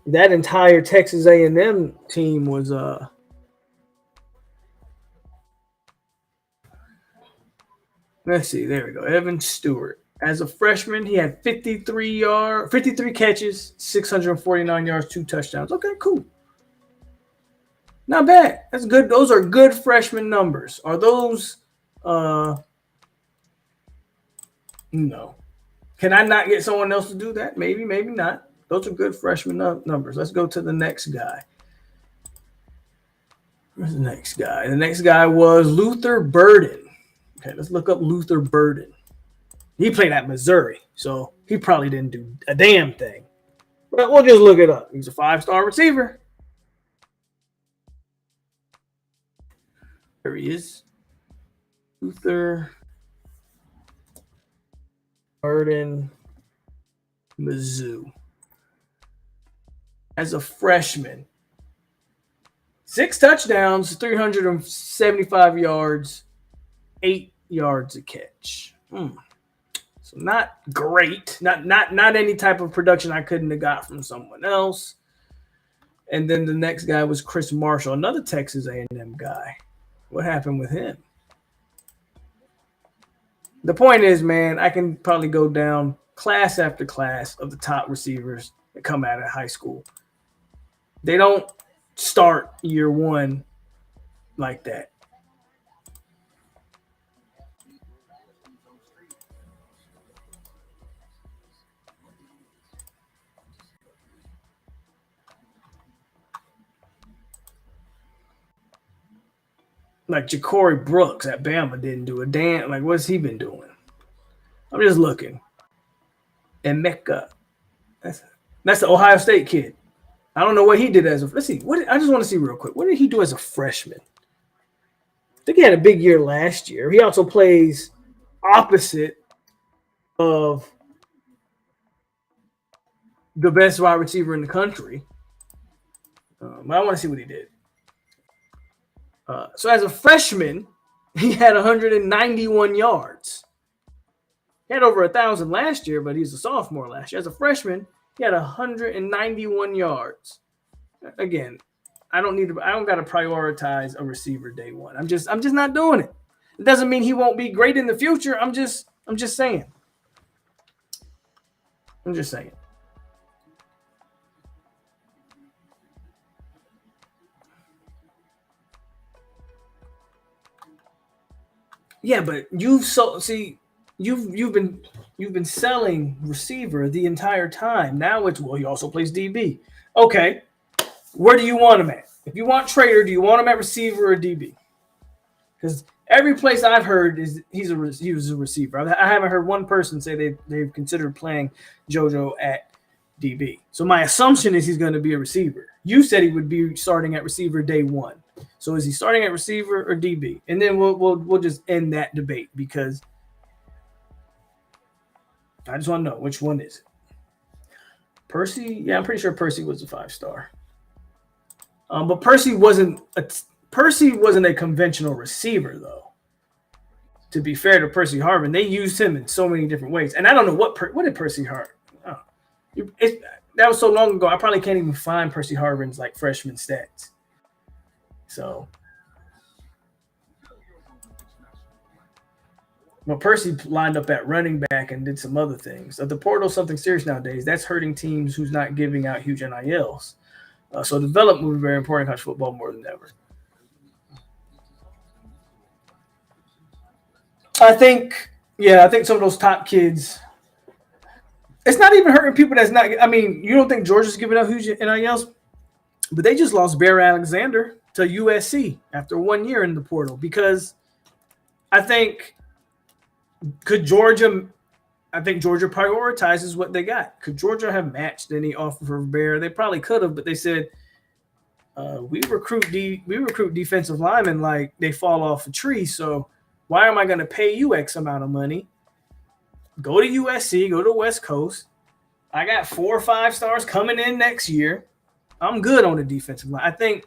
That entire Texas A&M team was let's see, there we go. Evan Stewart. As a freshman, he had 53 catches, 649 yards, 2 touchdowns. Okay, cool. Not bad. That's good. Those are good freshman numbers. Are those no. Can I not get someone else to do that? Maybe, maybe not. Those are good freshman numbers. Let's go to the next guy. Where's the next guy? The next guy was Luther Burden. Okay, let's look up Luther Burden. He played at Missouri, so he probably didn't do a damn thing. But we'll just look it up. He's a 5-star receiver. There he is. Luther Burden, Mizzou. As a freshman, 6 touchdowns, 375 yards, 8 yards a catch. So not great. Not any type of production I couldn't have got from someone else. And then the next guy was Chris Marshall, another Texas A&M guy. What happened with him? The point is, man, I can probably go down class after class of the top receivers that come out of high school. They don't start year one like that. Like Ja'Cory Brooks at Bama didn't do a damn. Like, what's he been doing? I'm just looking. And Mecca. That's the Ohio State kid. I don't know what he did as a. Let's see. I just want to see real quick. What did he do as a freshman? I think he had a big year last year. He also plays opposite of the best wide receiver in the country. I want to see what he did. So as a freshman, he had 191 yards. He had over 1,000 last year, but he's a sophomore last year. As a freshman, he had 191 yards. Again, I don't got to prioritize a receiver day one. I'm just not doing it. It doesn't mean he won't be great in the future. I'm just saying. I'm just saying. Yeah, but you've been selling receiver the entire time. Now it's he also plays DB. Okay, where do you want him at? If you want Trader, do you want him at receiver or DB? Because every place I've heard is he was a receiver. I haven't heard one person say they've considered playing JoJo at DB. So my assumption is he's going to be a receiver. You said he would be starting at receiver day one. So is he starting at receiver or DB? And then we'll just end that debate because I just want to know which one is it. Percy? Yeah, I'm pretty sure Percy was a 5-star. But Percy wasn't a conventional receiver though. To be fair to Percy Harvin, they used him in so many different ways. And I don't know what did Percy Harvin. That was so long ago. I probably can't even find Percy Harvin's like freshman stats. So, well, Percy lined up at running back and did some other things. The portal's something serious nowadays. That's hurting teams who's not giving out huge NILs. So development will be very important in college football more than ever. I think some of those top kids. It's not even hurting people that's not. I mean, you don't think Georgia's giving out huge NILs, but they just lost Barry Alexander to USC after 1 year in the portal because I think Georgia prioritizes what they got. Could Georgia have matched any offer for Bear? They probably could have, but they said We recruit defensive linemen like they fall off a tree. So why am I going to pay you X amount of money? Go to USC, go to West Coast. I got 4 or 5 stars coming in next year. I'm good on the defensive line. I think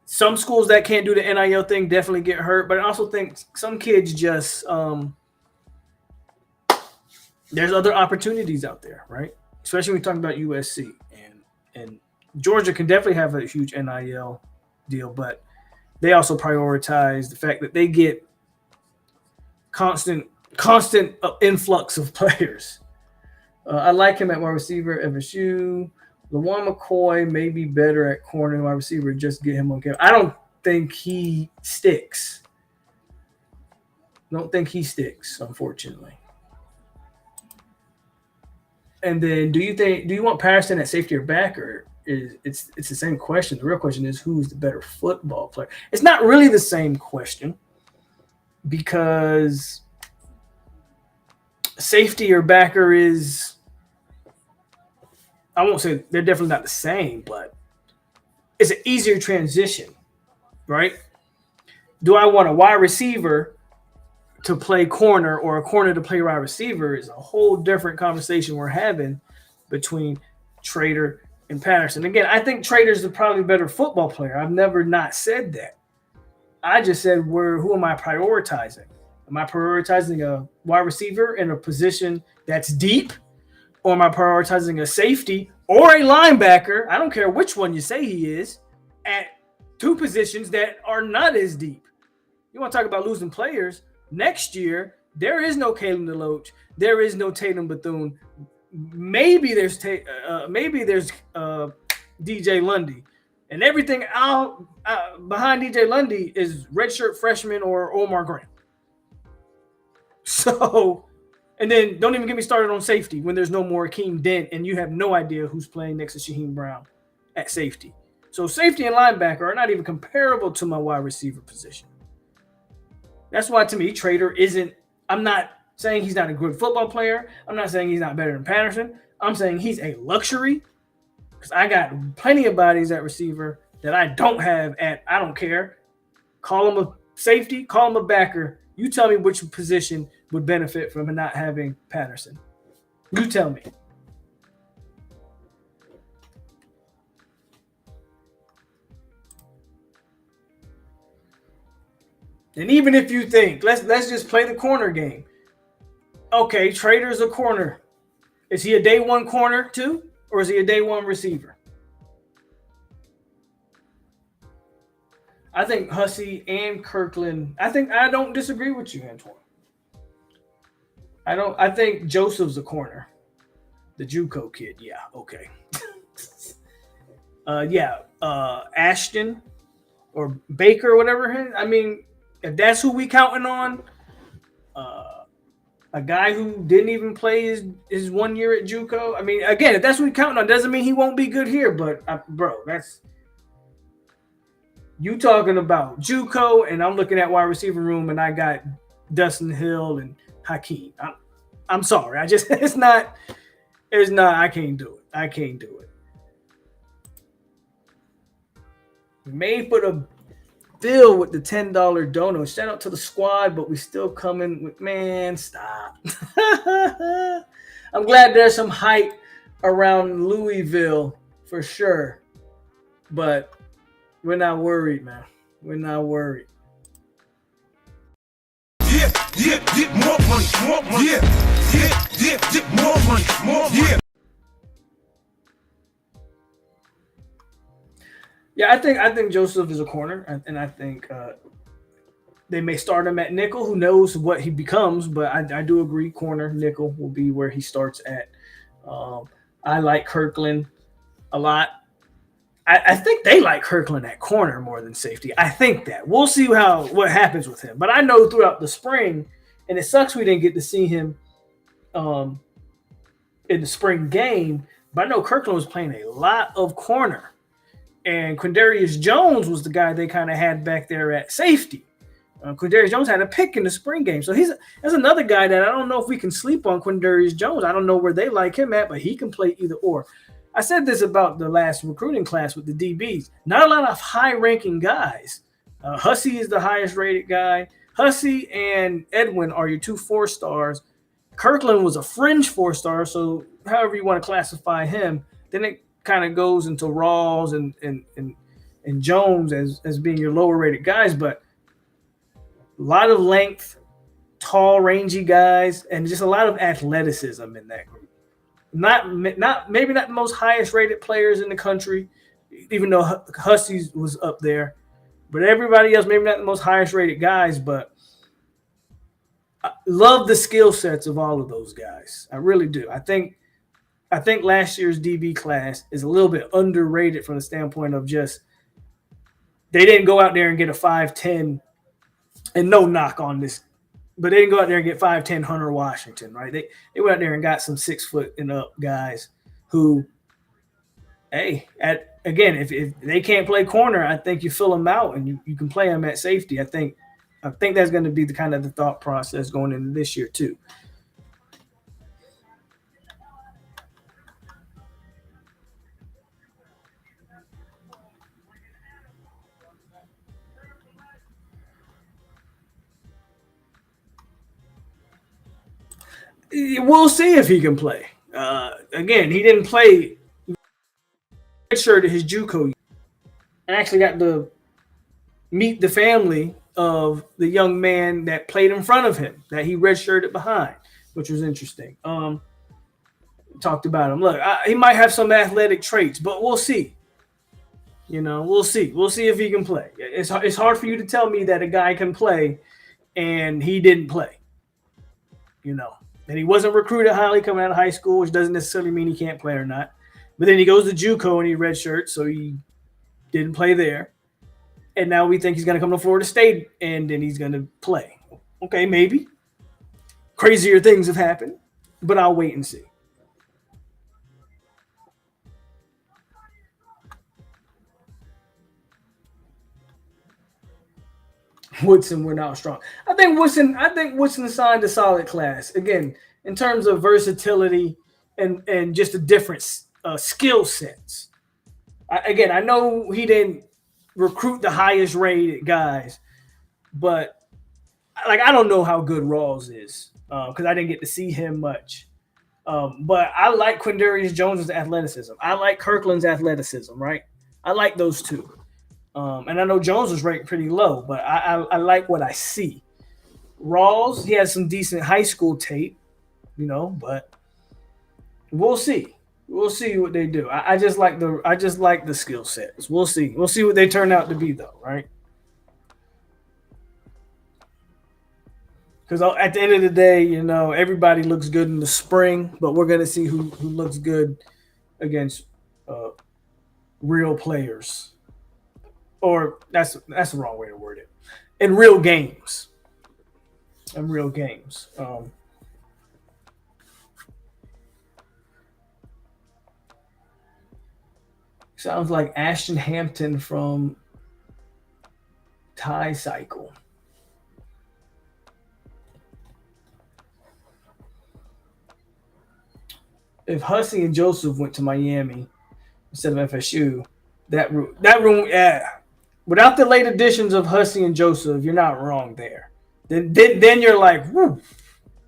some schools that can't do the NIL thing definitely get hurt, but I also think some kids just there's other opportunities out there, right? Especially when we're talking about USC and Georgia can definitely have a huge NIL deal, but they also prioritize the fact that they get constant influx of players. I like him at wide receiver, FSU. LaJuan McCoy may be better at corner and wide receiver. Just get him on camera. I don't think he sticks. Unfortunately. And then, do you want Patterson at safety or back, or it's the same question? The real question is, who's the better football player? It's not really the same question because safety or backer is, I won't say they're definitely not the same, but it's an easier transition, right? Do I want a wide receiver to play corner or a corner to play wide receiver is a whole different conversation we're having between Trader and Patterson. Again, I think Trader's the probably better football player. I've never not said that. I just said, who am I prioritizing? Am I prioritizing a wide receiver in a position that's deep? Or am I prioritizing a safety or a linebacker? I don't care which one you say he is, at 2 positions that are not as deep. You want to talk about losing players? Next year, there is no Kalen DeLoach. There is no Tatum Bethune. Maybe there's DJ Lundy. And everything out behind DJ Lundy is redshirt freshman or Omar Graham. So, and then don't even get me started on safety when there's no more Akeem Dent and you have no idea who's playing next to Shaheem Brown at safety. So safety and linebacker are not even comparable to my wide receiver position. That's why, to me, Trader isn't – I'm not saying he's not a good football player. I'm not saying he's not better than Patterson. I'm saying he's a luxury because I got plenty of bodies at receiver that I don't have at – I don't care. Call him a safety, call him a backer. You tell me which position would benefit from not having Patterson. You tell me. And even if you think, let's just play the corner game. Okay, Trader's a corner. Is he a day 1 corner too? Or is he a day 1 receiver? I think Hussey and Kirkland, I don't disagree with you, Antoine. I think Joseph's a corner. The JUCO kid, yeah, okay. Ashton or Baker or whatever. I mean, if that's who we counting on, a guy who didn't even play his 1 year at JUCO. I mean, again, if that's what we counting on, doesn't mean he won't be good here. But bro, that's you talking about JUCO, and I'm looking at wide receiver room, and I got Dustin Hill and Hakeem. I'm sorry, I just it's not. I can't do it. We may put a bill with the $10 dono. Shout out to the squad, but we still coming with, man, stop. I'm glad there's some hype around Louisville for sure, but we're not worried, man. We're not worried. Yeah, get more money. Yeah, more money. Yeah, I think Joseph is a corner, and I think they may start him at nickel. Who knows what he becomes? But I do agree, corner, nickel will be where he starts at. I like Kirkland a lot. I think they like Kirkland at corner more than safety. I think that. We'll see what happens with him. But I know throughout the spring, and it sucks we didn't get to see him in the spring game, but I know Kirkland was playing a lot of corner. And Quindarius Jones was the guy they kind of had back there at safety. Quindarius Jones had a pick in the spring game. So that's another guy that I don't know if we can sleep on, Quindarius Jones. I don't know where they like him at, but he can play either or. I said this about the last recruiting class with the DBs. Not a lot of high-ranking guys. Hussey is the highest-rated guy. Hussey and Edwin are your two 4-stars. Kirkland was a fringe 4-star, so however you want to classify him. Then it kind of goes into Rawls and Jones as being your lower-rated guys, but a lot of length, tall, rangy guys, and just a lot of athleticism in that group. Maybe not the most highest rated players in the country, even though Hussey's was up there, but everybody else maybe not the most highest rated guys. But I love the skill sets of all of those guys. I really do. I think last year's DB class is a little bit underrated from the standpoint of just they didn't go out there and get a 5'10", and no knock on this, but they didn't go out there and get 5'10" Hunter Washington, right? They went out there and got some 6 foot and up guys who, hey, if they can't play corner, I think you fill them out and you can play them at safety. I think that's going to be the kind of the thought process going into this year too. We'll see if he can play. Again, he didn't play redshirted his JUCO and actually got to meet the family of the young man that played in front of him that he redshirted behind, which was interesting. Talked about him. Look, he might have some athletic traits, but we'll see. We'll see. We'll see if he can play. It's hard for you to tell me that a guy can play and he didn't play. And he wasn't recruited highly coming out of high school, which doesn't necessarily mean he can't play or not. But then he goes to JUCO and he redshirt, so he didn't play there. And now we think he's going to come to Florida State and then he's going to play. Okay, maybe. Crazier things have happened, but I'll wait and see. Woodson went out strong. I think Woodson signed a solid class. Again, in terms of versatility and just a different skill sets. I know he didn't recruit the highest rated guys, but I don't know how good Rawls is because I didn't get to see him much. But I like Quindarius Jones's athleticism. I like Kirkland's athleticism, right? I like those two. And I know Jones was ranked pretty low, but I like what I see. Rawls, he has some decent high school tape, but we'll see. We'll see what they do. I just like the skill sets. We'll see. We'll see what they turn out to be, though, right? Because at the end of the day, everybody looks good in the spring, but we're gonna see who looks good against real players. Or that's the wrong way to word it. In real games. Sounds like Ashton Hampton from Tie Cycle. If Hussey and Joseph went to Miami instead of FSU, that room, yeah. Without the late additions of Hussey and Joseph, you're not wrong there. Then you're like, whoo,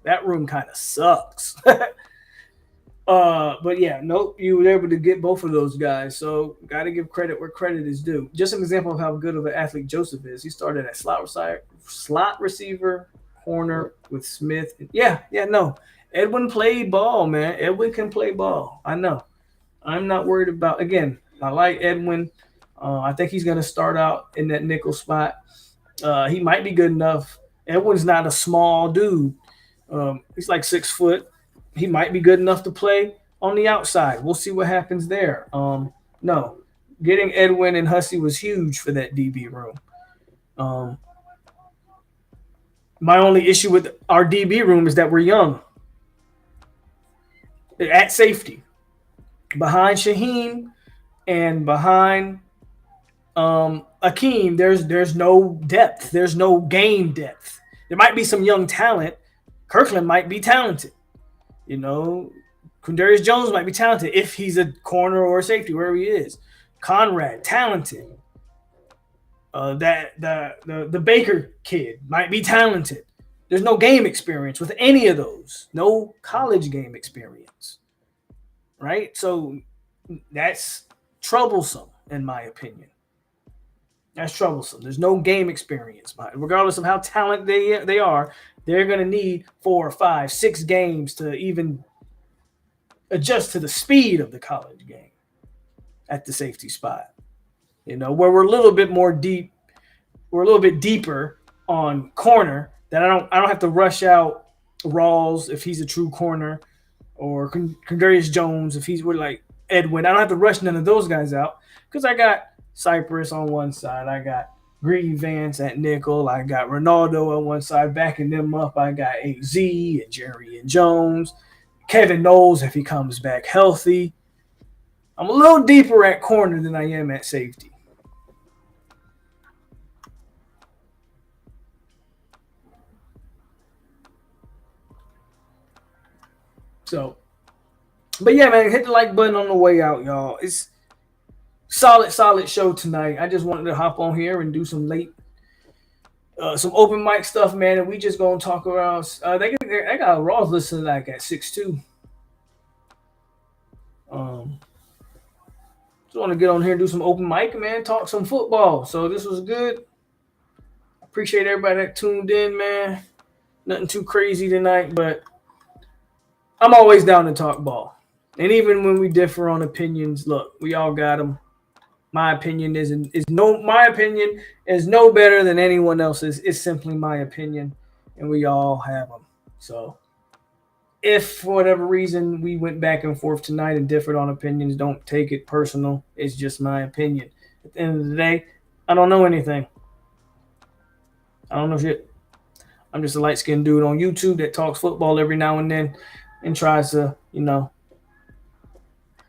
that room kind of sucks. But yeah, nope, you were able to get both of those guys. So got to give credit where credit is due. Just an example of how good of an athlete Joseph is. He started at slot receiver, corner with Smith. No. Edwin played ball, man. Edwin can play ball. I know. I'm not worried about, again, I like Edwin. I think he's going to start out in that nickel spot. He might be good enough. Edwin's not a small dude. He's like 6 foot. He might be good enough to play on the outside. We'll see what happens there. No, getting Edwin and Hussey was huge for that DB room. My only issue with our DB room is that we're young. At safety. Behind Shaheem and behind Akeem, there's no depth. There's no game depth. There might be some young talent. Kirkland might be talented. Quindarius Jones might be talented if he's a corner or a safety, wherever he is. Conrad, talented. The Baker kid might be talented. There's no game experience with any of those. No college game experience. Right? So that's troublesome, in my opinion. That's troublesome. There's no game experience. Regardless of how talented they are, they're going to need 4, 5, 6 games to even adjust to the speed of the college game at the safety spot. Where we're a little bit more deep, we're a little bit deeper on corner that I don't have to rush out Rawls if he's a true corner, or Quindarius Jones if he's like Edwin. I don't have to rush none of those guys out because I got Cypress on one side, I got Greedy Vance at nickel, I got Ronaldo on one side backing them up, I got AZ and Jerry and Jones, Kevin Knowles if he comes back healthy. I'm a little deeper at corner than I am at safety. So, but yeah, man, hit the like button on the way out, y'all. It's solid show tonight. I just wanted to hop on here and do some some open mic stuff, man. And we just gonna talk about. They got Raw's listening like at 6'2". Just want to get on here and do some open mic, man. Talk some football. So this was good. Appreciate everybody that tuned in, man. Nothing too crazy tonight, but I'm always down to talk ball. And even when we differ on opinions, look, we all got them. My opinion is no better than anyone else's. It's simply my opinion, and we all have them. So, if for whatever reason we went back and forth tonight and differed on opinions, don't take it personal. It's just my opinion. At the end of the day, I don't know anything. I don't know shit. I'm just a light-skinned dude on YouTube that talks football every now and then and tries to,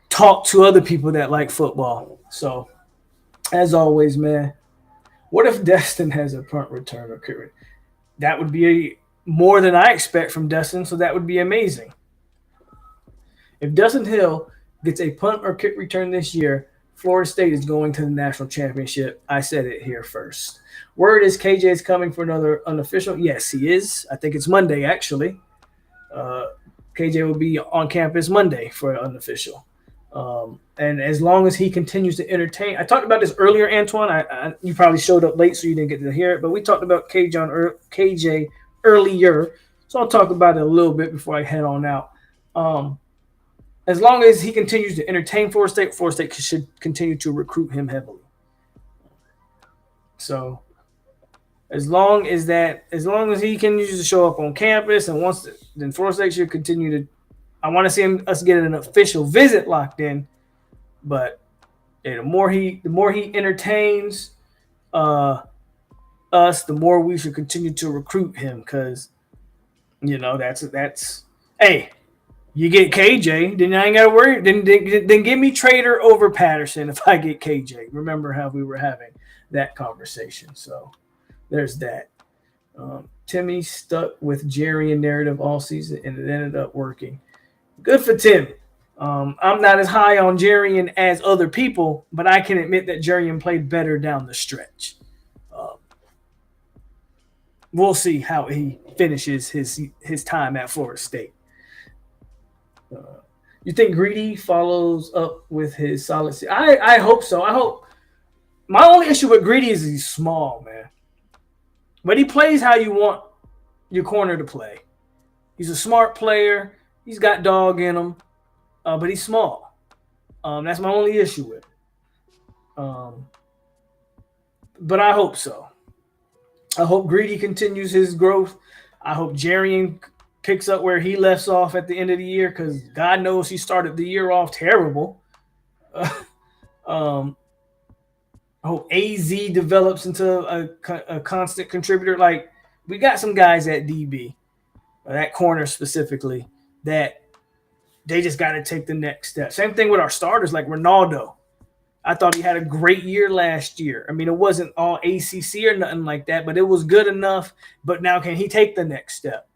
talk to other people that like football. So, as always, man, what if Destin has a punt return occurring? That would be more than I expect from Destin, so that would be amazing. If Dustin Hill gets a punt or kick return this year, Florida State is going to the national championship. I said it here first. Word is KJ is coming for another unofficial. Yes, he is. I think it's Monday, actually. KJ will be on campus Monday for an unofficial. And as long as he continues to entertain, I talked about this earlier, Antoine. You probably showed up late, so you didn't get to hear it. But we talked about KJ earlier, so I'll talk about it a little bit before I head on out. As long as he continues to entertain Florida State should continue to recruit him heavily. So, as long as he continues to show up on campus and then Florida State should continue to. I want to see us get an official visit locked in, but the more he entertains us, the more we should continue to recruit him because that's hey, you get KJ, then I ain't got to worry. Then give me Trader over Patterson if I get KJ. Remember how we were having that conversation. So there's that. Timmy stuck with Jerry and narrative all season, and it ended up working. Good for Tim. I'm not as high on Jarian as other people, but I can admit that Jarian played better down the stretch. We'll see how he finishes his time at Florida State. You think Greedy follows up with his solid? I hope so. I hope. My only issue with Greedy is he's small, man. But he plays how you want your corner to play. He's a smart player. He's got dog in him, but he's small. That's my only issue with it. But I hope so. I hope Greedy continues his growth. I hope Jarian picks up where he left off at the end of the year because God knows he started the year off terrible. I hope AZ develops into a constant contributor. Like, we got some guys at DB, that corner specifically, that they just got to take the next step. Same thing with our starters, like Ronaldo. I thought he had a great year last year. I mean, it wasn't all ACC or nothing like that, but it was good enough. But now can he take the next step?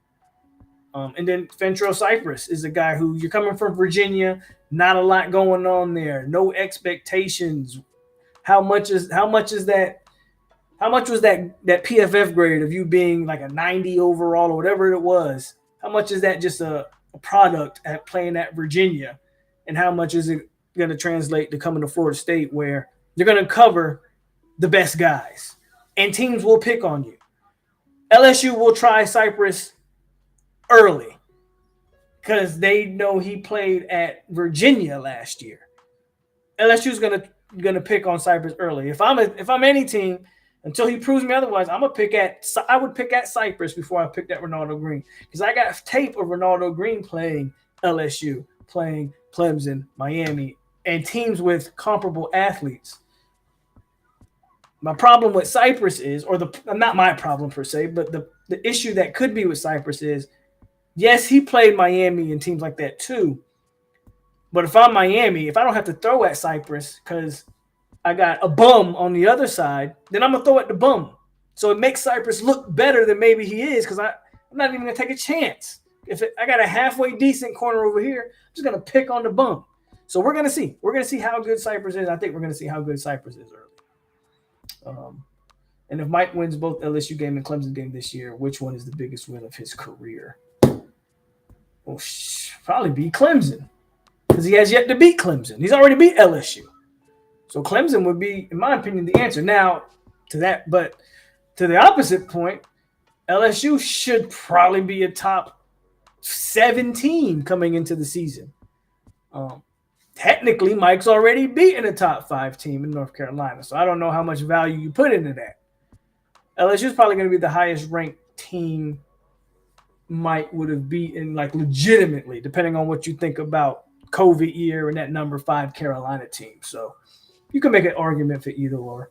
And then Fentrell Cypress is a guy who you're coming from Virginia, not a lot going on there, no expectations. How much was that PFF grade of you being like a 90 overall or whatever it was? How much is that just a product at playing at Virginia? And how much is it going to translate to coming to Florida State where you're going to cover the best guys and teams will pick on you? LSU will try Cypress early because they know he played at Virginia last year. LSU's gonna pick on Cypress early. If I'm any team, until he proves me otherwise, I would pick at Cypress before I picked at Ronaldo Green, because I got tape of Ronaldo Green playing LSU, playing Clemson, Miami, and teams with comparable athletes. My problem with Cypress is, or not my problem per se, but the issue that could be with Cypress is, yes, he played Miami and teams like that too. But if I'm Miami, if I don't have to throw at Cypress because I got a bum on the other side, then I'm going to throw at the bum. So it makes Cypress look better than maybe he is, because I'm not even going to take a chance. I got a halfway decent corner over here, I'm just going to pick on the bum. So we're going to see. We're going to see how good Cypress is. I think we're going to see how good Cypress is early. And if Mike wins both LSU game and Clemson game this year, which one is the biggest win of his career? Well, probably be Clemson, because he has yet to beat Clemson. He's already beat LSU. So Clemson would be, in my opinion, the answer. Now, to that, but to the opposite point, LSU should probably be a top 17 coming into the season. Technically, Mike's already beaten a top 5 team in North Carolina, so I don't know how much value you put into that. LSU is probably going to be the highest ranked team Mike would have beaten, like legitimately, depending on what you think about COVID year and that number 5 Carolina team. So you can make an argument for either or.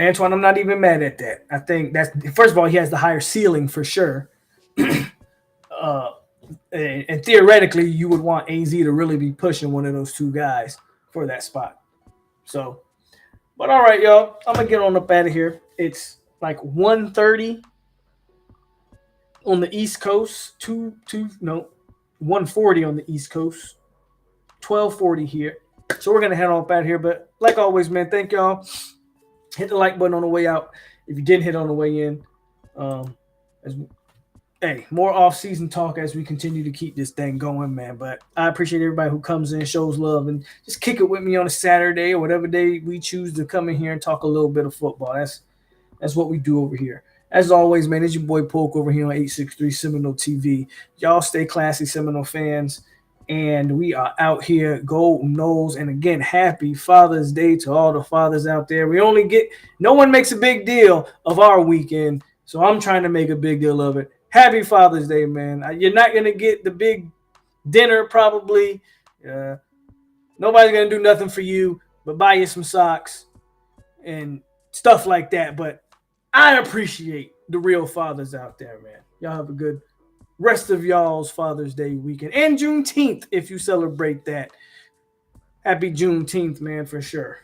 Antoine, I'm not even mad at that. I think that's, first of all, he has the higher ceiling for sure. And theoretically, you would want AZ to really be pushing one of those two guys for that spot. So, but all right, y'all, I'm going to get on up out of here. It's like 1:30 on the East Coast, 1:40 on the East Coast, 12:40 here. So we're going to head on up out of here. But like always, man, thank y'all. Hit the like button on the way out if you didn't hit on the way in. More off-season talk as we continue to keep this thing going, man. But I appreciate everybody who comes in, shows love, and just kick it with me on a Saturday or whatever day we choose to come in here and talk a little bit of football. That's what we do over here. As always, man, it's your boy POLK over here on 863 Seminole TV. Y'all stay classy, Seminole fans. And we are out here, Gold Knowles. And again, happy Father's Day to all the fathers out there. No one makes a big deal of our weekend, so I'm trying to make a big deal of it. Happy Father's Day, man. You're not going to get the big dinner probably. Nobody's going to do nothing for you but buy you some socks and stuff like that. But I appreciate the real fathers out there, man. Y'all have a good rest of y'all's Father's Day weekend. And Juneteenth, if you celebrate that. Happy Juneteenth, man, for sure.